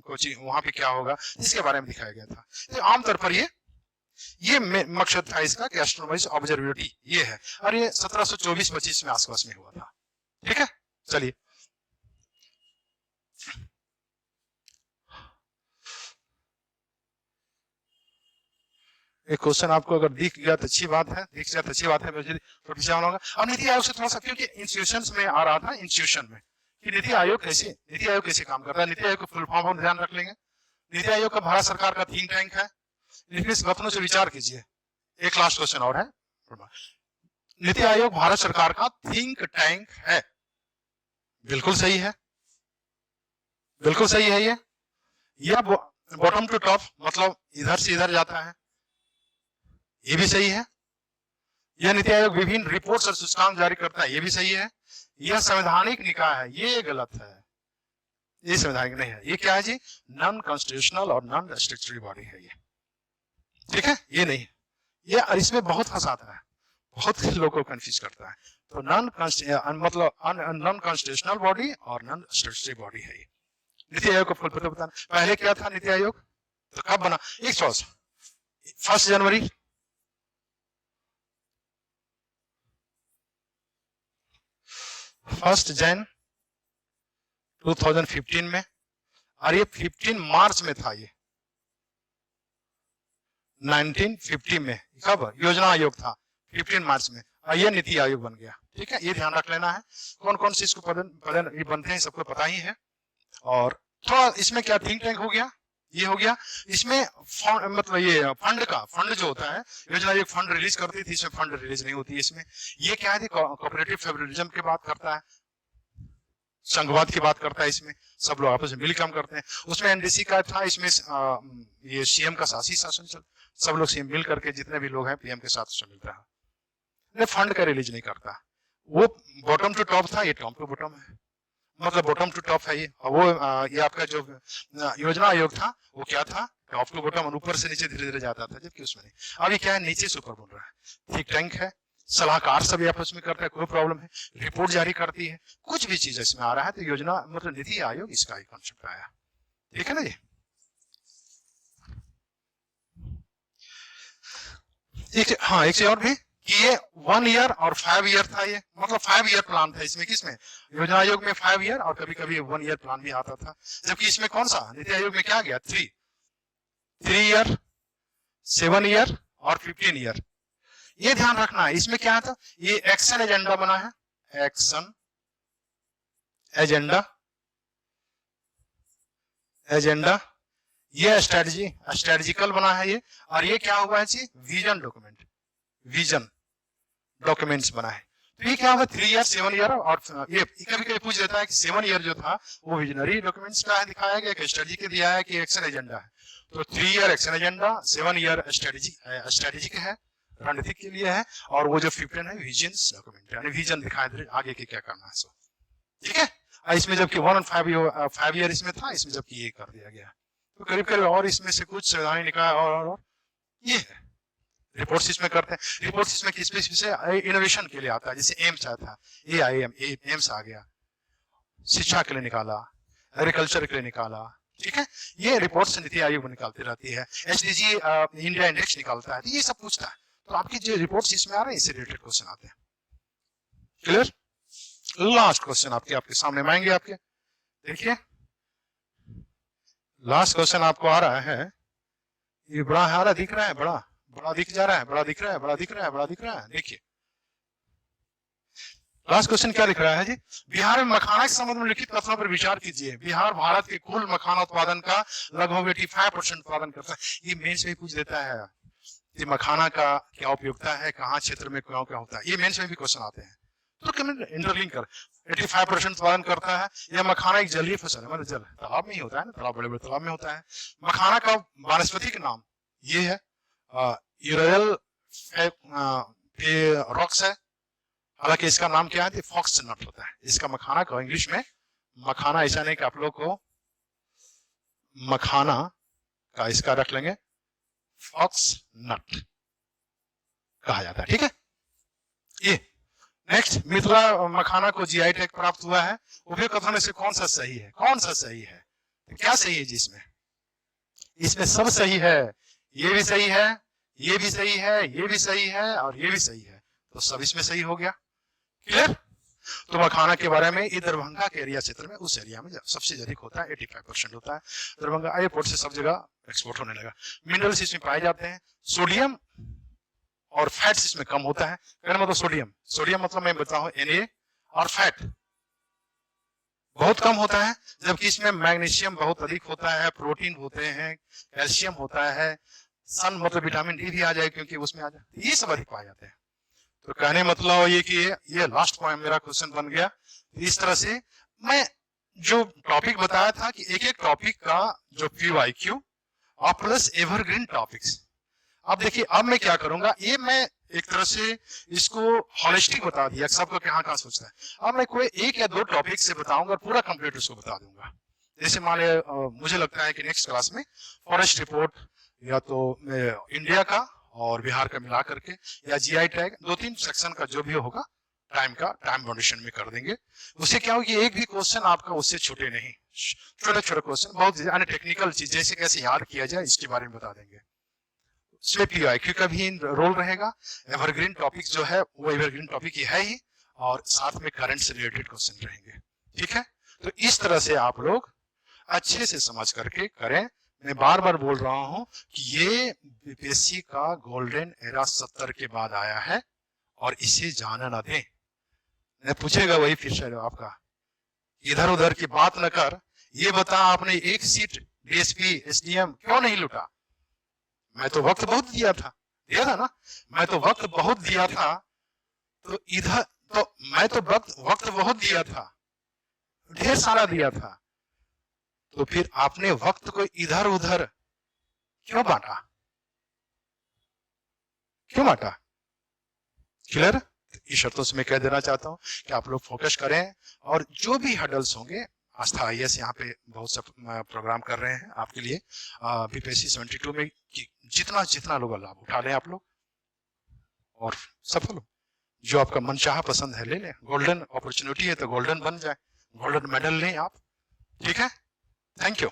कोचिंग वहां पे क्या होगा, इसके बारे में दिखाया गया था। तो आमतौर पर ये मकसद था इसका कि एस्ट्रोनॉमी ऑब्जर्वेबिलिटी ये है, और ये 1724-25 में आसपास में हुआ था। ठीक है, चलिए एक क्वेश्चन आपको अगर दिख गया तो अच्छी बात है, दिख जाए तो अच्छी बात है। तो पीछे होगा। अब नीति आयोग से थोड़ा सा, क्योंकि इंस्टीट्यूशंस में आ रहा था, इंस्टीट्यूशन में कि नीति आयोग कैसे काम करता है। नीति आयोग का फुल फॉर्म हम ध्यान रख लेंगे। नीति आयोग का भारत सरकार का थिंक टैंक है। इस कथनों से विचार कीजिए। एक लास्ट क्वेश्चन और है। नीति आयोग भारत सरकार का थिंक टैंक है। बिल्कुल सही है, बिल्कुल सही है। ये बॉटम टू टॉप मतलब इधर से इधर जाता है, ये भी सही है। यह नीति आयोग विभिन्न रिपोर्ट्स और सूचकांक जारी करता है, ये भी सही है। यह संवैधानिक निकाय है, ये गलत है, ये संवैधानिक नहीं है। ये क्या है जी? नॉन कॉन्स्टिट्यूशनल और नॉन स्टैट्यूटरी बॉडी है ये। ठीक है, ये नहीं है। ये इसमें बहुत फंसाता है, बहुत लोगों को कंफ्यूज करता है। तो नॉन कॉन्स्टिट्यूशनल बॉडी और नॉन स्टैट्यूटरी बॉडी है ये। नीति आयोग को फुल पता बताना। पहले क्या था नीति आयोग, तो कब बना? 1 जनवरी 1 जन 2015 में, और ये 15 मार्च में था। ये 1950 में कब योजना आयोग था? 15 मार्च में, और ये नीति आयोग बन गया। ठीक है, ये ध्यान रख लेना है। कौन कौन से इसको पद बनते हैं सबको पता ही है। और थोड़ा इसमें क्या थिंक टैंक हो गया, ये हो गया। इसमें मतलब ये फंड जो होता है, योजना आयोग फंड रिलीज करती थी, इसमें फंड रिलीज नहीं होती। इसमें ये क्या है, कोऑपरेटिव फेडरलिज्म की बात करता है, संघवाद की बात करता है। इसमें सब लोग आपस में मिल काम करते हैं। उसमें एनडीसी का था, इसमें ये सीएम का शासी शासन चल, सब लोग सीएम मिल करके जितने भी लोग हैं पीएम के साथ मिलता है। फंड का रिलीज नहीं करता। वो बॉटम टू टॉप था, ये टॉप टू बॉटम है, मतलब बॉटम टू टॉप है ये। और वो ये आपका जो योजना आयोग था वो क्या था? टॉप टू बॉटम, ऊपर से नीचे धीरे धीरे जाता था, जबकि उसमें नहीं। अभी क्या है, नीचे से ऊपर बोल रहा है। थिंक टैंक है, सलाहकार सभी आपस में करता है, कोई प्रॉब्लम है, रिपोर्ट जारी करती है, कुछ भी चीज इसमें आ रहा है तो योजना मतलब नीति आयोग इसका ही कॉन्सेप्ट आया। ठीक है ना जी। हाँ, एक चीज और भी कि ये 1 ईयर और 5 ईयर था। ये मतलब 5 ईयर प्लान था इसमें। किसमें? योजना आयोग में 5 ईयर और कभी कभी 1 ईयर प्लान भी आता था। जबकि इसमें कौन सा नीति आयोग में क्या गया? 3 ईयर, 7 ईयर और 15 ईयर। ये ध्यान रखना है। इसमें क्या था? ये एक्शन एजेंडा बना है, एक्शन एजेंडा। ये स्ट्रेटजिकल बना है ये। और ये क्या हुआ है जी? विजन डॉक्यूमेंट्स बना है। तो ये क्या हुआ? 3 ईयर, 7 ईयर और ये कभी कभी पूछ देता है कि 7 ईयर जो था वो विजनरी डॉक्यूमेंट्स का है, दिखाया गया कि स्ट्रेटजी के दिया है कि एक्शन एजेंडा है। तो 3 year action agenda, 7 year strategic है, रणनीति के लिए है, और वो जो 15 है विजन्स डॉक्यूमेंट, यानी विजन दिखाया दे आगे के क्या करना है। सो ठीक है। इसमें जबकि 1 और 5 ईयर इसमें था, इसमें जबकि ये कर दिया गया। तो करीब करीब और इसमें से कुछ संविधान निकाय और ये है। रिपोर्ट्स इसमें करते हैं। रिपोर्ट्स इसमें किस बेसिस पे? इनोवेशन के लिए आता है, जैसे एम्स आता है, एम्स आ गया, शिक्षा के लिए निकाला, एग्रीकल्चर के लिए निकाला। ठीक है, ये रिपोर्ट्स नीति आयोग निकालती रहती है। एचडीजी इंडिया इंडेक्स निकालता है, तो ये सब पूछता है। तो आपकी जो रिपोर्ट्स इसमें आ रहे हैं इससे रिलेटेड क्वेश्चन आते हैं। क्लियर? लास्ट क्वेश्चन आपके सामने आएंगे। आपके देखिए, लास्ट क्वेश्चन आपको आ रहा है, ये बड़ा हारा दिख रहा है, बड़ा दिख जा रहा है, बड़ा दिख रहा है। देखिए लास्ट क्वेश्चन क्या लिख रहा है जी? बिहार में मखाना के संबंध में लिखित कथनों पर विचार कीजिए। बिहार भारत के कुल मखाना उत्पादन का लगभग 85% उत्पादन करता है। ये मेंस में पूछ देता है कि मखाना का क्या उपयोगिता है, कहाँ क्षेत्र में क्या क्या होता है। ये मेंस में भी क्वेश्चन आते हैं, तो इंटरलिंक कर। 85% उत्पादन करता है। यह मखाना एक जलीय फसल है, मतलब जल तालाब में ही होता है ना, तालाब बड़े बड़े तालाब में होता है। मखाना का वानस्पतिक नाम ये है यूरेल रॉक्स है। हालांकि इसका नाम क्या है? फॉक्स नट होता है इसका। मखाना का इंग्लिश में मखाना, ऐसा नहीं कि आप लोग को मखाना का इसका रख लेंगे फॉक्स नट कहा जाता है। ठीक है, ये नेक्स्ट, मिथिला मखाना को जीआई टैग प्राप्त हुआ है। उपयुक्त कथनों में से कौन सा सही है? कौन सा सही है? तो क्या सही है जी इसमें? इसमें सब सही है, ये भी सही है, ये भी सही है, ये भी सही है और ये भी सही है, तो सब इसमें सही हो गया। क्लियर? तो मखाना के बारे में, ये दरभंगा के एरिया क्षेत्र में, उस एरिया में सबसे अधिक होता है, 85% होता है। दरभंगा एयरपोर्ट से सब जगह एक्सपोर्ट होने लगा। मिनरल्स इसमें पाए जाते हैं, सोडियम और फैट्स इसमें कम होता है। कहने मतलब सोडियम, सोडियम मतलब मैं बताऊं Na, और फैट बहुत कम होता है, जबकि इसमें मैग्नीशियम बहुत अधिक होता है, प्रोटीन होते हैं, कैल्शियम होता है, सन मतलब विटामिन डी भी आ जाए क्योंकि उसमें आ जाए, ये सब अधिक पाए जाते हैं। तो कहने मतलब ये कि ये लास्ट पॉइंट मेरा क्वेश्चन बन गया। इस तरह से मैं जो टॉपिक बताया था कि एक एक टॉपिक का जो PYQ और प्लस एवरग्रीन टॉपिक्स। अब देखिए, अब मैं क्या करूंगा, ये मैं एक तरह से इसको हॉलिस्टिक बता दिया, सबको कहाँ सोचता है। अब मैं कोई एक या दो टॉपिक से बताऊंगा, पूरा कंप्लीट उसको बता दूंगा। जैसे मान लिया मुझे लगता है कि नेक्स्ट क्लास में फॉरेस्ट रिपोर्ट या तो इंडिया का और बिहार का मिला करके, या जीआई टैग, 2-3 सेक्शन का जो भी होगा टाइम बाउंडेशन में कर देंगे। उससे क्या होगी, एक भी क्वेश्चन आपका उससे छूटे नहीं। छोटे छोटे क्वेश्चन, बहुत टेक्निकल चीज जैसे कैसे याद किया जाए इसके बारे में बता देंगे। उसमें PYQ का भी रोल रहेगा। एवरग्रीन टॉपिक जो है वो एवरग्रीन टॉपिक है ही, और साथ में करंट से रिलेटेड क्वेश्चन रहेंगे। ठीक है, तो इस तरह से आप लोग अच्छे से समझ करके करें। मैं बार बार बोल रहा हूं कि ये बीपीएससी का गोल्डन एरा 70 के बाद आया है, और इसे जाना ना दें। मैं पूछेगा वही फिर से आपका, इधर उधर की बात न कर, ये बता आपने एक सीट डीएसपी एसडीएम क्यों नहीं लुटा? मैं तो वक्त बहुत दिया था ना, मैं तो वक्त बहुत दिया था, तो इधर तो मैं तो वक्त बहुत दिया था, ढेर सारा दिया था, तो फिर आपने वक्त को इधर उधर क्यों बांटा? क्यों बांटा? क्लियर? इस शर्तों से मैं कह देना चाहता हूं कि आप लोग फोकस करें, और जो भी हडल्स होंगे, आस्था IAS यहाँ पे बहुत सब प्रोग्राम कर रहे हैं आपके लिए। बीपीएससी 72 में जितना लोग लाभ उठा लें आप लोग, और सफल हो। जो आपका मनचाहा पसंद है ले लें, गोल्डन अपॉर्चुनिटी है तो गोल्डन बन जाए, गोल्डन मेडल लें आप। ठीक है, थैंक यू।